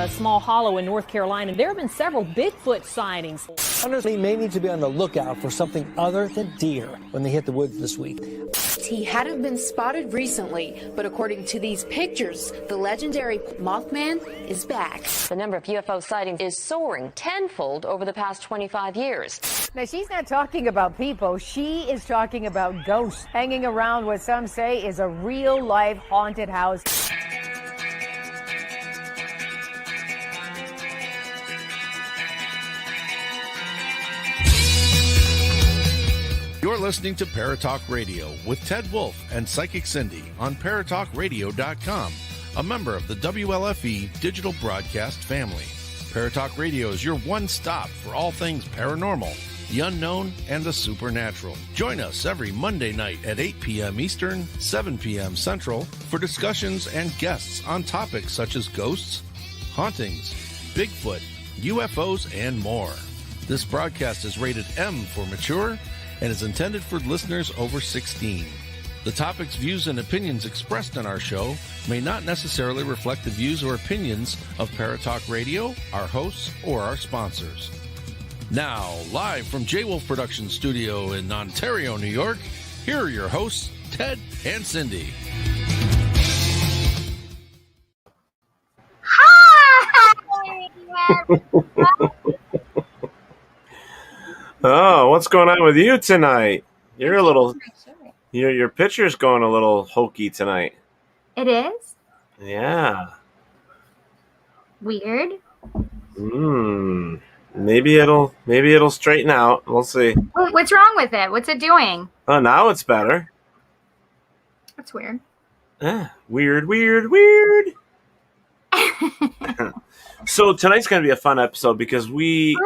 a small hollow in North Carolina. There have been several Bigfoot sightings. Hunters may need to be on the lookout for something other than deer when they hit the woods this week. He hadn't been spotted recently, but according to these pictures, the legendary Mothman is back. The number of UFO sightings is soaring tenfold over the past 25 years. Now, she's not talking about people. She is talking about ghosts hanging around what some say is a real-life haunted house. You're listening to Paratalk Radio with Ted Wolf and Psychic Cindy on Paratalkradio.com, a member of the WLFE digital broadcast family. Paratalk Radio is your one-stop for all things paranormal, the unknown, and the supernatural. Join us every Monday night at 8 p.m. Eastern, 7 p.m. Central for discussions and guests on topics such as ghosts, hauntings, Bigfoot, UFOs, and more. This broadcast is rated M for mature and is intended for listeners over 16. The topics, views, and opinions expressed on our show may not necessarily reflect the views or opinions of Paratalk Radio, our hosts, or our sponsors. Now, live from J. Wolf Production Studio in Ontario, New York, here are your hosts, Ted and Cindy. Oh, what's going on with you tonight? You're a little, your picture's going a little hokey tonight. It is? Yeah. Weird. Maybe it'll straighten out. We'll see. What's wrong with it? What's it doing? Oh, now it's better. That's weird. Weird. So tonight's going to be a fun episode because we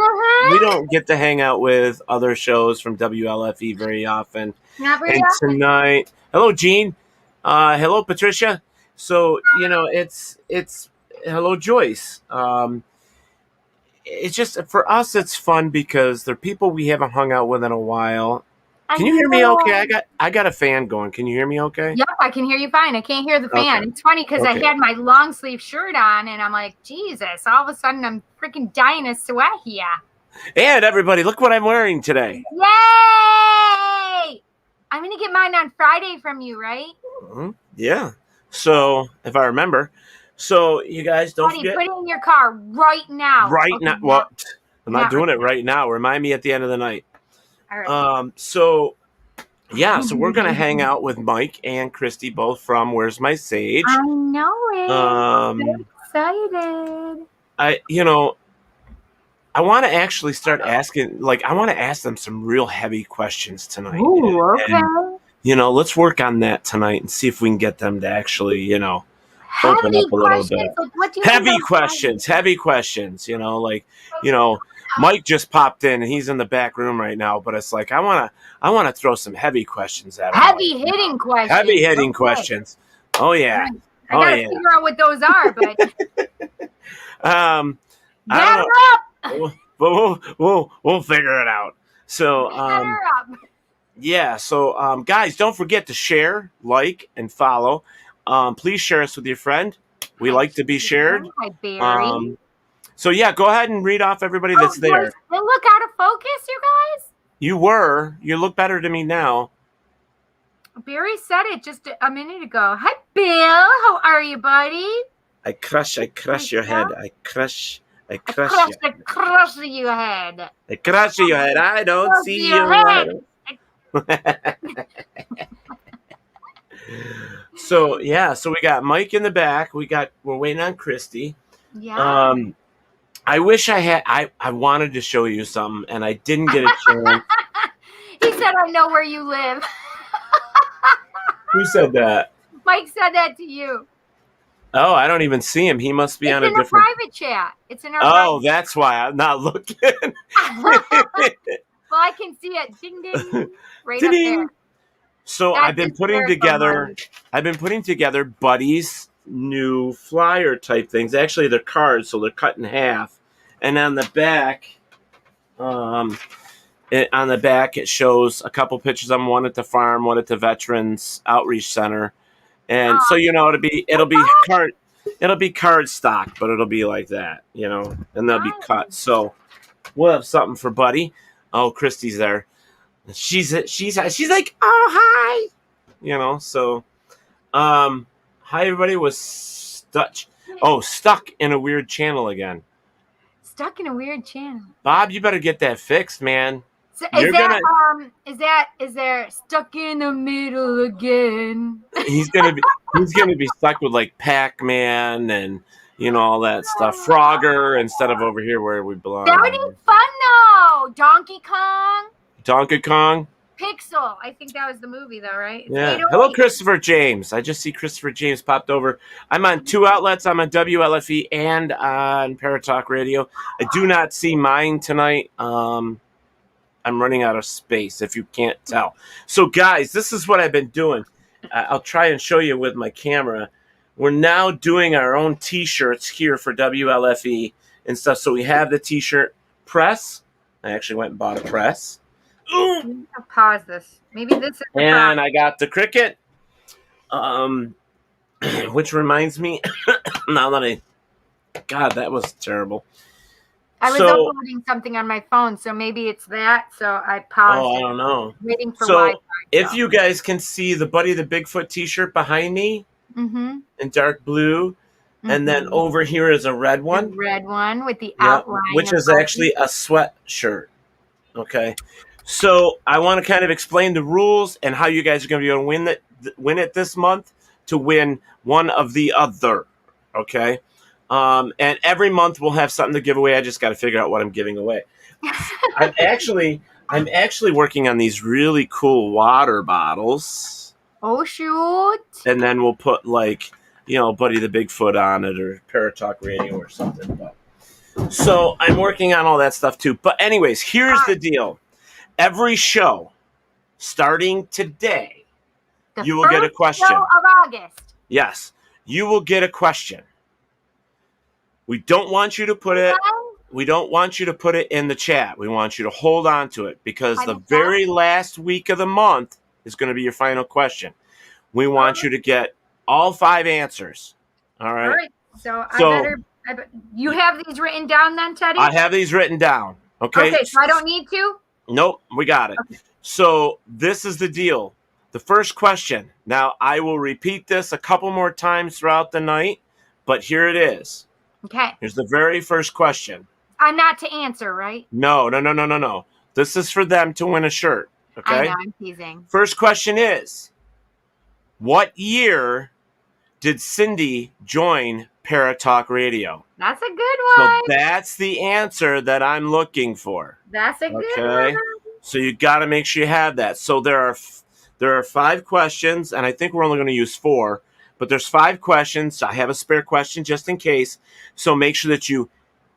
don't get to hang out with other shows from WLFE very often. Not very often. Tonight, hello Gene, hello Patricia. So it's hello Joyce. It's just for us, it's fun because they're people we haven't hung out with in a while. Can you hear me okay? I got a fan going. Can you hear me okay? Yep, I can hear you fine. I can't hear the fan. Okay. It's funny because Okay. I had my long sleeve shirt on and I'm like, Jesus, all of a sudden I'm freaking dying of sweat here. And everybody, look what I'm wearing today. Yay! I'm going to get mine on Friday from you, right? Yeah. So if I remember. So you guys don't Buddy, forget. put it in your car right now. Right Okay, now. Well, I'm not Not doing right it right now. Remind me at the end of the night. All right. So we're gonna hang out with Mike and Kristie, both from Where's My Sage. I know it. I'm so excited. I want to actually start asking. I want to ask them some real heavy questions tonight. Ooh, okay. And, let's work on that tonight and see if we can get them to actually, open up a little bit. Like, what do you Heavy think questions. Mike just popped in and he's in the back room right now, but it's like I want to throw some heavy questions at him. Heavy hitting questions. Heavy hitting questions. Oh yeah. I gotta figure out what those are, but I don't know. We'll figure it out. So So guys, don't forget to share, like, and follow. Please share us with your friend. We like to be shared. Hi, Barry. So go ahead and read off everybody that's there. They look out of focus, you guys. You look better to me now. Barry said it just a minute ago. Hi, Bill. How are you, buddy? I crush your head. I crush I crush your head. I crush your head. I don't Crush see your your head. head. So we got Mike in the back. We're waiting on Kristie. Yeah. I wish I wanted to show you something and I didn't get a chance. He said, I know where you live. Who said that? Mike said that to you. Oh, I don't even see him. He must be on a different private chat. It's in our Oh, that's why I'm not looking. Well, I can see it. Ding ding. Right up there. So That's I've been putting together Buddy's new flyer type things. Actually, they're cards, so they're cut in half. And on the back, it shows a couple pictures of them, one at the farm, one at the Veterans Outreach Center. And so it'll be It'll be cardstock, but it'll be like that, you know, and they'll be cut. So we'll have something for Buddy. Oh, Kristie's there. She's like, oh, hi, you know. So, hi everybody. Was stuck in a weird channel again. Stuck in a weird channel. Bob, you better get that fixed, man. So is there stuck in the middle again? He's gonna be stuck with like Pac-Man and you know all that stuff. Frogger instead of over here where we belong. That would be fun though. Donkey Kong. Pixel. I think that was the movie though, right? It's Yeah. Hello, Christopher James. I just see Christopher James popped over. I'm on 2 outlets. I'm on WLFE and on Paratalk Radio. I do not see mine tonight. I'm running out of space, if you can't tell. So, guys, this is what I've been doing. I'll try and show you with my camera. We're now doing our own T-shirts here for WLFE and stuff. So we have the T-shirt press. I actually went and bought a press. I'll pause this. Maybe this is the And I got the Cricut, which reminds me, now that God, that was terrible. I was uploading something on my phone, so maybe it's that. So I paused. Oh, I don't know. Waiting for Wi-Fi. So if you guys can see the Buddy the Bigfoot T-shirt behind me in dark blue, and then over here is a red one. The red one with the outline. Which is actually a sweatshirt. Okay. So I want to kind of explain the rules and how you guys are going to be able to win it this month to win one of the other. Okay. And every month we'll have something to give away. I just got to figure out what I'm giving away. I'm actually working on these really cool water bottles. Oh shoot! And then we'll put like, you know, Buddy the Bigfoot on it or Paratalk Radio or something. So I'm working on all that stuff too. But anyways, here's the deal. Every show starting today, you will get a question. Show of August. Yes, you will get a question. We don't want you to put it. We don't want you to put it in the chat. We want you to hold on to it because the very last week of the month is going to be your final question. We want you to get all 5 answers. All right. All right. So you have these written down then, Teddy? I have these written down. Okay. Okay. So I don't need to. Nope. We got it. Okay. So this is the deal. The first question. Now I will repeat this a couple more times throughout the night, but here it is. Okay. Here's the very first question. I'm not to answer, right? No. This is for them to win a shirt. Okay. I know, I'm teasing. First question is, what year did Cindy join Paratalk Radio? That's a good one. So that's the answer that I'm looking for. That's a good one. So you got to make sure you have that. So there are 5 questions, and I think we're only going to use 4. But there's 5 questions. I have a spare question just in case. So make sure that you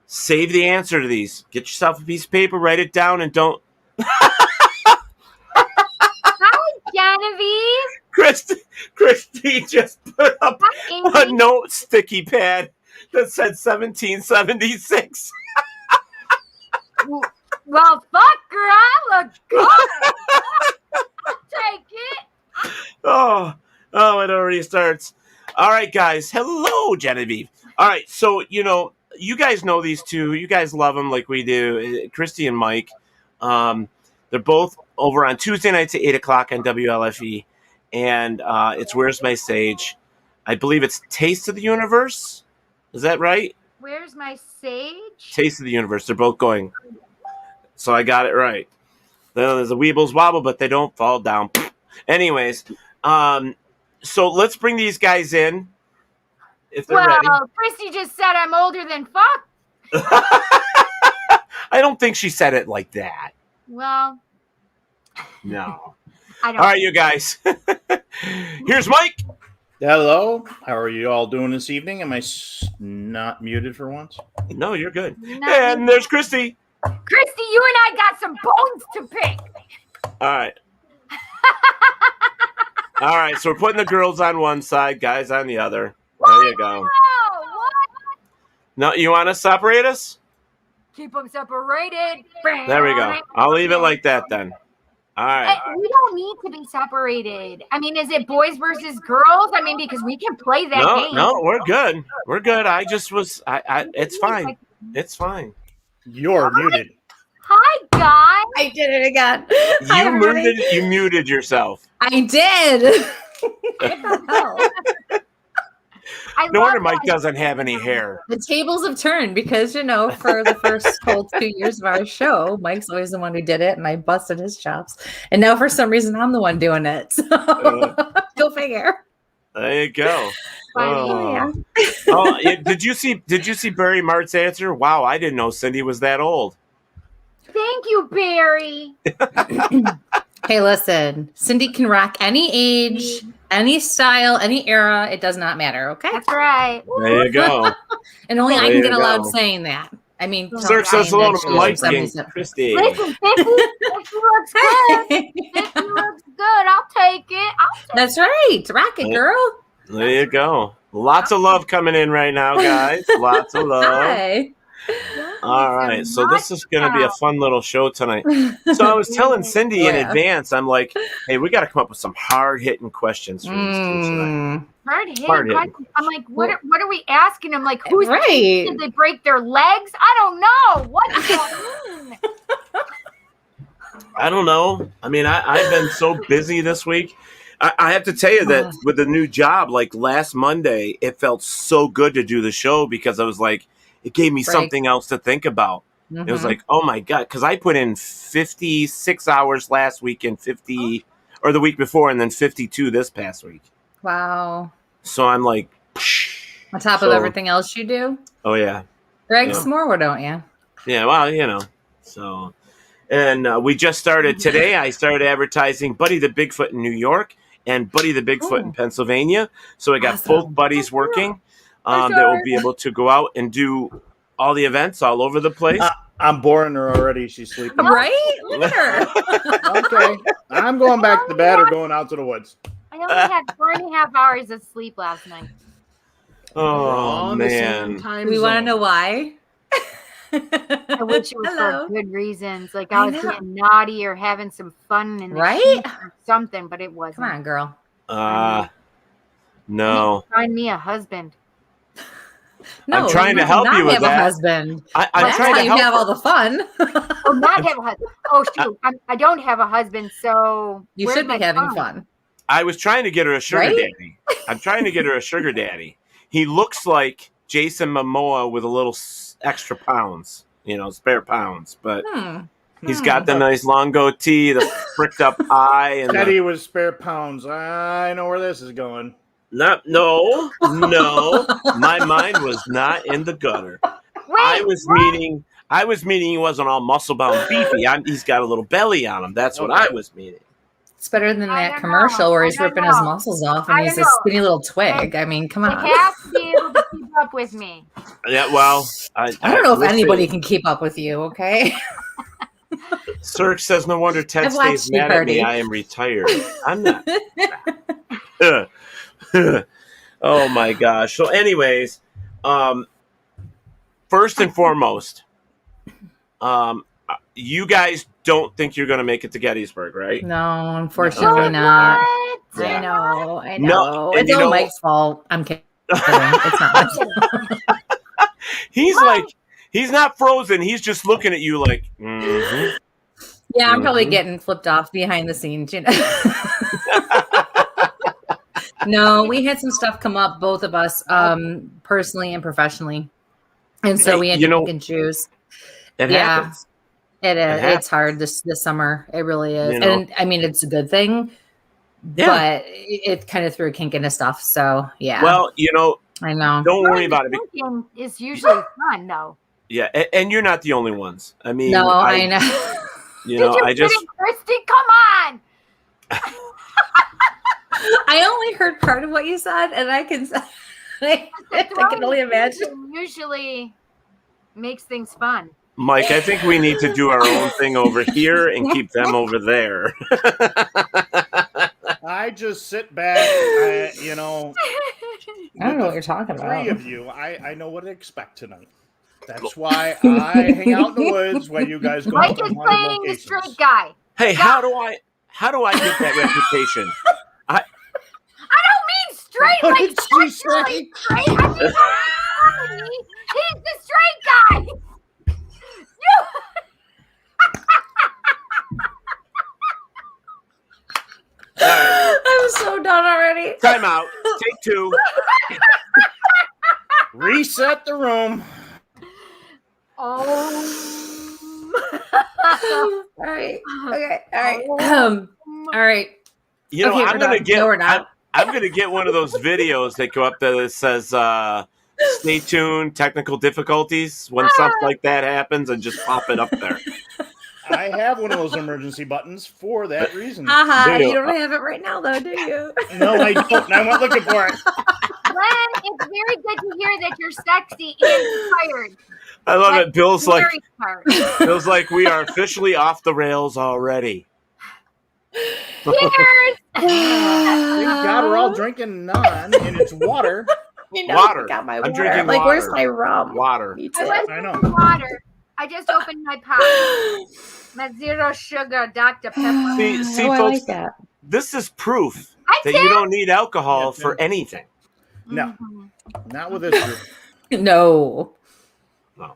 save the answer to these. Get yourself a piece of paper, write it down, and don't. Hi, Genevieve. Christie just put up a note sticky pad that said 1776. Well, fuck, girl. I look good. I'll take it. Oh, it already starts. All right, guys. Hello, Genevieve. All right, so, you know, you guys know these two. You guys love them like we do. Kristie and Mike. They're both over on Tuesday nights at 8 o'clock on WLFE. And it's Where's My Sage? I believe it's Taste of the Universe. Is that right? Where's My Sage? Taste of the Universe. They're both going. So I got it right. There's a Weebles wobble, but they don't fall down. Anyways, so let's bring these guys in. If they're ready. Kristie just said I'm older than fuck. I don't think she said it like that. Well, no. I don't. All right, you guys. Here's Mike. Hello. How are you all doing this evening? Am I not muted for once? No, you're good. And there's Kristie. Kristie, you and I got some bones to pick. All right. All right, so we're putting the girls on one side, guys on the other. There you go. What? No, you want to separate us? Keep them separated. There we go. I'll leave it like that then. All right. We don't need to be separated. I mean, is it boys versus girls? I mean, because we can play that game. No, we're good. We're good. I just was. It's fine. It's fine. You're muted. Hi, guys. I did it again. You muted yourself. I did. No wonder Mike doesn't have any hair. The tables have turned because, for the first whole 2 years of our show, Mike's always the one who did it, and I busted his chops. And now, for some reason, I'm the one doing it. So go figure. There you go. Did you see Barry Mart's answer? Wow, I didn't know Cindy was that old. Thank you, Barry. Hey, listen, Cindy can rock any age, any style, any era. It does not matter. Okay, that's right. There you go. And only I can get allowed saying that. I mean, Sir says hello to Mike and Kristie. Listen, if she looks good, if she looks good, I'll take it. That's right. Rock it, girl. There you go. Lots of love coming in right now, guys. Lots of love. Hi. All right, so this is going to be a fun little show tonight. So I was telling Cindy in advance, I'm like, hey, we got to come up with some hard-hitting questions for these two tonight. Hard-hitting questions? I'm like, what are we asking them? Like, who's did they break their legs? I don't know. What does that mean? I don't know. I mean, I've been so busy this week. I have to tell you that with the new job, like last Monday, it felt so good to do the show because I was like, it gave me something else to think about. Mm-hmm. It was like, oh my God, because I put in 56 hours last week and or the week before, and then 52 this past week. Wow. So I'm like, on top of everything else you do? Oh, yeah. Greg Smorwer, don't you? Yeah, well, so. And we just started today. I started advertising Buddy the Bigfoot in New York and Buddy the Bigfoot in Pennsylvania. So I got both buddies working. That will be able to go out and do all the events all over the place. I'm boring her already. She's sleeping. Right? Look at her. Okay. I'm going back to bed or going out to the woods. I only had 4.5 hours of sleep last night. Oh, man. We want to know why? I wish it was for good reasons. Like I was getting naughty or having some fun in the right? or something, but it wasn't. Come on, girl. No. Find me a husband. No, I'm trying to help you with have that. A husband. I'm trying to help you have all the fun. Oh, not have a husband. Oh, shoot. I don't have a husband, so you should be having fun. I was trying to get her a sugar daddy. I'm trying to get her a sugar daddy. He looks like Jason Momoa with a little extra pounds, spare pounds, but he's got the nice long goatee, the fricked up eye, and Teddy was spare pounds. I know where this is going. No. My mind was not in the gutter. I was meaning he wasn't all muscle bound beefy. He's got a little belly on him. That's what I was meaning. It's better than that commercial where he's ripping his muscles off and he's a skinny little twig. I mean, come on. You have to be able to keep up with me. Yeah, well, I don't know if anybody can keep up with you, okay? Sirk says, no wonder Ted stays mad at me. I am retired. I'm not. Oh, my gosh. So anyways, first and foremost, you guys don't think you're going to make it to Gettysburg, right? No, unfortunately not. Yeah. I know. No, it's all Mike's fault. I'm kidding. It's not my fault. He's not frozen. He's just looking at you like, Yeah, I'm probably getting flipped off behind the scenes, No, we had some stuff come up, both of us, personally and professionally. And so we had to pick and choose. It happens. It is. It's hard this summer. It really is. And I mean, it's a good thing, but it kind of threw a kink into stuff. So, yeah. Well, I know. Don't worry about it. It's usually fun, though. Yeah. And you're not the only ones. I mean, no, I know. Kristie, come on. I only heard part of what you said, and I can only imagine. Usually makes things fun. Mike, I think we need to do our own thing over here and keep them over there. I just sit back, I don't know what you're talking about. Three of you, I know what to expect tonight. That's why I hang out in the woods while you guys go. Mike is playing the straight guy. Hey, how do I get that reputation? I don't mean straight What like did she say? sexually straight. I mean comedy. He's the straight guy. You. I'm so done already. Time out. Take 2. Reset the room. Oh. All right. Okay. All right. All right. You know, Okay, I'm gonna get. No, we're not. I'm gonna get one of those videos that go up there that says, "Stay tuned, technical difficulties." When something like that happens, and just pop it up there. I have one of those emergency buttons for that reason. You don't have it right now, though, do you? No, I don't. I'm not looking for it. Glenn, it's very good to hear that you're sexy and tired. I love it. Bill's like, Tired. feels like we are officially off the rails already. Cheers! Thank God we're all drinking non, and it's water. You know, Water. I got my I'm water. drinking like, water. where's my rum? Water. Me I too. went I know. for water. I just opened my pot. My zero sugar Dr. Pepper. See, I folks, like that. this is proof I that did. you don't need alcohol Yeah, for anything. No, not with this group. No. No.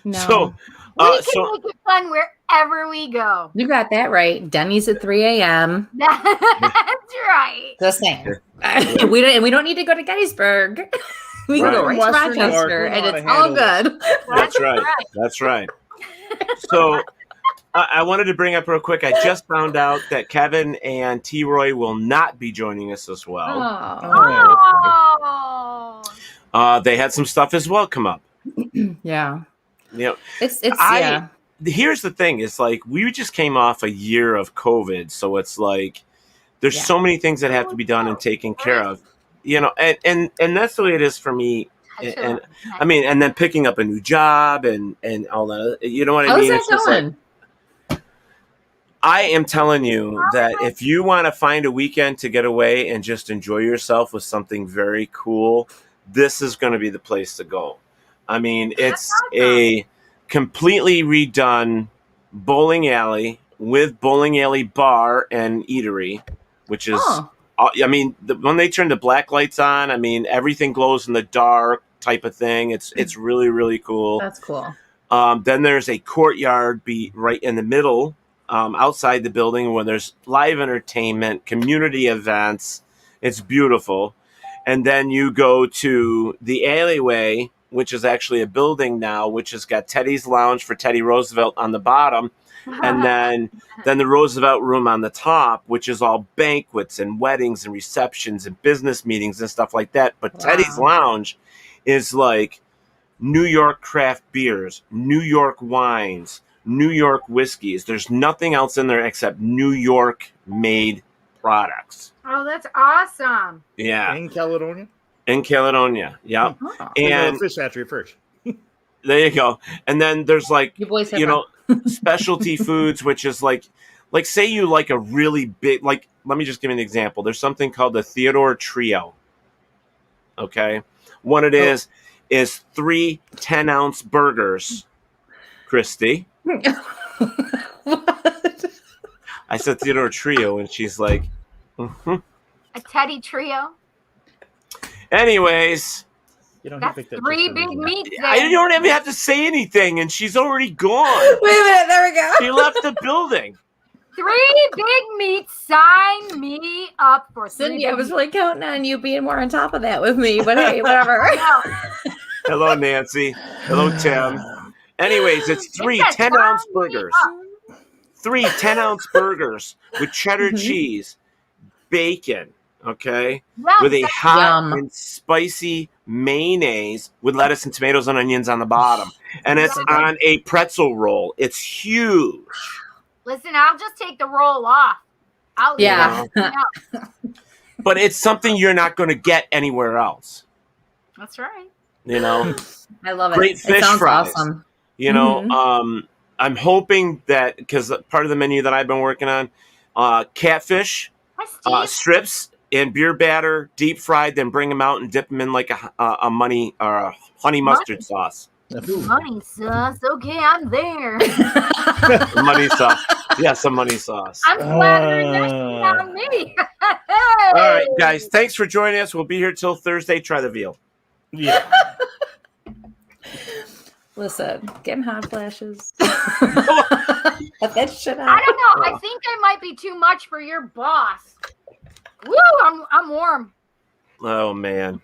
No. So, We can so make it fun wherever we go. You got that right. Denny's at 3 a.m. That's right. Just saying. we don't need to go to Gettysburg. We can go Right. right to Western New York, Rochester, we know and how to it's all handle good. that's right. That's right. So, I wanted to bring up real quick. I just found out that Kevin and T. Roy will not be joining us as well. Oh. They had some stuff as well come up. Yeah. You know, It's yeah. here's the thing: it's like we just came off a year of COVID, so it's like there's so many things that have to be done and taken care of. You know, and that's the way it is for me. And I mean, and then picking up a new job and all that. You know what I mean? How's It's that just like, going? I am telling you that if you want to find a weekend to get away and just enjoy yourself with something very cool, this is going to be the place to go. I mean, it's a completely redone bowling alley with bowling alley bar and eatery, which is, I mean, when they turn the black lights on, I mean, everything glows in the dark type of thing. It's really, really cool. That's cool. Then there's a courtyard right in the middle, outside the building, where there's live entertainment, community events. It's beautiful. And then you go to the alleyway, which is actually a building now, which has got Teddy's Lounge for Teddy Roosevelt on the bottom. And then the Roosevelt Room on the top, which is all banquets and weddings and receptions and business meetings and stuff like that. But Teddy's Lounge is like New York craft beers, New York wines, New York whiskeys. There's nothing else in there except New York made products. Oh, that's awesome. Yeah. In Caledonia? In Caledonia. Yep. And fish hatchery first. There you go. And then there's like, boys have you know, specialty foods, which is like say you like a really big, like, let me just give you an example. There's something called the Theodore Trio. Okay. What it is 3 10-ounce burgers, Kristie. I said Theodore Trio, and she's like, A Teddy Trio. Anyways. You don't That's 3 big meats. I don't even have to say anything, and she's already gone. Wait a minute, there we go. She left the building. 3 big meats. Sign me up for 3 Cindy, big I was meats. really counting on you being more on top of that with me, but hey, whatever. Hello, Nancy. Hello, Tim. Anyways, it's 3 10-ounce burgers. 3 10-ounce burgers with cheddar cheese, bacon, okay, with a hot and spicy mayonnaise with lettuce and tomatoes and onions on the bottom. And it's on a pretzel roll. It's huge. Listen, I'll just take the roll off. But it's something you're not going to get anywhere else. That's right. You know? I love it. Great fish it sounds fries. awesome. You know, I'm hoping that, because part of the menu that I've been working on, catfish, strips, and beer batter, deep fried, then bring them out and dip them in like a honey mustard sauce. Money sauce. Okay, I'm there. Money sauce. Yeah, some money sauce. I'm flattering that shit on me. All right, guys. Thanks for joining us. We'll be here till Thursday. Try the veal. Yeah. Listen, getting hot flashes. Cut that shit out. I don't know. I think I might be too much for your boss. Woo! I'm warm. Oh man.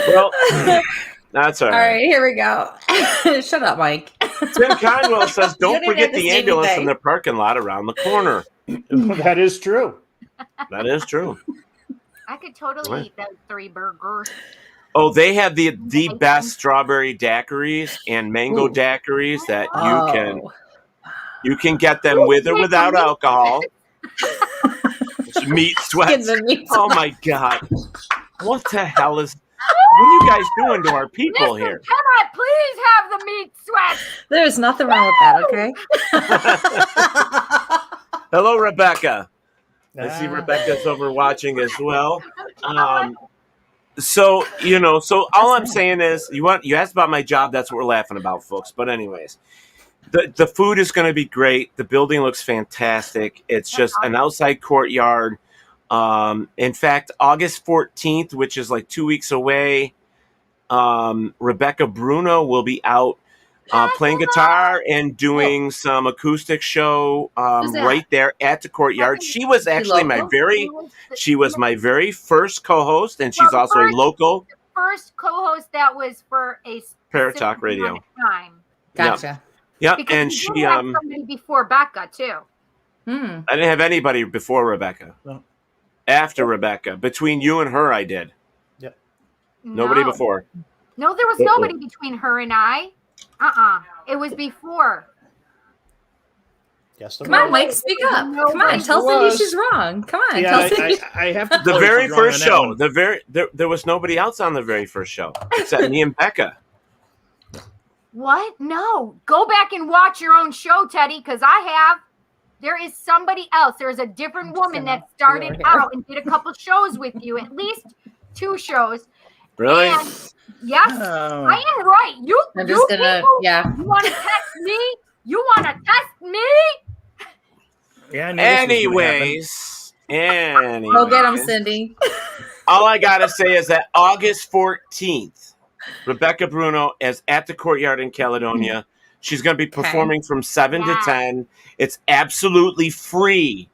Well, that's all right. All right, here we go. Shut up, Mike. Tim Conwell says, You "Don't didn't forget have to the say ambulance anything. in the parking lot around the corner." That is true. That is true. I could totally eat those 3 burgers. Oh, they have the best strawberry daiquiris and mango daiquiris that you can get them with or without alcohol. Meat sweats. Oh my god! What the hell is? What are you guys doing to our people here? Can I please have the meat sweats? There's nothing wrong with that, okay? Hello, Rebecca. I see Rebecca's over watching as well. So all I'm saying is, you asked about my job. That's what we're laughing about, folks. But anyways, the food is going to be great. The building looks fantastic. It's just an outside courtyard. In fact, August 14th, which is like 2 weeks away, Rebecca Bruno will be out playing guitar and doing some acoustic show right there at the courtyard. She was actually my very first co-host, and she's also a local first co-host that was for a Paratalk Radio. Time. Gotcha. Yep, Because and you she did have somebody before Becca too. I didn't have anybody before Rebecca. No. After Rebecca, between you and her, I did. Yep. Nobody before. No, there was nobody between her and I. It was before. Yes, Come on, Mike, speak up. Come on, tell Cindy she's wrong. Come on, Yeah, tell Cindy. I have to. The tell very she's wrong first on that show. one. There was nobody else on the very first show except me and Becca. What? No. Go back and watch your own show, Teddy, because I have. There is somebody else. There's a different woman that started out and did a couple shows with you, at least 2 shows. Really? And yes, Oh. I am right. You want to test me? You want to test me? Yeah, I knew this was gonna Anyways, Go get him, Cindy. all I gotta say is that August 14th, Rebecca Bruno is at the Courtyard in Caledonia. She's going to be performing from 7 to 10. It's absolutely free.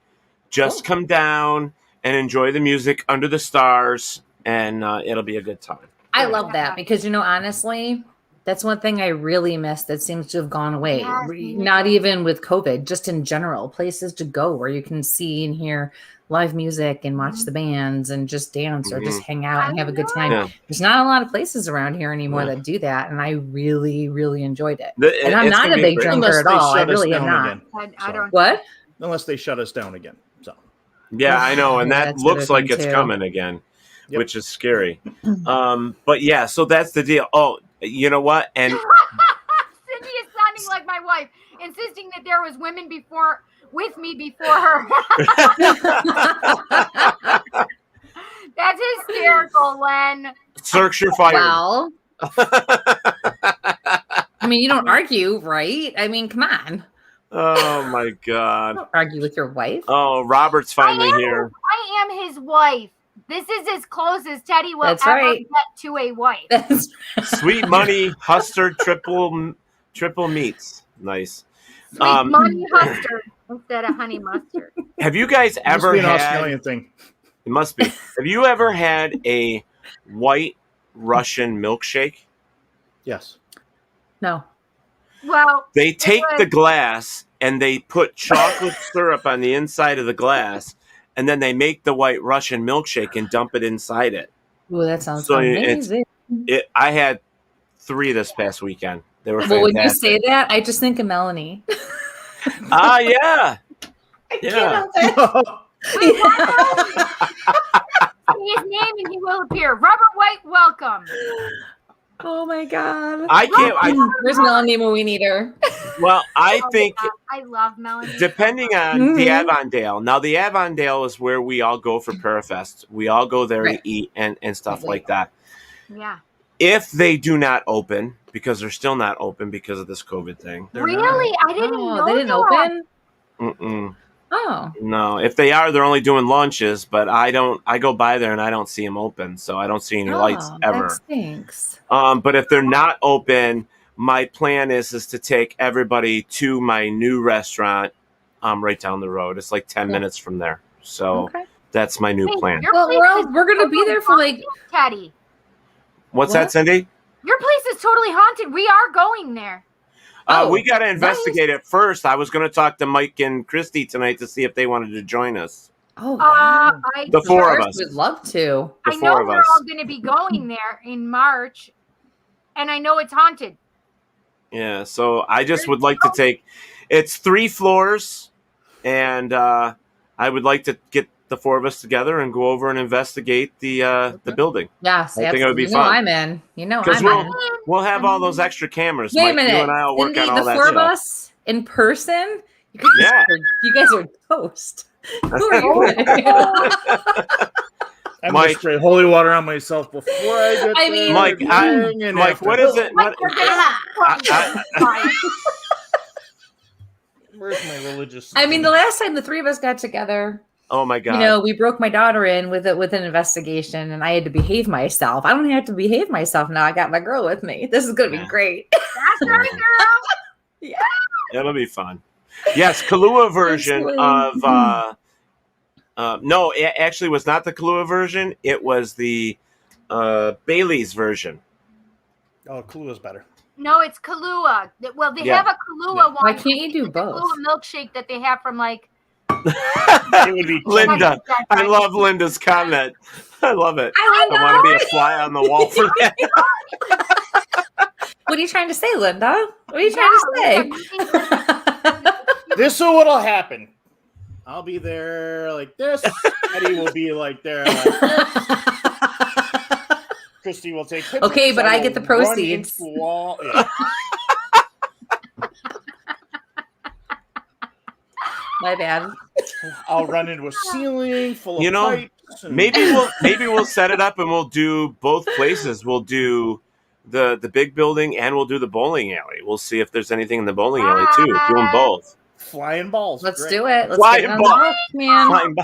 Just come down and enjoy the music under the stars, and it'll be a good time. I love that because, honestly, that's one thing I really miss that seems to have gone away. Not even with COVID, just in general, places to go where you can see and hear live music and watch the bands and just dance or just hang out and have a good time. Yeah. There's not a lot of places around here anymore that do that, and I really, really enjoyed it. And I'm not a big drinker at all. I really am not. I don't. What? Unless they shut us down again. So. Yeah, I know, and that That's looks another like thing, it's too. coming again, which is scary. But yeah, so that's the deal. Oh, you know what? And Cindy is sounding like my wife, insisting that there was women with me before her. That's hysterical, Len. Cirque, you're fired. Well, I mean, you don't argue, right? I mean, come on. Oh my God. Don't argue with your wife. Oh, Robert's finally here. I am his wife. This is as close as Teddy will That's ever right. get to a wife. Sweet Money Hustard triple meats. Nice. Sweet money mustard instead of honey mustard. Have you guys ever Must be an had? Australian thing. It must be. Have you ever had a White Russian milkshake? Yes. No. Well, They take the glass and they put chocolate syrup on the inside of the glass, and then they make the White Russian milkshake and dump it inside it. Ooh, that sounds So amazing. I had 3 this past weekend. They were Well, when you fantastic. say that, I just think of Melanie. Ah, yeah. Yeah. say his name and he will appear. Robert White, welcome. Oh my God. I can't. Where's Melanie when we need her? Well, I think I love Melanie. depending on the Avondale. Now, the Avondale is where we all go for Parafest. We all go there to eat and stuff like that. Yeah. If they do not open, because they're still not open because of this COVID thing. Really? I didn't know they didn't that. open? Oh. No, if they are, they're only doing lunches, but I go by there and I don't see them open, so I don't see any lights ever. That stinks. But if they're not open, my plan is to take everybody to my new restaurant right down the road. It's like 10 minutes from there. So that's my new plan. Well, we're going to be there for like... Teddy. What's that, Cindy? Your place is totally haunted. We are going there. We got to investigate it first. I was going to talk to Mike and Kristie tonight to see if they wanted to join us. Oh, the four of us. Would love to. I know we're all going to be going there in March, and I know it's haunted. Yeah, so I just would like to take. It's 3 floors, and I would like to get the 4 of us together and go over and investigate the building. Yes, I think it would be fun. I'm in. Because we'll have all those extra cameras. Wait Mike, a minute. you and I will work on all the that 4 of stuff. us in person. You guys are toast. Who are you? I'm going to spray holy water on myself before I get there. Mike, what is it? Where's my religious? I mean, the last time the 3 of us got together, oh my God! We broke my daughter in with an investigation, and I had to behave myself. I don't have to behave myself now. I got my girl with me. This is going to be great. That's right, girl. Yeah, it'll be fun. Yes, Kahlua version of. No, it actually was not the Kahlua version. It was the Bailey's version. Oh, Kahlua is better. No, it's Kahlua. Well, they have a Kahlua one. Why can't you do both? Kahlua milkshake that they have from like. It would be Linda. I love Linda's comment. I love it. I want to be a fly on the wall for that. What are you trying to say, Linda? What are you trying to say? This is what'll happen. I'll be there like this. Eddie will be like there like this. Kristie will take pictures. Okay, but I get the proceeds. The wall. Yeah. My bad. I'll run into a ceiling full of pipes. Maybe we'll set it up and we'll do both places. We'll do the big building and we'll do the bowling alley. We'll see if there's anything in the bowling alley too. Do them both. Flying balls. Let's do it. Let's flying get on balls, man.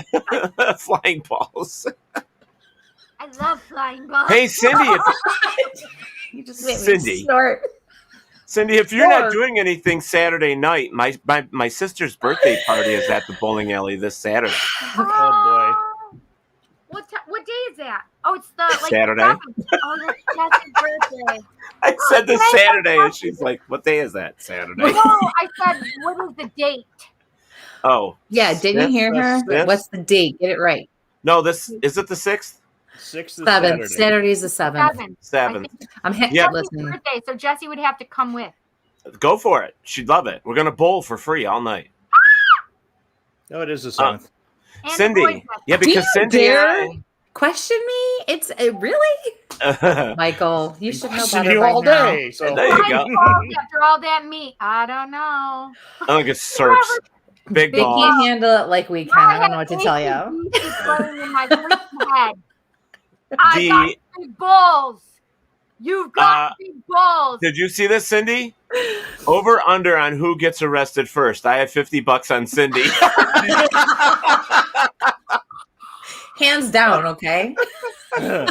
Flying balls. I love flying balls. Hey, Cindy. You just made me snort. Cindy, if you're not doing anything Saturday night, my sister's birthday party is at the bowling alley this Saturday. Oh boy. What day is that? Oh, it's the Saturday. Oh, that's Jesse's birthday. I said this Saturday, and she's like, "What day is that? Saturday?" No, I said, "What is the date?" Oh, yeah. Didn't you hear her? What's the date? Get it right. No, is it the 6th? 6th is 7th. Saturday's the 7th. 7th. I'm listening. Birthday, so Jesse would have to come with. Go for it. She'd love it. We're gonna bowl for free all night. No, it is the 7th. Cindy, yeah, because Cindy. Question me? It's really Michael. You should know better you all day. So there you go. After all that meat, I don't know. I think it serves big balls. They can't handle it like we can. I don't know what to tell you. In my head. I got big balls. You've got big balls. Did you see this, Cindy? Over under on who gets arrested first. I have $50 on Cindy. Hands down, okay? Listen,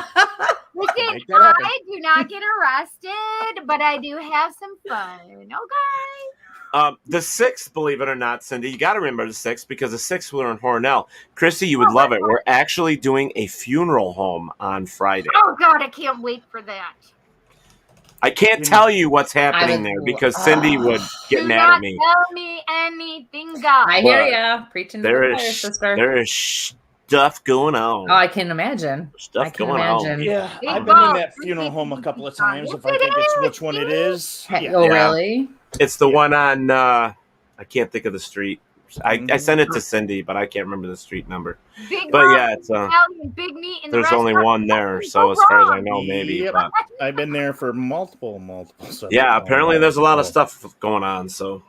I do not get arrested, but I do have some fun. Okay. The 6th, believe it or not, Cindy, you got to remember the 6th because the 6th we're in Hornell. Kristie, you would love it. We're actually doing a funeral home on Friday. Oh, God, I can't wait for that. I can't tell you what's happening there because Cindy would get mad at me. Tell me anything, God. I hear ya. Preaching to the choir, sister. There is stuff going on. Oh, I can imagine. Stuff going on. Yeah, I've been in that funeral home a couple of times. If I think it's which one it is. Oh, really? It's the one on, I can't think of the street. I sent it to Cindy, but I can't remember the street number. It's big meat in there's only one there, so as far as I know, maybe. Yep. But, I've been there for multiple. Yeah, apparently there's a lot of stuff going on. So,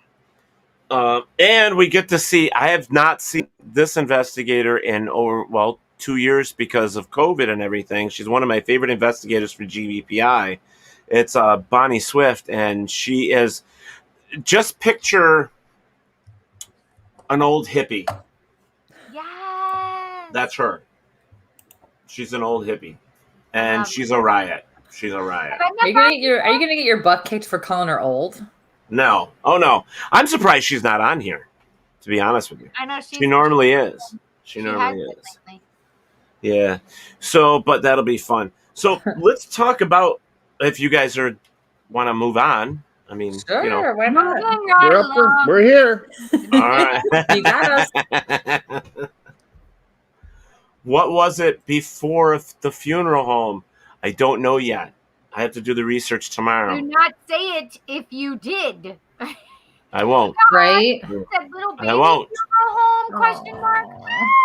and we get to see. I have not seen this investigator in 2 years because of COVID and everything. She's one of my favorite investigators for GVPI. It's Bonnie Swift, and she is, just picture an old hippie. Yes. That's her. She's an old hippie, and she's a riot. She's a riot. Are you gonna get your butt kicked for calling her old? No. Oh no. I'm surprised she's not on here, to be honest with you. I know she normally is. She normally is. Yeah. So, but that'll be fun. So let's talk about, if you guys want to move on. I mean, sure, you know. why not? We're here. All right. You got us. What was it before the funeral home? I don't know yet. I have to do the research tomorrow. Do not say it if you did. I won't. Right? That little baby I won't. funeral home, question mark?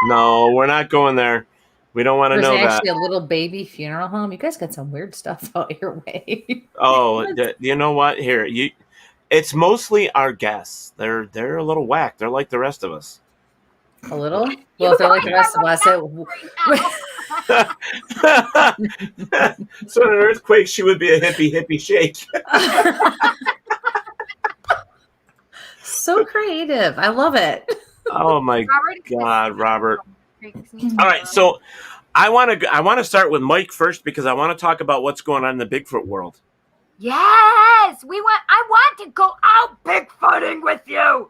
No, we're not going there. We don't want to know that. There's actually a little baby funeral home. You guys got some weird stuff out your way. Oh, you know what? Here, it's mostly our guests. They're a little whack. They're like the rest of us. A little? Well, if they're like the rest of us, So in an earthquake, she would be a hippie shake. So creative. I love it. Oh my God, Robert. All right, so I want to start with Mike first because I want to talk about what's going on in the Bigfoot world. Yes, I want to go out Bigfooting with you.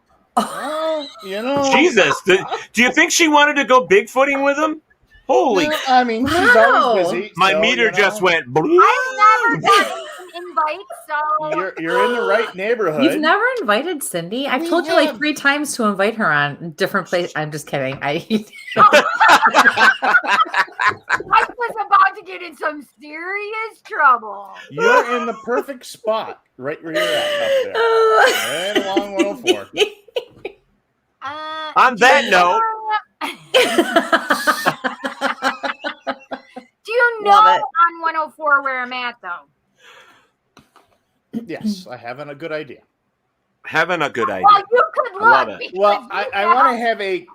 You know, Jesus, do you think she wanted to go Bigfooting with him? Holy! No, I mean, she's always busy. My so, meter just went. I've never gotten an invite, so you're in the right neighborhood. You've never invited Cindy? I've told you like 3 times to invite her on different places. I'm just kidding. I was about to get in some serious trouble. You're in the perfect spot, right where you're at up there, right along 104. On that note, do you know on 104 where I'm at, though? Yes, I have a good idea. Having a good idea. Well, you could look. I love it. Well, I want to have a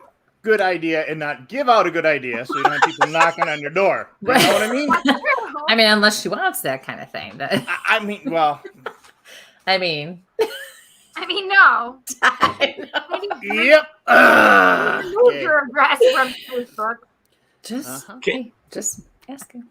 good idea and not give out a good idea, so you don't have people knocking on your door. You know what I mean? I mean, unless she wants that kind of thing. I mean, well, I mean, no. Yep. Move your address from Facebook. Just asking.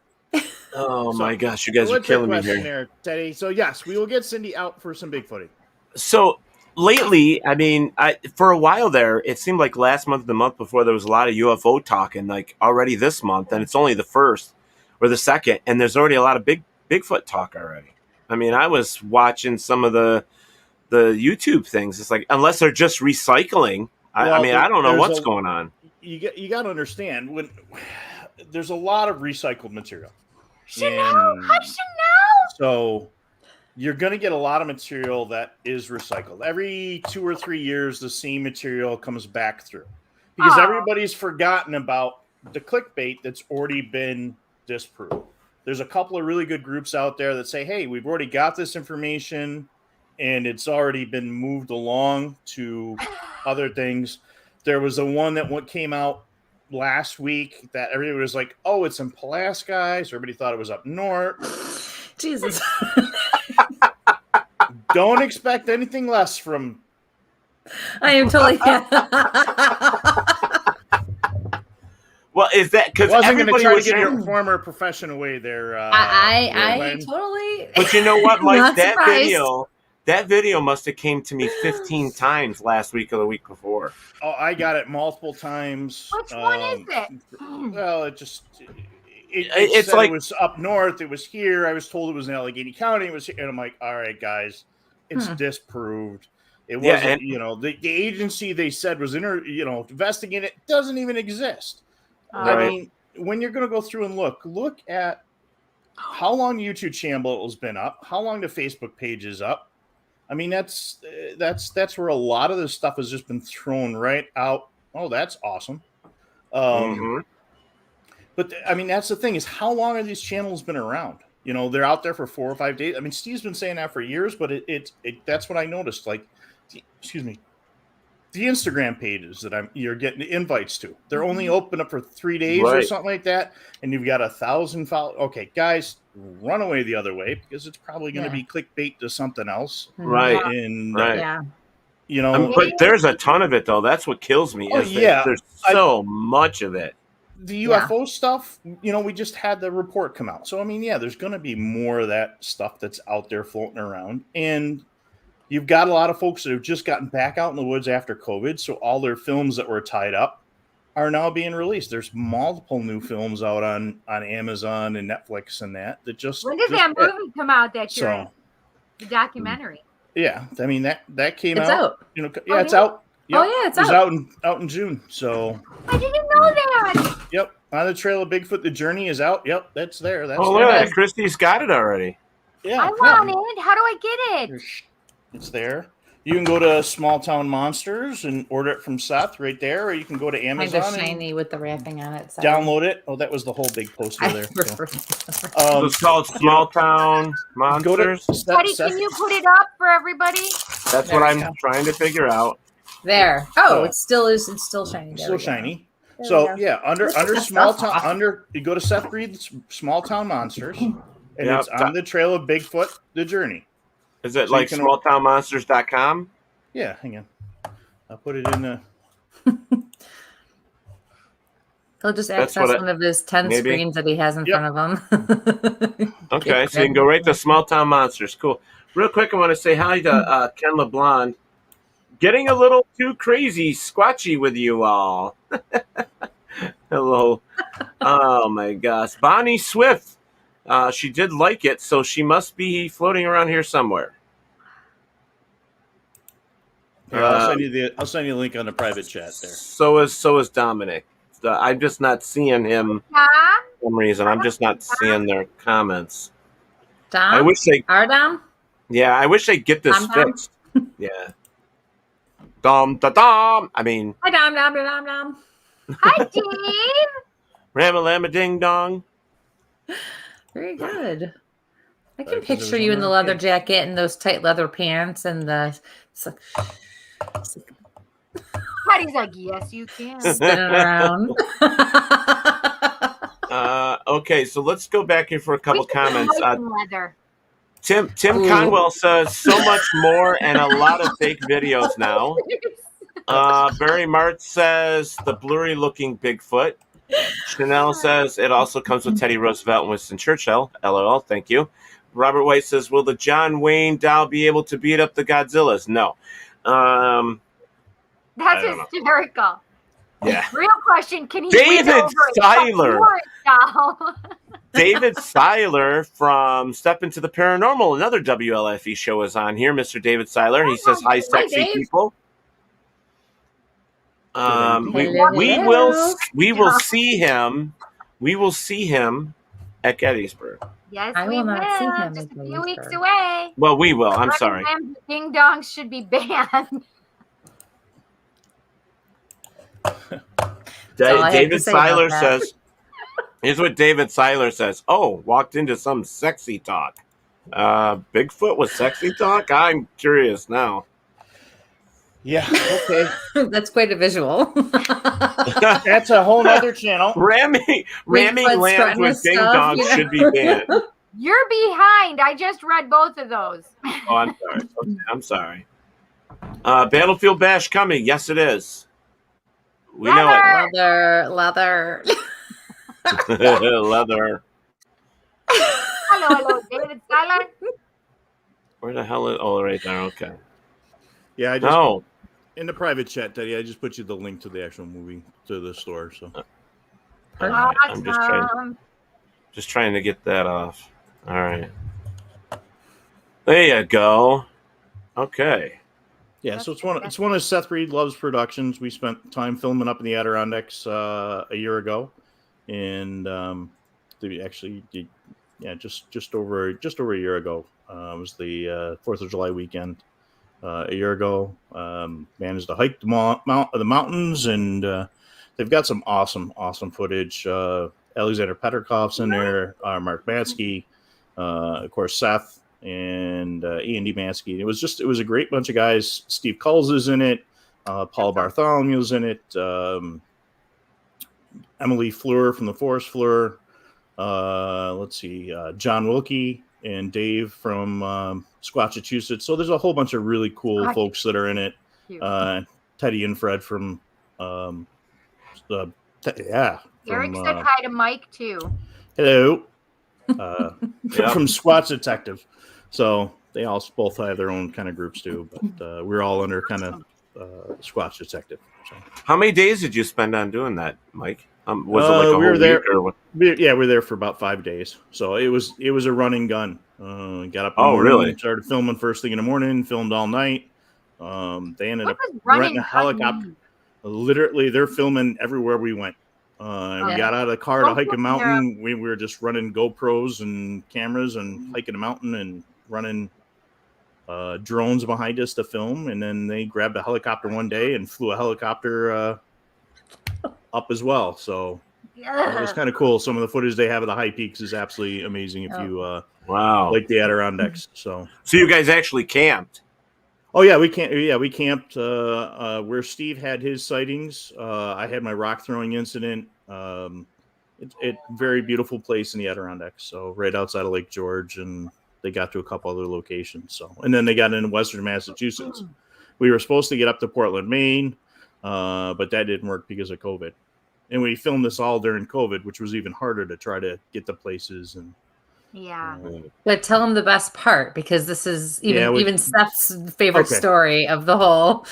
Oh my gosh, you guys are killing me here. There, Teddy. So yes, we will get Cindy out for some Bigfooting. So lately, I mean, for a while there, it seemed like last month, the month before, there was a lot of UFO talk, and like already this month, and it's only the 1st or the 2nd, and there's already a lot of Bigfoot talk already. I mean, I was watching some of the YouTube things. It's like, unless they're just recycling, I mean, I don't know what's going on. You got to understand, when there's a lot of recycled material. I should know. So you're going to get a lot of material that is recycled. Every 2 or 3 years, the same material comes back through because everybody's forgotten about the clickbait that's already been disproved. There's a couple of really good groups out there that say, hey, we've already got this information and it's already been moved along to other things. There was the one that came out last week that everybody was like, oh, it's in Pulaski, so everybody thought it was up north. Jesus. Don't expect anything less from... I am totally... Well, is that because wasn't going to try to was give your former profession away there? I totally... But you know what, Mike? That video must have came to me 15 times last week or the week before. Oh, I got it multiple times. Which one is it? Well, it's said like it was up north. It was here. I was told it was in Allegheny County. It was here. And I'm like, all right, guys, it's disproved. It wasn't, the agency they said was investigating it doesn't even exist. I mean, when you're going to go through and look at how long YouTube channel has been up, how long the Facebook page is up. I mean, that's where a lot of this stuff has just been thrown right out. Oh, that's awesome. But I mean, that's the thing is, how long have these channels been around? They're out there for 4 or 5 days. I mean, Steve's been saying that for years, but that's what I noticed. Like, excuse me, the Instagram pages that you're getting invites to. They're only open up for 3 days or something like that, and you've got 1,000 followers. Okay, guys, run away the other way because it's probably going to be clickbait to something else. Right. And but there's a ton of it though. That's what kills me. There's so much of it. The UFO stuff, we just had the report come out. So, I mean, there's going to be more of that stuff that's out there floating around. And you've got a lot of folks that have just gotten back out in the woods after COVID. So all their films that were tied up are now being released. There's multiple new films out on Amazon and Netflix and that just. When did that movie come out that you're in? The documentary. Yeah. I mean, that came out. It's out. It's out. Yep. Oh yeah, it's out in June. So I didn't know that. Yep, On the Trail of Bigfoot, the journey is out. Yep, that's there. That's look at that. Kristie's got it already. Yeah, I want it. How do I get it? It's there. You can go to Small Town Monsters and order it from Seth right there, or you can go to Amazon. Kind of shiny with the wrapping on it. Download it. Oh, that was the whole big poster there. It's called Small Town Monsters. Buddy, can you put it up for everybody? That's what I'm trying to figure out. There. Oh, it's still shiny. Still shiny. So under Small Town, you go to Seth Breed's Small Town Monsters, and it's On the Trail of Bigfoot, the journey. Is it like smalltownmonsters.com? Yeah, hang on. I'll put it in the. He'll just access one of his 10 screens that he has in front of him. Okay, so you can go right to Small Town Monsters. Cool. Real quick, I want to say hi to Ken LeBlanc. Getting a little too crazy, squatchy with you all. Hello. Oh, my gosh. Bonnie Swift. She did like it, so she must be floating around here somewhere. I'll send you a link on the private chat there. So is Dominic. I'm just not seeing him for some reason. I'm just not seeing their comments. Dom? I wish they. Our Dom? Yeah, I wish they'd get this fixed. Yeah. Dom. I mean. Hi, Dom. Hi, Dave. Ramalama ding dong. Very good. I can picture you in the leather jacket and those tight leather pants and the. Patty's like, yes, you can. Spinning around. Okay, so let's go back here for a couple comments. Leather. Tim Conwell says so much more and a lot of fake videos now. Barry Mart says the blurry looking Bigfoot. Chanel says it also comes with Teddy Roosevelt and Winston Churchill. LOL, thank you. Robert White says, will the John Wayne doll be able to beat up the Godzillas? No. That's hysterical. Yeah. Real question, can he David Seiler. Doll? David Seiler from Step Into the Paranormal, another WLFE show, is on here. Mr. David Seiler. He says, hi, sexy people. We will see him. We will see him at Gettysburg. Yes, I we will not see him Just at a few weeks Gettysburg. away. Well, we will. I'm sorry. Ding dongs should be banned. David Seiler says, here's what David Seiler says. Oh, walked into some sexy talk. Bigfoot was sexy talk? I'm curious now. Yeah, okay. That's quite a visual. That's a whole other channel. Ramming lambs with ding dongs should be banned. You're behind. I just read both of those. Oh, I'm sorry. Okay, I'm sorry. Battlefield Bash coming. Yes, it is. We know it. Leather. Leather. Hello, David Seiler. Where the hell is? Oh, right there. Okay. Yeah, I just in the private chat, Teddy. I just put you the link to the actual movie to the store. So right. I'm just trying to get that off. All right. There you go. Okay. Yeah, so it's one of Seth Reed Love's productions. We spent time filming up in the Adirondacks a year ago, and they actually did, just over a year ago. It was the 4th of July weekend a year ago. Managed to hike the mountains, and they've got some awesome footage. Alexander Peterkoff's in there, Mark Matsky, of course Seth, and Ian D. Mansky. It was a great bunch of guys. Steve Culls is in it. Paul Bartholomew's in it. Emily Fleur from the Forest Fleur. Let's see, John Wilkie and Dave from Squatchachusetts. So there's a whole bunch of really cool folks that are in it. Teddy and Fred from Eric said hi to Mike too. Hello. From Squatch Detective. So they all both have their own kind of groups too, but we're all under kind of Squatch Detective. So. How many days did you spend on doing that, Mike? Was it like a whole week or what? We were there for about 5 days. So it was a running gun. Got up. Really? Started filming first thing in the morning. Filmed all night. They ended up renting a helicopter. Literally, they're filming everywhere we went. We got out of the car to hike a mountain. We were just running GoPros and cameras and hiking a mountain and running drones behind us to film. And then they grabbed a helicopter one day and flew a helicopter up as well. So it was kind of cool. Some of the footage they have of the high peaks is absolutely amazing if you like the Adirondacks. So you guys actually camped? Oh yeah, we camped where Steve had his sightings. I had my rock throwing incident. It very beautiful place in the Adirondacks. So right outside of Lake George, and they got to a couple other locations. So and then they got into Western Massachusetts. We were supposed to get up to Portland, Maine, but that didn't work because of COVID. And we filmed this all during COVID, which was even harder to try to get the places and. Yeah. But tell them the best part, because this is even Steph's favorite story of the whole.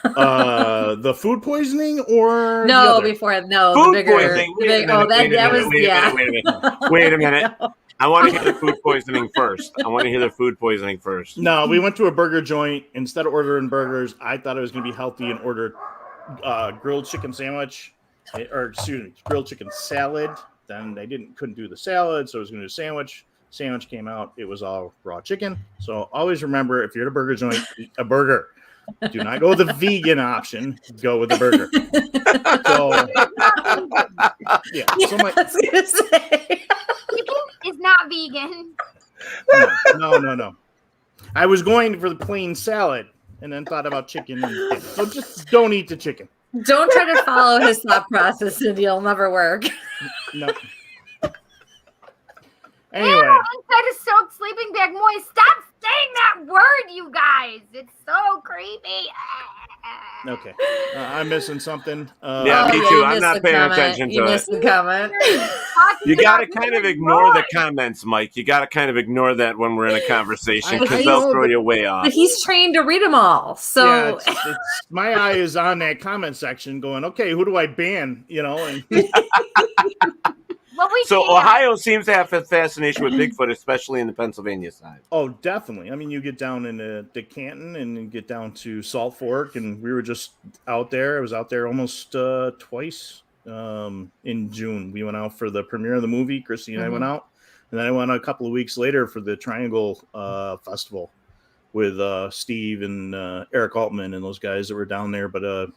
The food poisoning or food poisoning. Wait a minute. I want to hear the food poisoning first. No, we went to a burger joint. Instead of ordering burgers, I thought it was going to be healthy and ordered grilled chicken sandwich, grilled chicken salad. Then they couldn't do the salad, so I was going to do a sandwich. Sandwich came out. It was all raw chicken. So always remember, if you're at a burger joint, eat a burger. Do not go with the vegan option. Go with the burger. So, yeah. So I was going to say. Chicken is not vegan. No. I was going for the plain salad and then thought about chicken. So just don't eat the chicken. Don't try to follow his thought process, and it'll never work. No. Anyway. Instead of soaked sleeping bag moist, stop saying that word, you guys. It's so creepy. Okay. I'm missing something. Yeah, me too. I'm not paying attention to it. You missed the comment. You got to kind of ignore the comments, Mike. You got to kind of ignore that when we're in a conversation, because they'll throw you way off. But he's trained to read them all. So it's my eye is on that comment section going, okay, who do I ban? And Ohio seems to have a fascination with Bigfoot, especially in the Pennsylvania side. Oh, definitely. I mean, you get down into Canton and you get down to Salt Fork, and we were just out there. I was out there almost twice in June. We went out for the premiere of the movie. Kristie and I went out, and then I went a couple of weeks later for the Triangle Festival with Steve and Eric Altman and those guys that were down there. But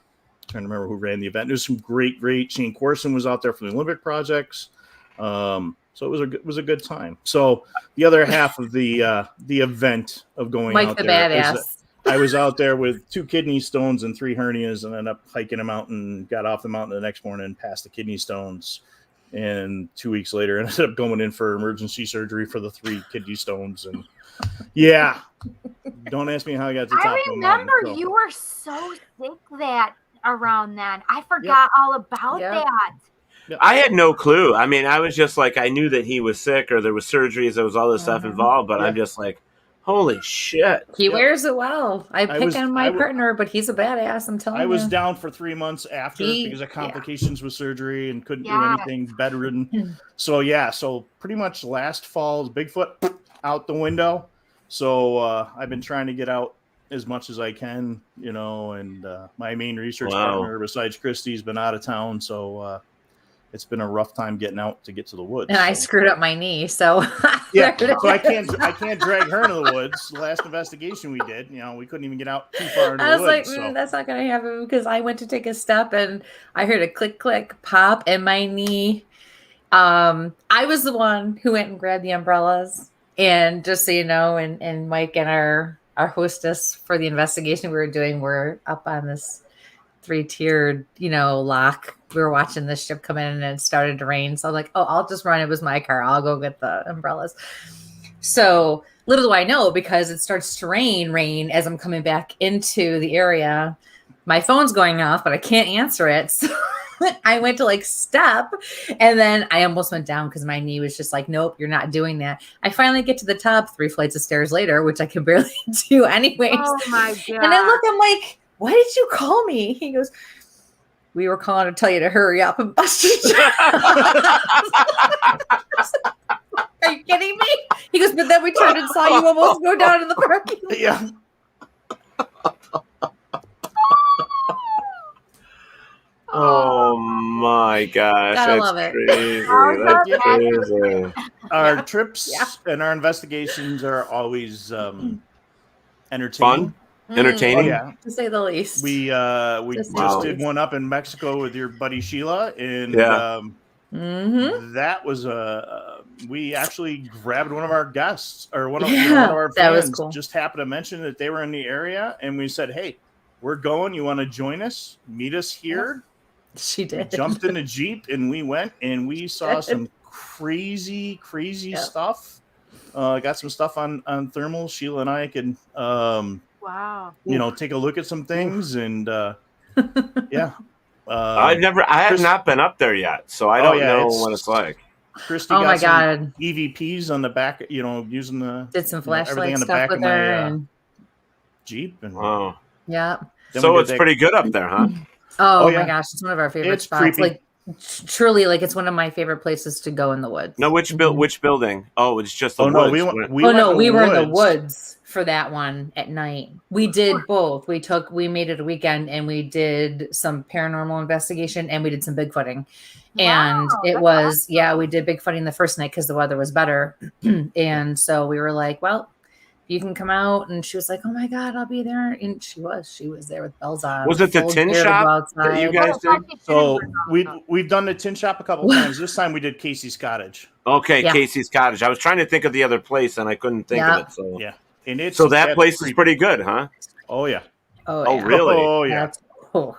trying to remember who ran the event. There's some great. Shane Corson was out there for the Olympic projects. So it was a good time. So the other half of the event of going Mike out the there, badass. I was out there with 2 kidney stones and 3 hernias, and ended up hiking a mountain. Got off the mountain the next morning, past the kidney stones, and 2 weeks later ended up going in for emergency surgery for the 3 kidney stones. And yeah, don't ask me how I got to the top of the mountain. I remember you were so sick that around then. I forgot all about that. I had no clue. I mean, I was just like, I knew that he was sick or there was surgeries, there was all this stuff involved, but I'm just like, holy shit. He wears it well. I pick on my partner, but he's a badass, I'm telling you. I was down for 3 months after because of complications with surgery and couldn't do anything, bedridden. So pretty much last fall, Bigfoot out the window. So I've been trying to get out as much as I can, and my main research partner besides Kristie's been out of town. So it's been a rough time getting out to get to the woods. And I screwed up my knee, so so I can't drag her into the woods. The last investigation we did, we couldn't even get out too far into the woods. I was like, that's not going to happen, because I went to take a step and I heard a click, click, pop, and my knee. I was the one who went and grabbed the umbrellas, and just so you know, and Mike and our hostess for the investigation we were doing were up on this 3-tiered, lock. We were watching this ship come in and it started to rain. So I'm like, oh, I'll just run. It was my car. I'll go get the umbrellas. So little do I know, because it starts to rain as I'm coming back into the area. My phone's going off, but I can't answer it. So I went to step, and then I almost went down because my knee was just like, nope, you're not doing that. I finally get to the top 3 flights of stairs later, which I can barely do anyways. Oh my God. And I look, I'm like, why did you call me? He goes, we were calling to tell you to hurry up and bust your job. Are you kidding me? He goes, but then we turned and saw you almost go down in the parking lot. Yeah. Oh my gosh. Gotta That's love it. crazy. That's crazy. Our trips and our investigations are always entertaining. Fun? Entertaining? Yeah. To say the least. We just did one up in Mexico with your buddy Sheila, and that was we actually grabbed one of our guests, or one of our that was fans cool. just happened to mention that they were in the area, and we said, hey, we're going, you want to join us, meet us here? She did. We jumped in a Jeep and we went, and we saw some crazy stuff. Got some stuff on thermal. Sheila and I could Wow. take a look at some things, and yeah. I have not been up there yet, so I don't know what it's like. Kristie Oh got my some God. EVPs on the back, using the Did some everything flashlight on the stuff back with of my her. And Jeep, and Wow. yeah. then So we did it's that- pretty good up there, huh? Oh, yeah. my gosh. It's one of our favorite It's spots. creepy. Like, truly, it's one of my favorite places to go in the woods. No, which building? Oh, it's just the Oh no, woods. we we were in the woods. woods for that one at night. We did both. We made it a weekend, and we did some paranormal investigation, and we did some Bigfooting. And Wow, it that's was, awesome. we did Bigfooting the first night because the weather was better. And so we were like, well, you can come out. And she was like, oh my God, I'll be there. And she was there with bells on. Was it the full tin gear to go shop that outside. you guys did? So we've done the tin shop a couple times. This time we did Casey's Cottage. Okay, Yeah. Casey's Cottage. I was trying to think of the other place, and I couldn't think Yeah. of it. So, Yeah, and it's so that that's place is creepy. pretty good, huh? Oh yeah. Oh, yeah. really? Oh yeah. That's cool.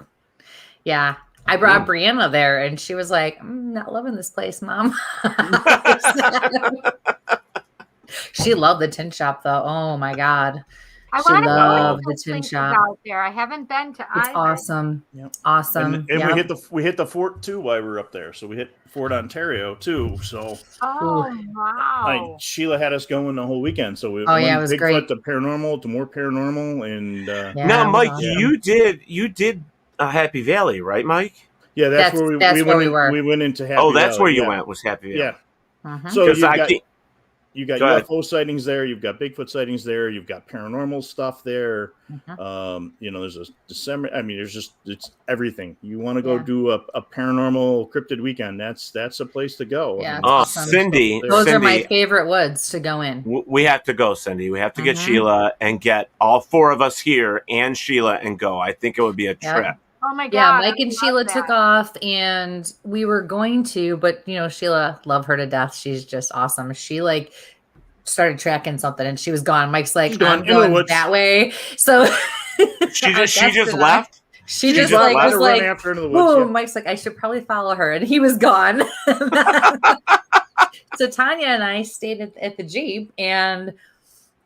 Yeah. I brought Brianna there, and she was like, I'm not loving this place, Mom. She loved the tin shop, though. Oh, my God. I She want to loved go the to tin places shop. out there. I haven't been to It's either. awesome. Yep. Awesome. And Yeah. we hit the fort too while we were up there. So we hit Fort Ontario too. So Oh wow! Sheila had us going the whole weekend. So we Oh, went yeah, it was Bigfoot great. to paranormal to more paranormal, and Yeah, Now, it was Mike, awesome. you did Happy Valley, right, Mike? yeah, that's where we where we went. were. We went into Happy Oh, that's Valley, where you yeah. went. Was Happy Valley? Yeah. Mhm. So Because you got Go ahead. UFO sightings there. You've got Bigfoot sightings there. You've got paranormal stuff there. Mhm. There's a December. I mean, it's everything. You want to go Yeah. do a paranormal cryptid weekend? That's a place to go. Yeah, I mean, it's Oh, awesome. Cindy, Those are my Cindy, favorite woods to go in. we have to go, Cindy. We have to get Mhm. Sheila and get all 4 of us here and Sheila and go. I think it would be a Yeah. trip. Oh my god! Yeah, I Mike and love Sheila that. took off, and we were going to, but Sheila, love her to death. She's just awesome. She started tracking something, and she was gone. Mike's like, She's gone I'm into the going woods. that way. So She I just guessed it. left. She She just just was let her like, run after into the woods. "Whoa!" Yeah. Mike's like, I should probably follow her, and he was gone. So Tanya and I stayed at the Jeep, and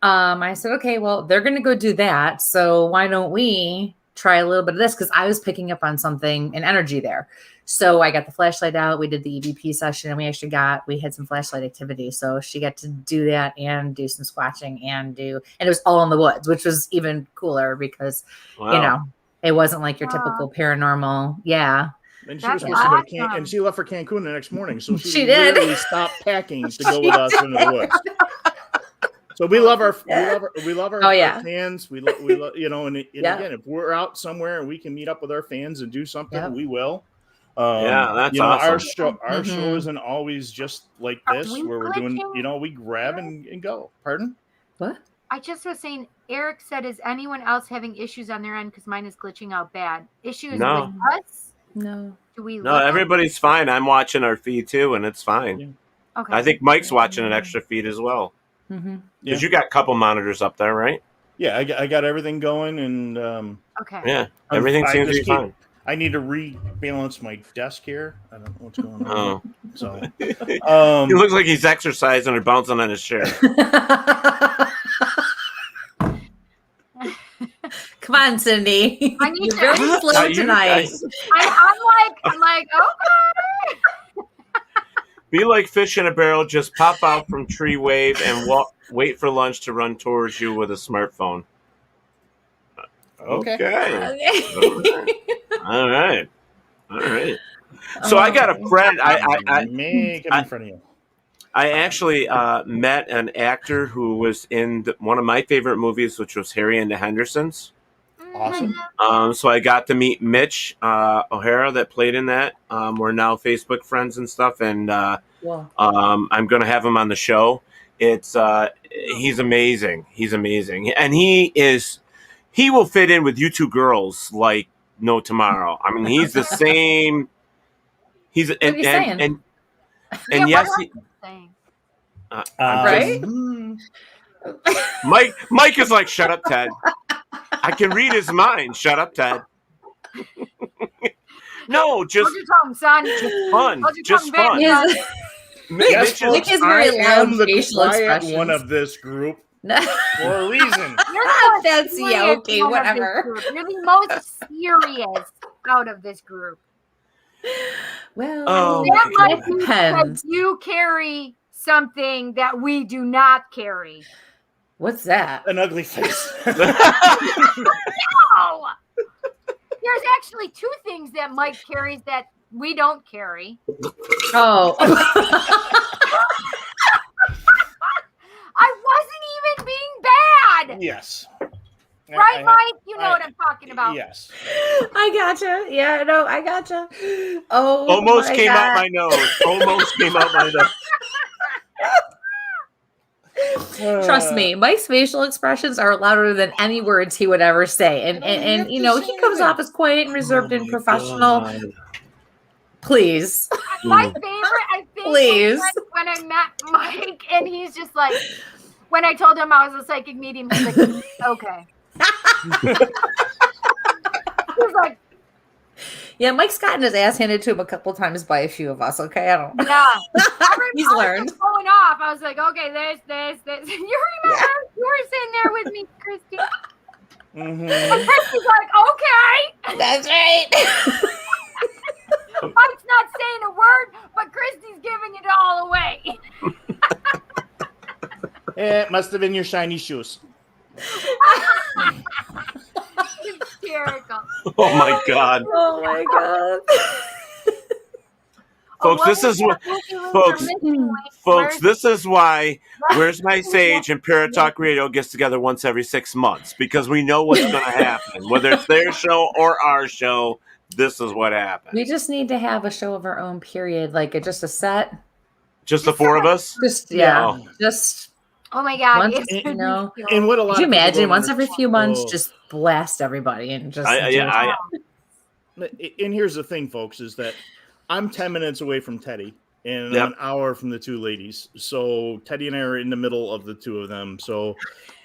I said, okay, well, they're going to go do that. So why don't we try a little bit of this? Because I was picking up on something, an energy there. So I got the flashlight out. We did the EVP session, and we had some flashlight activity. So she got to do that and do some squatching and it was all in the woods, which was even cooler because, Wow. it wasn't like your typical paranormal. Yeah. And she was That's supposed to go to awesome. and she left for Cancun the next morning. So She did. literally stopped packing to go with us into the woods. So we love our Oh, yeah. fans. We love and Yeah. again, if we're out somewhere and we can meet up with our fans and do something, Yep. we will. Yeah, that's Our awesome. show Mhm. isn't always just like Are this we where we're doing, glitching? we grab and go. Pardon? What? I just was saying. Eric said, "Is anyone else having issues on their end? Because mine is glitching out bad. Issues No. with us? No. Do we? No, look- everybody's fine. I'm watching our feed too, and it's fine. Yeah. Okay. I think Mike's watching an extra feed as well. Mm-hmm. Because you got a couple monitors up there, right? Yeah, I got everything going, and Okay. Yeah, everything seems to be fine. I need to rebalance my desk here. I don't know what's going on. Oh. So He looks like he's exercising or bouncing on his chair. Come on, Cindy. I need You're to- very slow tonight. I'm like, okay. Be like fish in a barrel. Just pop out from tree wave and wait for lunch to run towards you with a smartphone. Okay. All right. So I got a friend. I make it in front of you. I actually met an actor who was in one of my favorite movies, which was Harry and the Hendersons. Awesome. So I got to meet Mitch O'Hara that played in that. We're now Facebook friends and stuff, and I'm going to have him on the show. He's amazing. He's amazing, and he will fit in with you two girls like no tomorrow. I mean, he's the same. He's What are you saying? and Yeah, yes, what am I saying? Right? Mike is like, shut up, Ted. I can read his mind. Shut up, Ted. No, just Hold your tongue, son. fun. Hold your Just tongue fun. back, Yes. son. Yes, Nick folks, is very I loud am the facial quiet expressions. one of this group No. for a reason. You're the most That's yeah, serious okay, one of this whatever. group. You're the most serious out of this group. Well, Oh, That my must be depends. because you carry something that we do not carry. What's that? An ugly face. No! There's actually two things that Mike carries that we don't carry. Oh. I wasn't even being bad. Yes. Right, Mike? You know what I'm talking about. Yes. I gotcha. Yeah, no, I gotcha. Oh, Almost my came God. out my nose. Almost came out my nose. Trust me, Mike's facial expressions are louder than any words he would ever say. And you know, he comes off as quiet and reserved and professional. God. Please. My favorite, I think, Please. was when I met Mike, and he's just like, when I told him I was a psychic medium, he's like, okay. He's like, Yeah, Mike's gotten his ass handed to him a couple times by a few of us, okay? I don't yeah. He's I was learned. just going off. I was like, okay, this. You remember? You were sitting there with me, Kristie. Mm-hmm. And Kristie's like, okay. That's right. Mike's not saying a word, but Kristie's giving it all away. It must have been your shiny shoes. Hysterical. Oh my God, Oh my God. folks! This is what, folks. Folks, this is why Where's My Sage and Paratalk Radio gets together once every 6 months, because we know what's going to happen. Whether it's their show or our show, this is what happens. We just need to have a show of our own, period. Like just a set. Just the four of us? Just Yeah. just Oh my God. once, it's you know. And what a lot Could you of people imagine don't once every few months understand- just blast everybody and just And here's the thing, folks, is that I'm 10 minutes away from Teddy and Yep. I'm an hour from the two ladies. So Teddy and I are in the middle of the two of them. So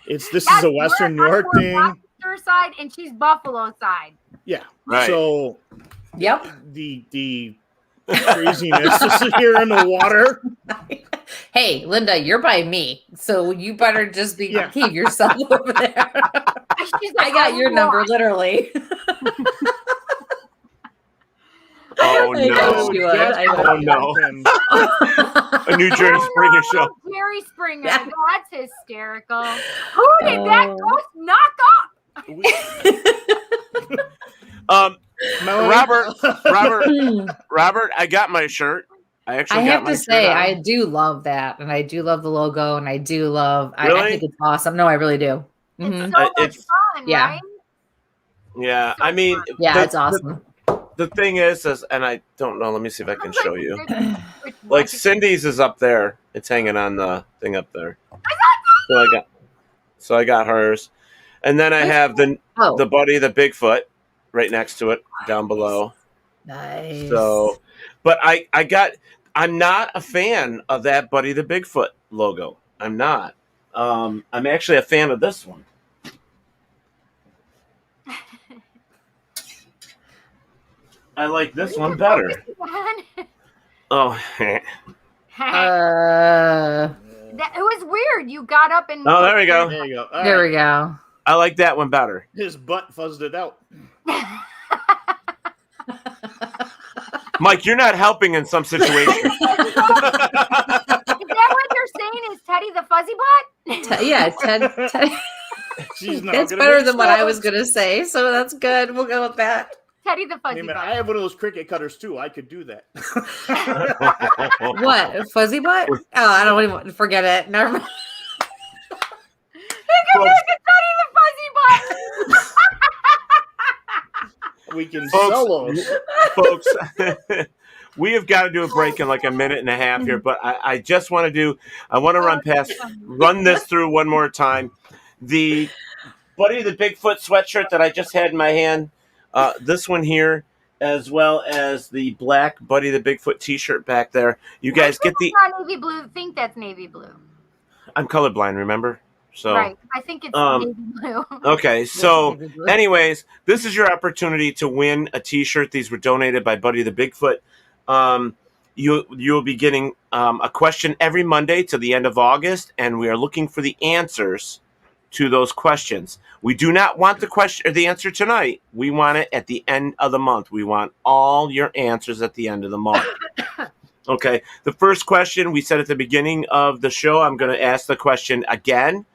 this is a Western New York thing. Her side, and she's Buffalo side. Yeah. Right. So Yep. the craziness is here in the water. Hey, Linda, you're by me, so you better just behave yourself over there. I got your number, literally. Oh I no! wish you would. I Oh would. no! A New Jerry Springer show. Jerry Springer. That's hysterical. Who did that ghost knock up? Robert, I got my shirt. I have to say, I do love that, and I do love the logo, and I do love. Really? I think it's awesome. No, I really do. Mhm. So much fun, Yeah. right? Yeah, I mean, Yeah, it's awesome. The thing is, and I don't know. Let me see if I can show you. Like Cindy's is up there. It's hanging on the thing up there. So I got hers, and then I have the buddy, the Bigfoot, right next to it down below. Nice. So, but I'm not a fan of that Buddy the Bigfoot logo. I'm not. I'm actually a fan of this one. I like this one better. Oh. It was weird. You got up and. Oh, there we go. There you go. All There right. we go. I like that one better. His butt fuzzed it out. Mike, you're not helping in some situations. Is that what you're saying? Is Teddy the fuzzy butt? Yeah, Ted. She's not It's gonna better make than what I sense. was going to say, so that's good. We'll go with that. Teddy the fuzzy Hey, man, butt. I have one of those cricket cutters too. I could do that. What? A fuzzy butt? Oh, I don't even forget it. Never mind. Think of it as Teddy the fuzzy butt. We can sell those. Folks, we have got to do a break in like a minute and a half here, but I just want to run this through one more time. The Buddy the Bigfoot sweatshirt that I just had in my hand, this one here, as well as the black Buddy the Bigfoot t-shirt back there. You guys get the... Not navy blue. Think that's navy blue. I'm colorblind, remember? So, right. I think it's navy blue. Okay, so anyways, this is your opportunity to win a t-shirt. These were donated by Buddy the Bigfoot. You'll be getting a question every Monday to the end of August, and we are looking for the answers to those questions. We do not want the question or the answer tonight. We want it at the end of the month. We want all your answers at the end of the month. Okay, the first question we said at the beginning of the show, I'm going to ask the question again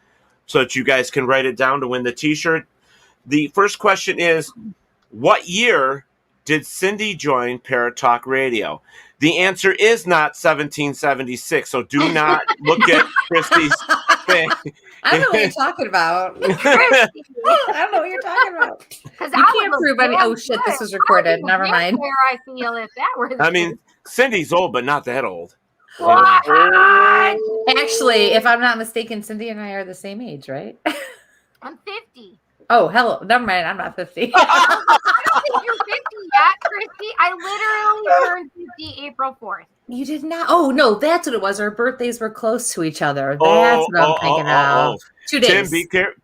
so that you guys can write it down to win the t-shirt. The first question is, what year did Cindy join Paratalk Radio? The answer is not 1776, so do not look at Kristie's thing. I don't know what you're talking about. I don't know what you're talking about. Because You can't prove any. Oh shit, this is recorded. Never mind. Where I feel if that were. I mean, Cindy's old, but not that old. What? Actually, if I'm not mistaken, Cindy and I are the same age, right? I'm 50. Oh, hello. Never mind. I'm not 50. I don't think you're 50 yet, Kristie. I literally turned 50 April 4th. You did not. Oh no, that's what it was. Our birthdays were close to each other. That's what I'm thinking of. 2 days.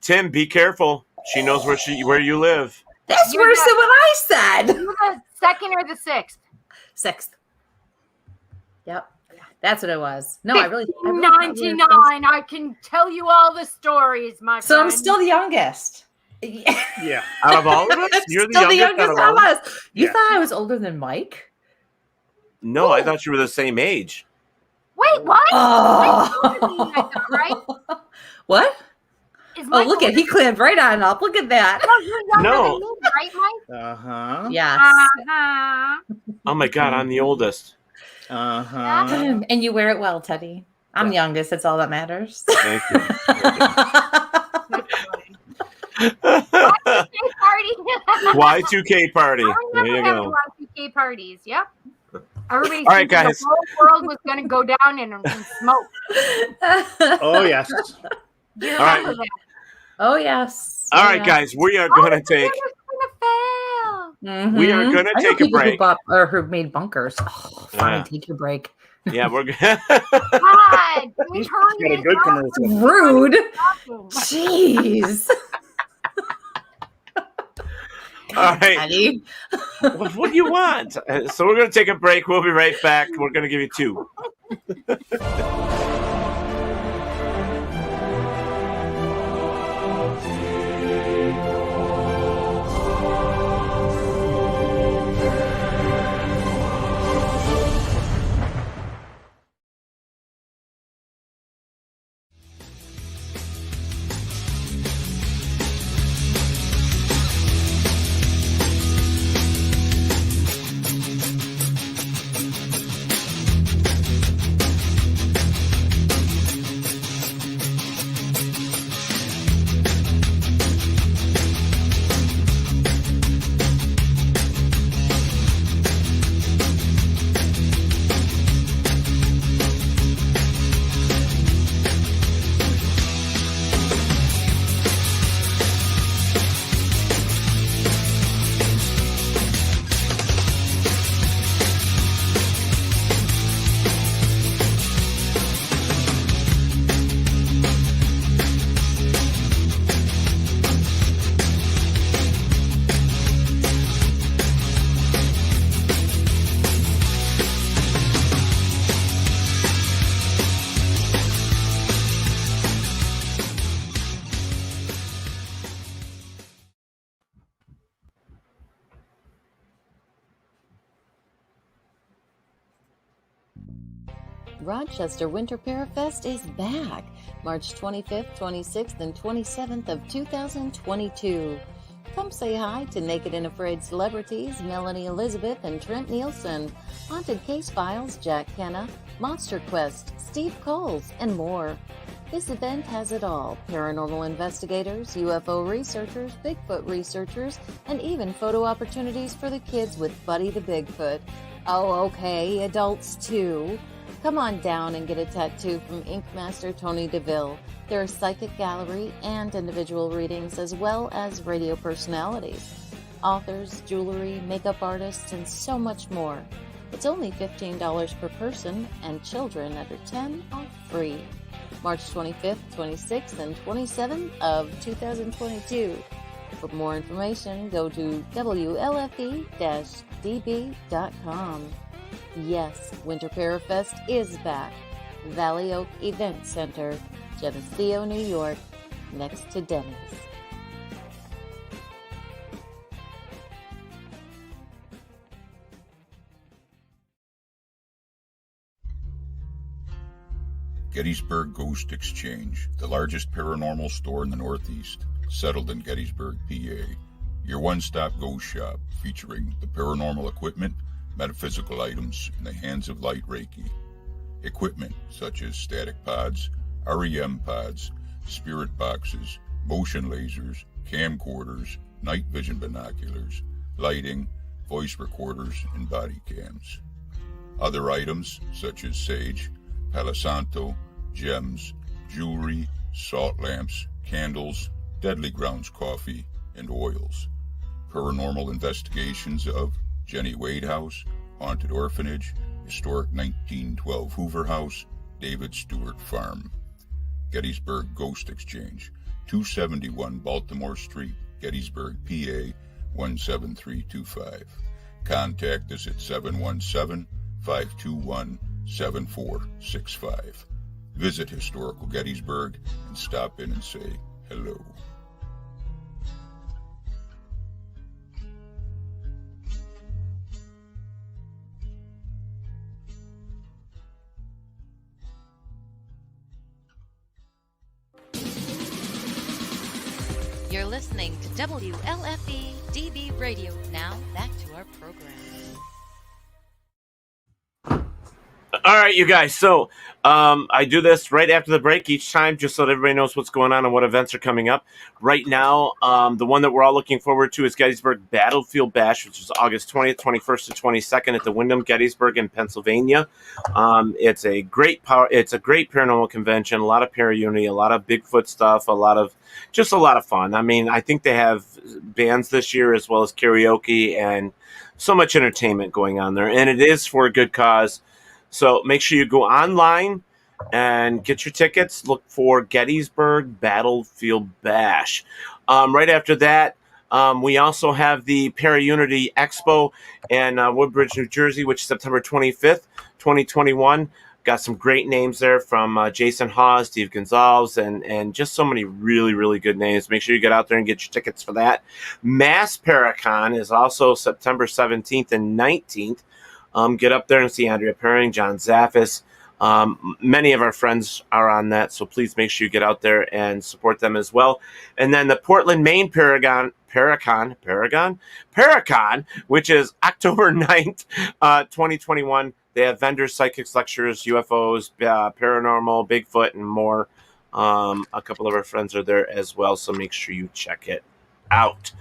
Tim, be careful. She knows where you live. That's You're worse than what I said. You the 2nd or the 6th? 6th. Yep. That's what it was. No, I really 99. I can tell you all the stories, my So friend. I'm still the youngest. Yeah. Out of all of us, you're still the youngest youngest out of of all. us. You Yeah. thought I was older than Mike? No, I thought you were the same age. Wait, what? Oh. Mike's older than me, I thought, right? What? Is Oh, Mike look at older he clamped right on up. Look at that. No, you're younger No. than me, right, Mike? Uh-huh. Yes. Uh-huh. Oh my God, I'm the oldest. Uh-huh. And you wear it well, Teddy. I'm youngest. That's all that matters. Thank you. Y2K party. I There remember you having go. Y2K parties. Yep. Everybody All right, thinking guys. the whole world was going to go down in smoke. Oh, yes. Do you All right. remember that? Oh yes. All Oh, right, yes. guys, we are going to take. Mhm. We are gonna I know take a people break. Who bought, or who made bunkers. Oh, fine, Yeah. take your break. Yeah, we're going God, can we He's hurry got a this good up? commercial. Rude. Talking. Jeez. All right. Teddy. What do you want? So we're going to take a break. We'll be right back. We're going to give you 2. Rochester Winter Parafest is back, March 25th, 26th, and 27th of 2022. Come say hi to Naked and Afraid celebrities Melanie Elizabeth and Trent Nielsen, Haunted Case Files Jack Kenna, Monster Quest Steve Coles, and more. This event has it all: paranormal investigators, UFO researchers, Bigfoot researchers, and even photo opportunities for the kids with Buddy the Bigfoot. Oh, okay, adults too. Come on down and get a tattoo from Ink Master Tony DeVille. There are psychic gallery and individual readings, as well as radio personalities, authors, jewelry, makeup artists, and so much more. It's only $15 per person, and children under 10 are free. March 25th, 26th, and 27th of 2022. For more information, go to WLFE-DB.com. Yes, Winter Parafest is back. Valley Oak Event Center, Geneseo, New York, next to Denny's. Gettysburg Ghost Exchange, the largest paranormal store in the Northeast, settled in Gettysburg, PA. Your one-stop ghost shop featuring the paranormal equipment, metaphysical items in the hands of light Reiki. Equipment such as static pods, REM pods, spirit boxes, motion lasers, camcorders, night vision binoculars, lighting, voice recorders, and body cams. Other items such as sage, Palo Santo, gems, jewelry, salt lamps, candles, Deadly Grounds coffee, and oils. Paranormal investigations of Jenny Wade House, Haunted Orphanage, Historic 1912 Hoover House, David Stewart Farm. Gettysburg Ghost Exchange, 271 Baltimore Street, Gettysburg, PA 17325. Contact us at 717-521-7465. Visit Historical Gettysburg and stop in and say hello. You're listening to WLFE DB Radio. Now back to our program. All right, you guys. So I do this right after the break each time, just so that everybody knows what's going on and what events are coming up. Right now, the one that we're all looking forward to is Gettysburg Battlefield Bash, which is August 20th, 21st, and 22nd at the Wyndham Gettysburg in Pennsylvania. It's a great paranormal convention, a lot of para-unity, a lot of Bigfoot stuff, a lot of fun. I mean, I think they have bands this year as well as karaoke and so much entertainment going on there, and it is for a good cause. So make sure you go online and get your tickets. Look for Gettysburg Battlefield Bash. Right after that, we also have the Para-Unity Expo in Woodbridge, New Jersey, which is September 25th, 2021. Got some great names there from Jason Hawes, Steve Gonzalez, and just so many really, really good names. Make sure you get out there and get your tickets for that. Mass Paracon is also September 17th and 19th. Get up there and see Andrea Perring, John Zaffis. Many of our friends are on that, so please make sure you get out there and support them as well. And then the Portland, Maine Paracon, which is October 9th, 2021. They have vendors, psychics, lectures, UFOs, paranormal, Bigfoot, and more. A couple of our friends are there as well, so make sure you check it out.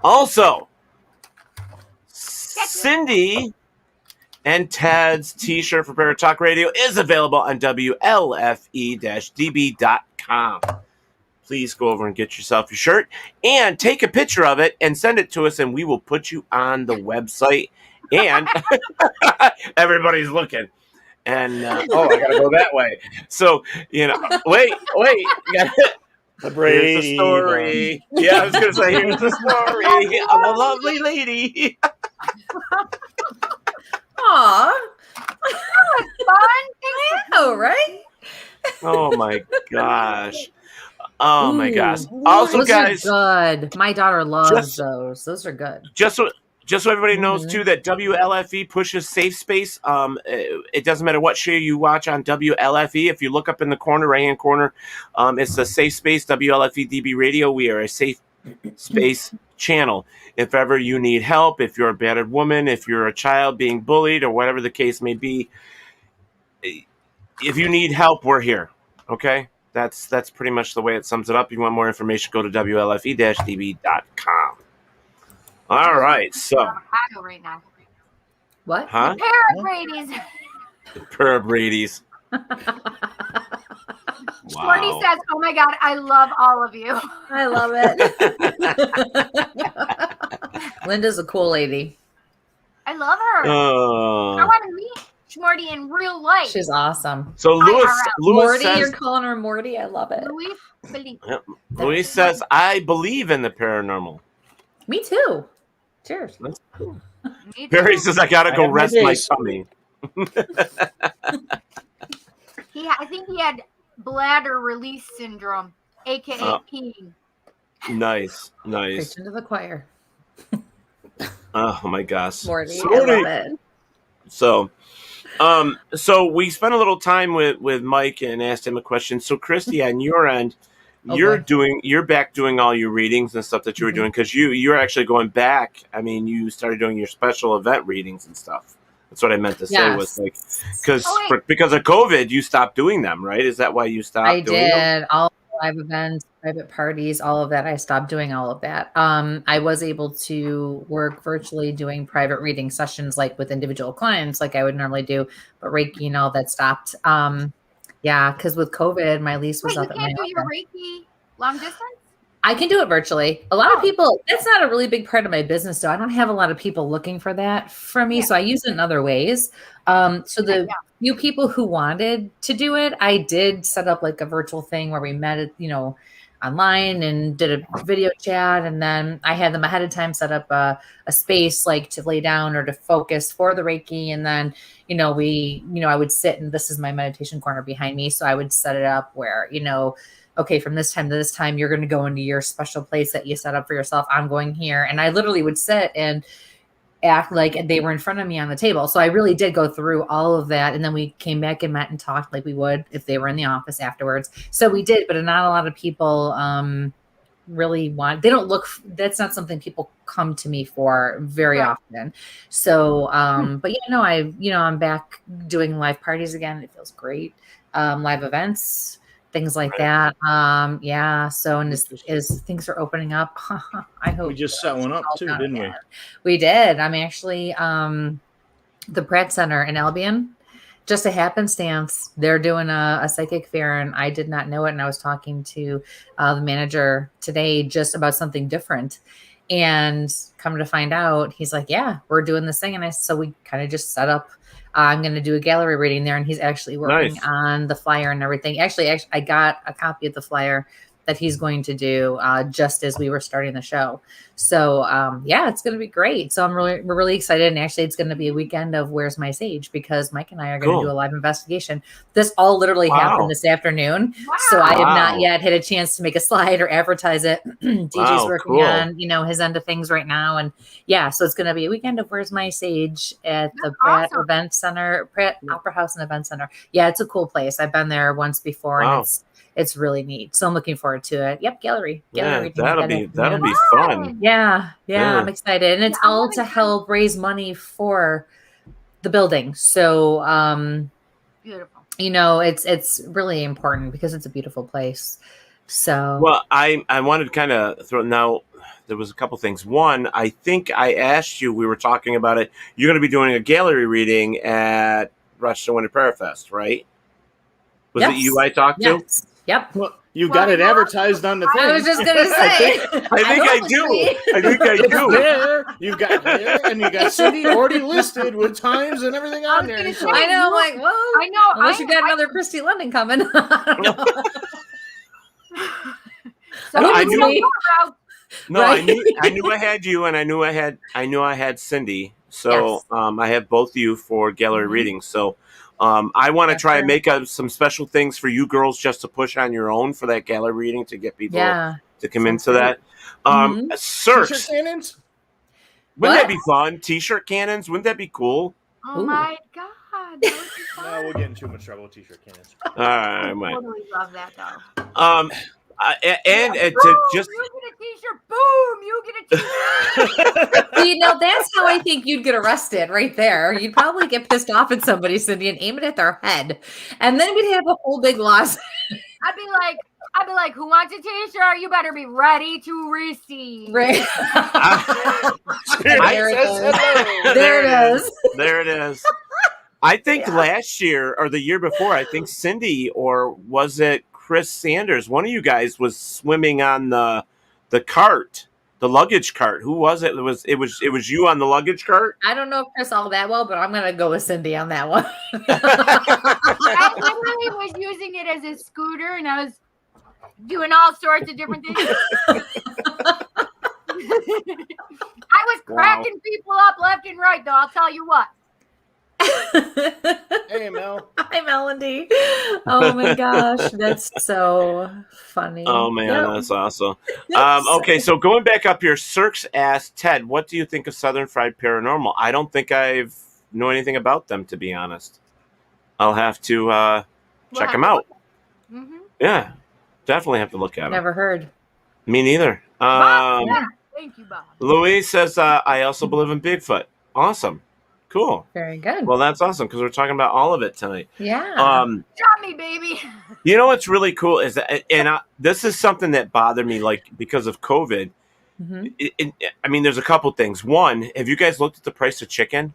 Also, Cindy and Ted's t-shirt for Paratalk Radio is available on WLFE-DB.com. Please go over and get yourself your shirt and take a picture of it and send it to us, and we will put you on the website. And everybody's looking. And, I got to go that way. So, wait. Here's the story. Yeah, I was going to say, here's the story of a lovely lady. Aw. That was fun. I know, right? Oh, my gosh. Also, those guys. are good. My daughter loves those. Those are good. Just Just so everybody knows, too, that WLFE pushes safe space. It doesn't matter what show you watch on WLFE. If you look up in the corner, right-hand corner, it's a safe space, WLFE DB Radio. We are a safe space channel. If ever you need help, if you're a battered woman, if you're a child being bullied, or whatever the case may be, if you need help, we're here. Okay? That's pretty much the way it sums it up. If you want more information, go to WLFE-DB.com. All right, so. Right now. What? Huh? Parabrady's. Parabrady's. Shorty says, "Oh my God, I love all of you." I love it. Linda's a cool lady. I love her. I want to meet Shorty in real life. She's awesome. So Louis Morty, says, you're calling her Morty. I love it. Louis says, I believe in the paranormal. Me too. Cheers. Barry says, I gotta go rest my tummy. I think he had bladder release syndrome, aka peeing. Nice. Preaching to the choir. Oh my gosh, Morty, I love it. So we spent a little time with Mike and asked him a question. So Kristie, on your end, you're back doing all your readings and stuff that you were doing, because you're actually going back. I mean, you started doing your special event readings and stuff. That's what I meant to say, was like, because of COVID, you stopped doing them, right? Is that why you stopped? I doing did them? all live events, private parties, all of that. I stopped doing all of that. I was able to work virtually doing private reading sessions, like with individual clients, like I would normally do, but Reiki and all that stopped. Yeah, because with COVID, my lease was up. You can't do your Reiki long distance? I can do it virtually. A lot of people, that's not a really big part of my business, though. I don't have a lot of people looking for that from me, so I use it in other ways. So the few people who wanted to do it, I did set up like a virtual thing where we met, online and did a video chat. And then I had them ahead of time set up a space like to lay down or to focus for the Reiki. And then, I would sit, and this is my meditation corner behind me. So I would set it up where, okay, from this time to this time, you're going to go into your special place that you set up for yourself. I'm going here. And I literally would sit and act like they were in front of me on the table. So I really did go through all of that. And then we came back and met and talked like we would if they were in the office afterwards. So we did, but not a lot of people really that's not something people come to me for very often. So, but I'm back doing live parties again. It feels great. Live events, things like that. So, and as things are opening up, I hope we just set one up too, didn't we? We did. I'm actually the Pratt Center in Albion. Just a happenstance. They're doing a psychic fair, and I did not know it. And I was talking to the manager today just about something different. And come to find out, he's like, "Yeah, we're doing this thing." And so we kind of just set up. I'm going to do a gallery reading there, and he's actually working on the flyer and everything. Actually, I got a copy of the flyer that he's going to do just as we were starting the show. So it's going to be great. So we're really excited. And actually, it's going to be a weekend of Where's My Sage, because Mike and I are going to do a live investigation. This all literally happened this afternoon. Wow. So I have not yet had a chance to make a slide or advertise it. DJ's working on, his end of things right now. And so it's going to be a weekend of Where's My Sage at the Pratt Event Center, Pratt Opera House and Event Center. Yeah, it's a cool place. I've been there once before, and it's really neat. So I'm looking forward to it. Yep, gallery. That'll be fun. Yeah, I'm excited. And it's all to help raise money for the building. So beautiful. It's really important because it's a beautiful place. So well, I wanted to kind of throw now. There was a couple things. One, I think I asked you, we were talking about it. You're going to be doing a gallery reading at Rochester Winter Parafest, right? Was it you I talked to? Yep. Well, you got it advertised on the thing. I was just going to say. I think I do. You've got there, and you got Cindy already listed with times and everything on there. I know, like, whoa. I know. Unless you got another Kristie London coming. I knew I had you, and I knew I had Cindy. So I have both of you for gallery readings. So I want to try and make some special things for you girls just to push on your own for that gallery reading to get people to come into that. Search. Wouldn't that be fun? T-shirt cannons. Wouldn't that be cool? Oh my God. No, we'll get in too much trouble with t-shirt cannons. All right, I man. totally love that though. And Boom, to just you get a t-shirt. Boom, you get a t-shirt. You know, that's how I think you'd get arrested right there. You'd probably get pissed off at somebody, Cindy, and aim it at their head. And then we'd have a whole big lawsuit. I'd be like, who wants a t-shirt? You better be ready to receive. Right. There it is. There it is. I think last year or the year before, I think Cindy, or was it Chris Sanders, one of you guys was swimming on the cart, the luggage cart. Who was it? It was you on the luggage cart? I don't know Chris all that well, but I'm gonna go with Cindy on that one. I literally was using it as a scooter, and I was doing all sorts of different things. I was cracking people up left and right, though. I'll tell you what. Hey, Mel. Hi, Melody. Oh my gosh, that's so funny. Oh man, that's awesome. Okay, so going back up here, Cirques asked Ted, "What do you think of Southern Fried Paranormal?" I don't think I know anything about them, to be honest. I'll have to check them out. Mm-hmm. Yeah, definitely have to look at them. Never heard. Me neither. Thank you, Bob. Louise says, "I also believe in Bigfoot." Awesome. Cool. Very good. Well, that's awesome because we're talking about all of it tonight. Yeah. Drop me, baby. You know what's really cool is that, and this is something that bothered me, like because of COVID. Mm-hmm. I mean, there's a couple things. One, have you guys looked at the price of chicken?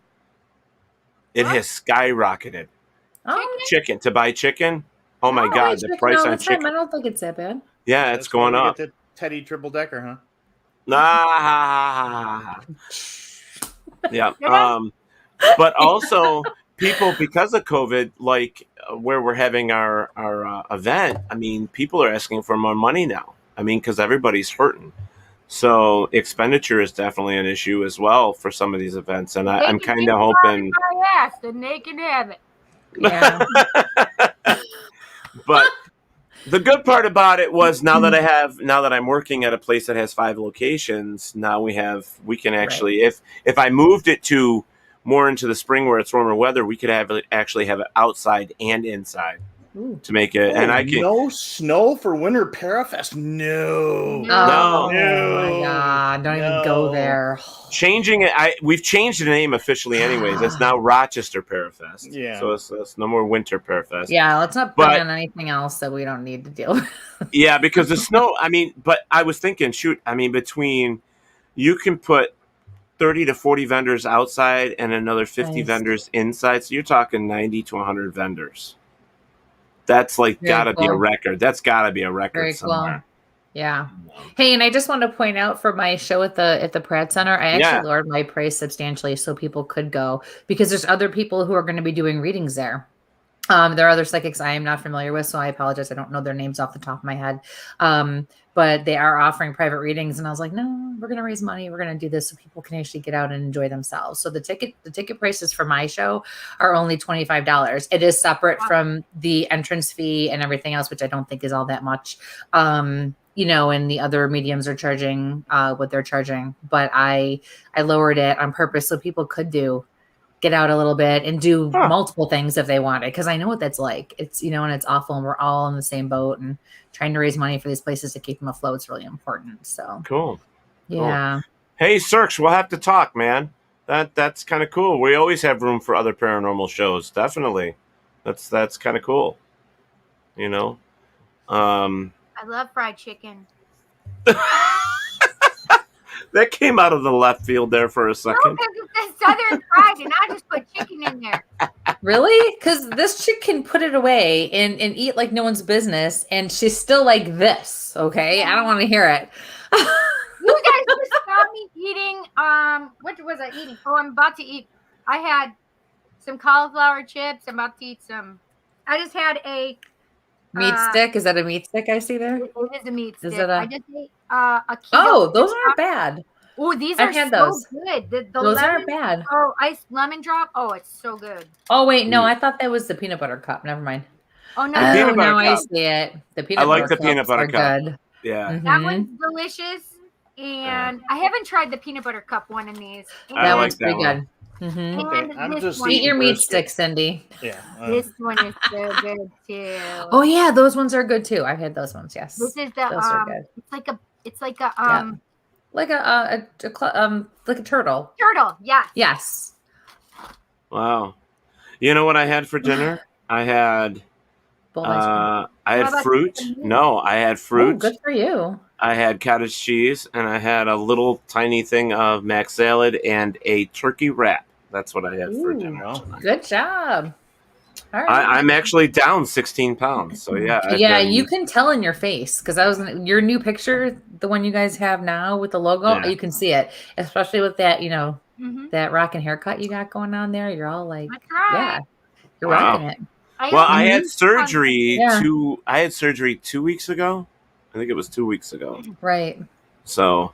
It has skyrocketed. Oh, Chicken to buy chicken. Oh my God, the price on chicken. I don't think it's that bad. Yeah, it's going up. Get the Teddy triple decker, huh? Yeah. But also, people, because of COVID, like where we're having our event, I mean, people are asking for more money now. I mean, because everybody's hurting. So expenditure is definitely an issue as well for some of these events. And I'm kind of hoping. The naked have it. Yeah. But the good part about it was now that I'm working at a place that has 5 locations, now we can actually, if I moved it to more into the spring where it's warmer weather, we could actually have it outside and inside to make it. And I can no snow for Winter Parafest. No. Oh my God! Don't even go there. Changing it. We've changed the name officially, anyways. It's now Rochester Parafest. Yeah. So it's no more Winter Parafest. Yeah, let's not put on anything else that we don't need to deal with. Yeah, because the snow. I mean, but I was thinking, shoot. I mean, between you can put 30 to 40 vendors outside and another 50 vendors inside. So you're talking 90 to 100 vendors. That's like gotta be a record. That's gotta be a record somewhere. Cool. Yeah. Hey, and I just want to point out for my show at the Pratt Center, I actually lowered my price substantially so people could go because there's other people who are going to be doing readings there. There are other psychics I am not familiar with, so I apologize. I don't know their names off the top of my head. But they are offering private readings. And I was like, no, we're going to raise money. We're going to do this so people can actually get out and enjoy themselves. So the ticket prices for my show are only $25. It is separate from the entrance fee and everything else, which I don't think is all that much. You know, and the other mediums are charging what they're charging. But I lowered it on purpose so people could get out a little bit and do multiple things if they wanted, because I know what that's like. It's, you know, and it's awful, and we're all in the same boat, and trying to raise money for these places to keep them afloat is really important. So cool. Yeah. Cool. Hey, Cirques, we'll have to talk, man. That's kind of cool. We always have room for other paranormal shows. Definitely. That's kind of cool. You know? I love fried chicken. That came out of the left field there for a second. No, because it's Southern fried, and I just put chicken in there. Really? Because this chick can put it away and eat like no one's business, and she's still like this. Okay, I don't want to hear it. You guys just saw me eating. What was I eating? Oh, I'm about to eat. I had some cauliflower chips. I'm about to eat some. I just had a meat stick. Is that a meat stick I see there? It is a meat stick. Is it I just ate a kilo. Oh, those aren't bad. Oh, these I've are had so those. good. The Those lemon, aren't bad. Oh, iced lemon drop. Oh, it's so good. Oh wait, no, I thought that was the peanut butter cup. Never mind. Oh no, peanut butter now I cup. see it. The peanut I like butter the peanut cups butter are cup. good. Yeah. That one's delicious. and I haven't tried the peanut butter cup one in these. That one's pretty good. And Okay, I'm this just one Eat eating your meat brisket. stick, Cindy. Yeah. This one is so good too. Oh yeah, those ones are good too. I've had those ones. Yes, This is those are good. It's like a Like like a turtle. turtle. Yes. Yes. Wow. You know what I had for dinner? I had fruit. No, I had fruit. Oh, good for you. I had cottage cheese, and I had a little tiny thing of mac salad and a turkey wrap. That's what I had for dinner. Good job. All right. I'm actually down 16 pounds. So yeah. You can tell in your face because your new picture, the one you guys have now with the logo. Yeah. You can see it, especially with that that rocking haircut you got going on there. You're all like, yeah, you're rocking it. I had surgery Yeah. I had surgery 2 weeks ago. I think it was 2 weeks ago. Right. So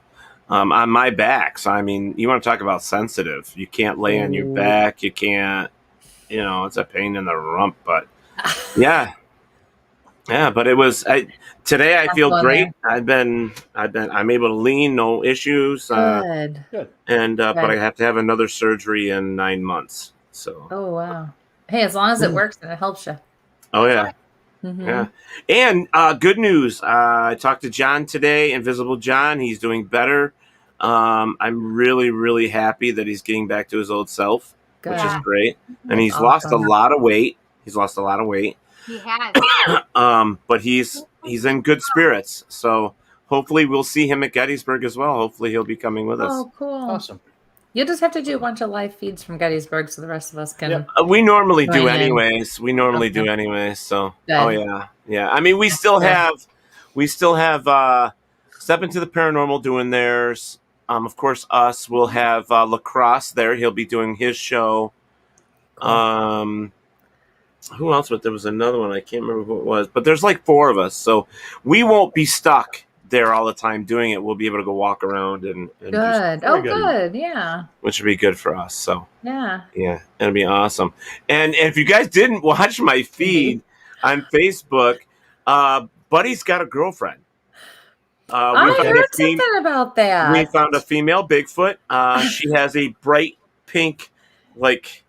on my back. So I mean, you want to talk about sensitive. You can't lay on your back. You can't, it's a pain in the rump, but yeah. Yeah, but it was today I feel great. I'm able to lean, no issues. Good. And but I have to have another surgery in 9 months. So Oh wow. Hey, as long as it works and it helps you. Oh yeah. Mhm. Yeah. And good news. I talked to John today, Invisible John. He's doing better. I'm really, really happy that he's getting back to his old self, which is great. And he's lost a lot of weight. He has. But he's in good spirits. So hopefully we'll see him at Gettysburg as well. Hopefully he'll be coming with us. Oh, cool. Awesome. You just have to do a bunch of live feeds from Gettysburg so the rest of us can. We normally do join in. anyways. So Good. oh yeah. Yeah. I mean we still have Step Into the Paranormal doing theirs. Of course us. We'll have Lacrosse there. He'll be doing his show. Who else? But there was another one. I can't remember who it was. But there's like 4 of us. So we won't be stuck there all the time doing it. We'll be able to go walk around and do Good. Oh, good. Yeah. which would be good for us. So Yeah. yeah, it'll be awesome. And if you guys didn't watch my feed on Facebook, Buddy's got a girlfriend. I heard something about that. We found a female Bigfoot. She has a bright pink, like,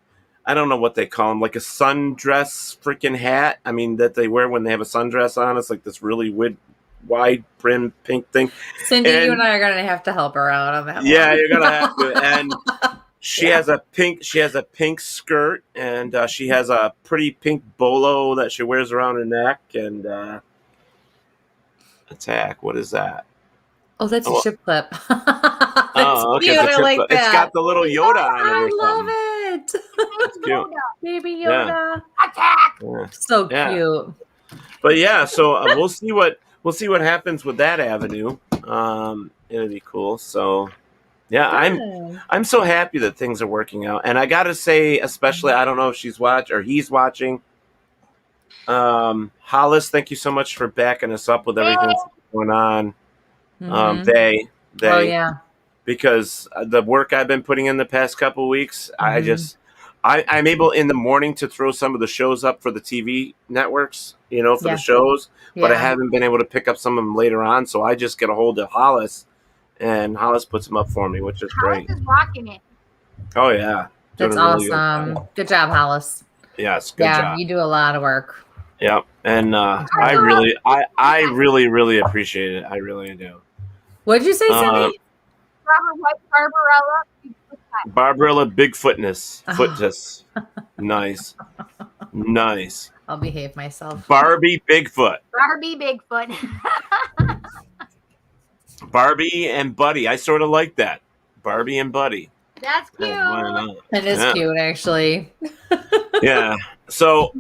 I don't know what they call them, like a sundress freaking hat. I mean, that they wear when they have a sundress on. It's like this really wide brim pink thing. Cindy, you and I are gonna have to help her out on that. Yeah, one. you're gonna have to. And she has a pink skirt, and she has a pretty pink bolo that she wears around her neck. And attack. What is that? Oh, that's a ship clip. Oh, okay. Cute. It's a I chip like clip. that. It's got the little Yoda on it. I Or love something. it. It's cute. Baby Yeah. Yoda. Attack. Yeah. So Yeah. cute. But yeah, so we'll see what happens with that avenue. It'll be cool. So yeah, I'm so happy that things are working out. And I gotta say, especially, I don't know if she's watching or he's watching. Hollis, thank you so much for backing us up with everything that's going on. Mhm. They Oh yeah. because the work I've been putting in the past couple weeks, I'm able in the morning to throw some of the shows up for the TV networks, for the shows, but I Yeah. haven't been able to pick up some of them later on. So I just get a hold of Hollis, and Hollis puts them up for me, which is great. Hollis is rocking it. Oh yeah, That's doing a really awesome. Good job, Hollis. Yes, good Yeah, job. you do a lot of work. Yeah, and I really appreciate it. I really do. What'd you say, Cindy? Robert White, Barbarella. Barbarella Footness. Nice. I'll behave myself. Barbie Bigfoot. Barbie Bigfoot. Barbie and Buddy. I sort of like that. Barbie and Buddy. That's cute. Why not? It is Yeah. cute, actually. Yeah. So,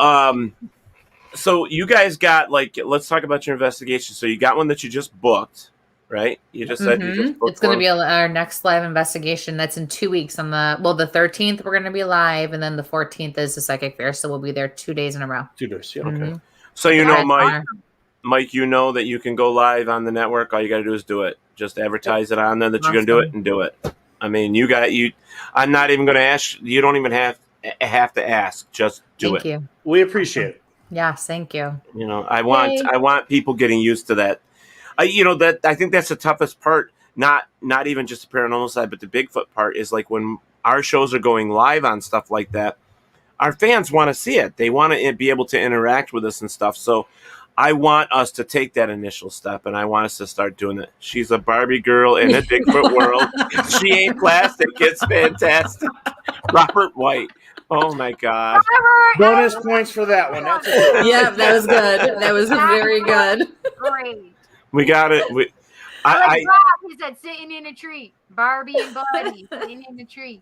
so you guys got let's talk about your investigation. So you got one that you just booked, right? You just said you just booked It's going to one. be our next live investigation. That's in 2 weeks. On the 13th we're going to be live, and then the 14th is the psychic fair. So we'll be there 2 days in a row. 2 days, yeah. Okay. So Yeah. Mike, you know that you can go live on the network. All you got to do is do it. Just advertise it on there that you're going to do it and do it. I mean, I'm not even going to ask. You don't even have to ask. Just do Thank it. you. We appreciate it. Yes, thank you. I want people getting used to that. I think that's the toughest part not even just the paranormal side, but the Bigfoot part is like when our shows are going live on stuff like that, our fans want to see it. They want to be able to interact with us and stuff. So I want us to take that initial step, and I want us to start doing it. She's a Barbie girl in a Bigfoot world. She ain't plastic. It's fantastic. Robert White. Oh, my God. Bonus points for that one. That's Yeah, that was good. That was very good. Great. We got it. Rob, he said sitting in a tree. Barbie and Buddy sitting in a tree.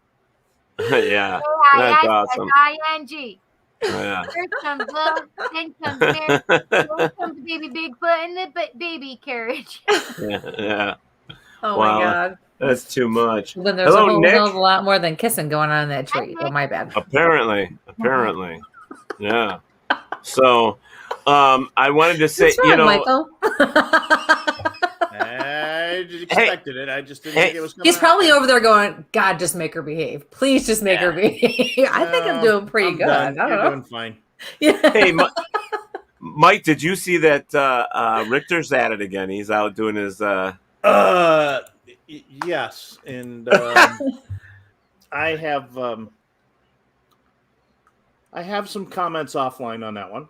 Yeah, that's awesome. I-N-G. Yeah. First comes love, then comes marriage, then comes baby Bigfoot and the baby carriage. Yeah. Oh, Wow. my God. That's too much. Then there's Hello, a whole Nick. hell of a lot more than kissing going on in that tree. Oh, my bad. Apparently. Yeah. So, I wanted to say, What's wrong, Michael? I just expected it. I just didn't think it was coming He's out. probably over there going, God, just make her behave. Please just make her behave. I think I'm doing pretty good. Done. I don't You're know. doing fine. Yeah. Hey, Mike, did you see that Richter's at it again? He's out doing his... Yes, and I have some comments offline on that one.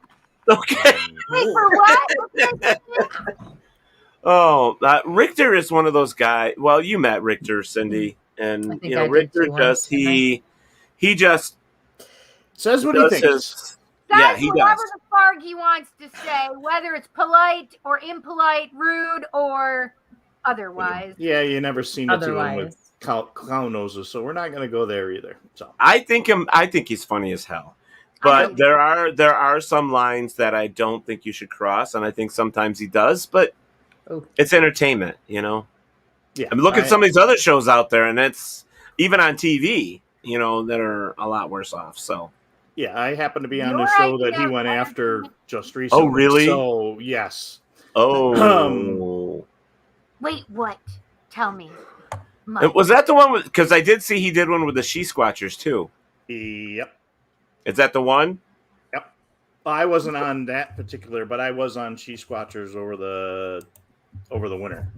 Okay. Wait, for what? Oh, Richter is one of those guys. Well, you met Richter, Cindy, and you know Richter just he just says what he thinks. Yeah, he whatever does. the farg he wants to say, whether it's polite or impolite, rude or otherwise. Yeah, you never seen it to him with Otherwise. clown noses, so we're not going to go there either. So I think he's funny as hell. But there are some lines that I don't think you should cross, and I think sometimes he does. But it's entertainment, you know. Yeah, I mean, look at some of these other shows out there, and it's even on TV, you know, that are a lot worse off. So yeah, I happen to be on the show that he went after just recently. Oh, really? So yes. Oh. Wait, what? Tell me. Was that the one with? Because I did see he did one with the She Squatchers too. Yep. Is that the one? Yep. I wasn't on that particular, but I was on She Squatchers over the winter.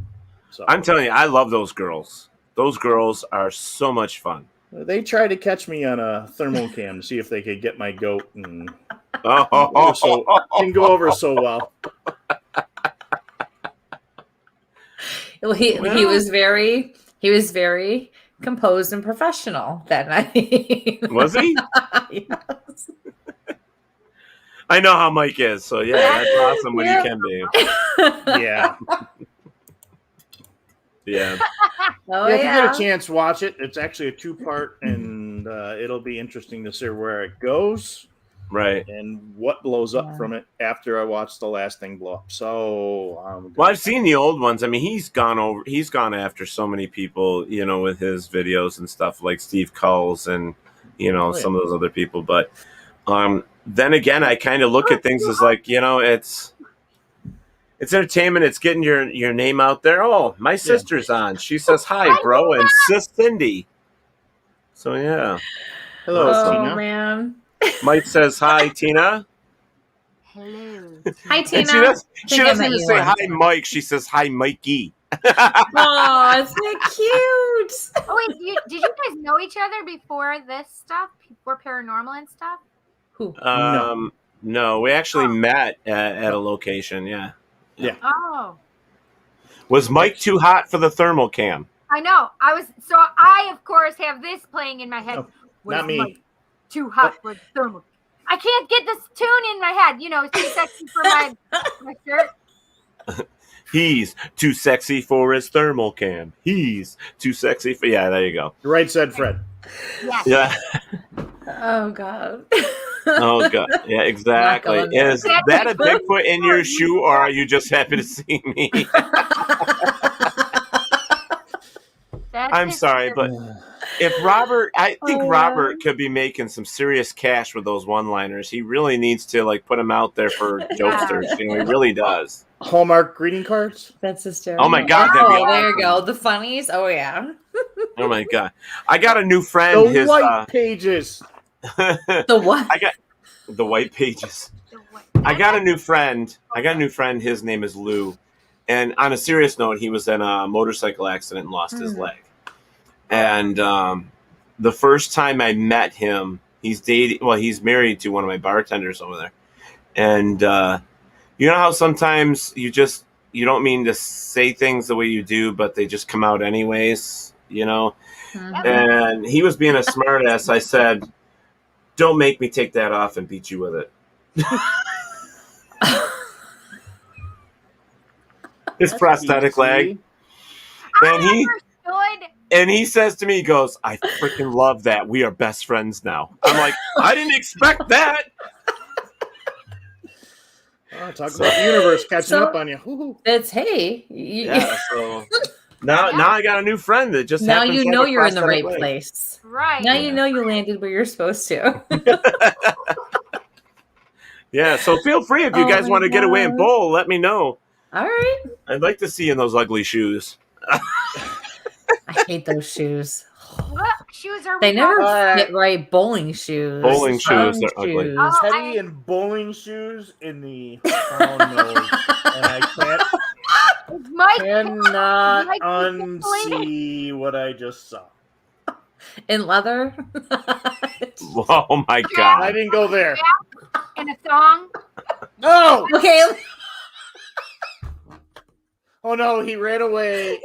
So I'm telling you, I love those girls. Those girls are so much fun. they tried to catch me on a thermal cam to see if they could get my goat, and didn't go over so well. Well, he was very composed and professional that night. Was he? Yes. I know how Mike is, so yeah, that's awesome when he can be. Yeah. Yeah. Oh, If you get a chance, watch it. It's actually a 2-part, and it'll be interesting to see where it goes. Right. And what blows up from it after I watch the last thing blow up. So, well, I've seen the old ones. I mean, he's gone after so many people, you know, with his videos and stuff, like Steve Culls and, you know, some of those other people. But then again, I kind of look at things as like, you know, it's entertainment. It's getting your name out there. Oh, my sister's on. She says hi, bro, and sis Cindy. So yeah. Hello, Tina. Man. Mike says hi, Tina. Hello. Hi, Tina. And she doesn't even say hi, Mike. She says hi, Mikey. Oh, isn't it cute? Oh wait, did you guys know each other before this stuff? Before paranormal and stuff? Who? No, we actually met at a location. Yeah. Oh. Was Mike too hot for the thermal cam? I know. I of course have this playing in my head. No, Was not me. Mike too hot for the thermal. I can't get this tune in my head. You know, it's too sexy for my shirt. He's too sexy for his thermal cam. He's too sexy for... Yeah, there you go. Right said Fred. Yes. Yeah. Oh, God. Oh, God. Yeah, exactly. Is that a Bigfoot in your shoe, or are you just happy to see me? I'm sorry, but if Robert... I think Robert could be making some serious cash with those one-liners. He really needs to, like, put them out there for jokesters. You know, he really does. Hallmark greeting cards? That's hysterical. Oh, my God. Oh, That'd be there you awesome. go. The funnies. Oh, yeah. Oh, my God. I got a new friend. The white pages. The what? I got the white pages. I got a new friend. His name is Lou. And on a serious note, he was in a motorcycle accident and lost his leg. And the first time I met him, he's married to one of my bartenders over there. And you know how sometimes you don't mean to say things the way you do, but they just come out anyways, you know? And he was being a smartass. I said, "Don't make me take that off and beat you with it." His prosthetic leg. And he says to me, he goes, "I freaking love that. We are best friends now." I'm like, I didn't expect that. Oh, talk about the universe catching up on you. Yeah, so now I got a new friend that just now happens you to know have a you're in the right prosthetic leg. place. Right. Now you know you landed where you're supposed to. Yeah, so feel free if you guys want to get away and bowl, let me know. All right. I'd like to see you in those ugly shoes. I hate those shoes. What shoes are They we never talking fit right. Bowling shoes. Bowling shoes, they're ugly. Teddy in bowling shoes in the crown nose. And I cannot unsee what I just saw. In leather? Oh my God. I didn't go there. in a thong? No! Okay. Oh no, he ran away.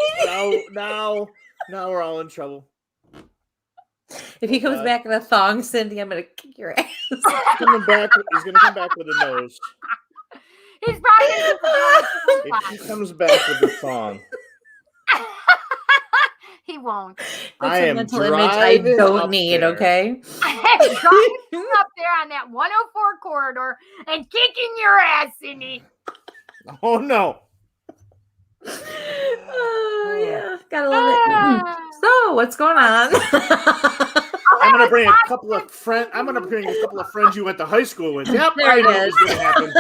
Now we're all in trouble. If he comes back in a thong, Cindy, I'm gonna kick your ass. He's gonna come back with a nose. He's probably If he comes back with a thong. He won't. I am mental image I driving don't up need, there. okay? Driving up there on that 104 corridor and kicking your ass, Cindy. Oh no. Oh yeah, gotta love it. So, what's going on? I'm gonna bring a couple of friends you went to high school with. Yep, There I it know is. what's gonna happen.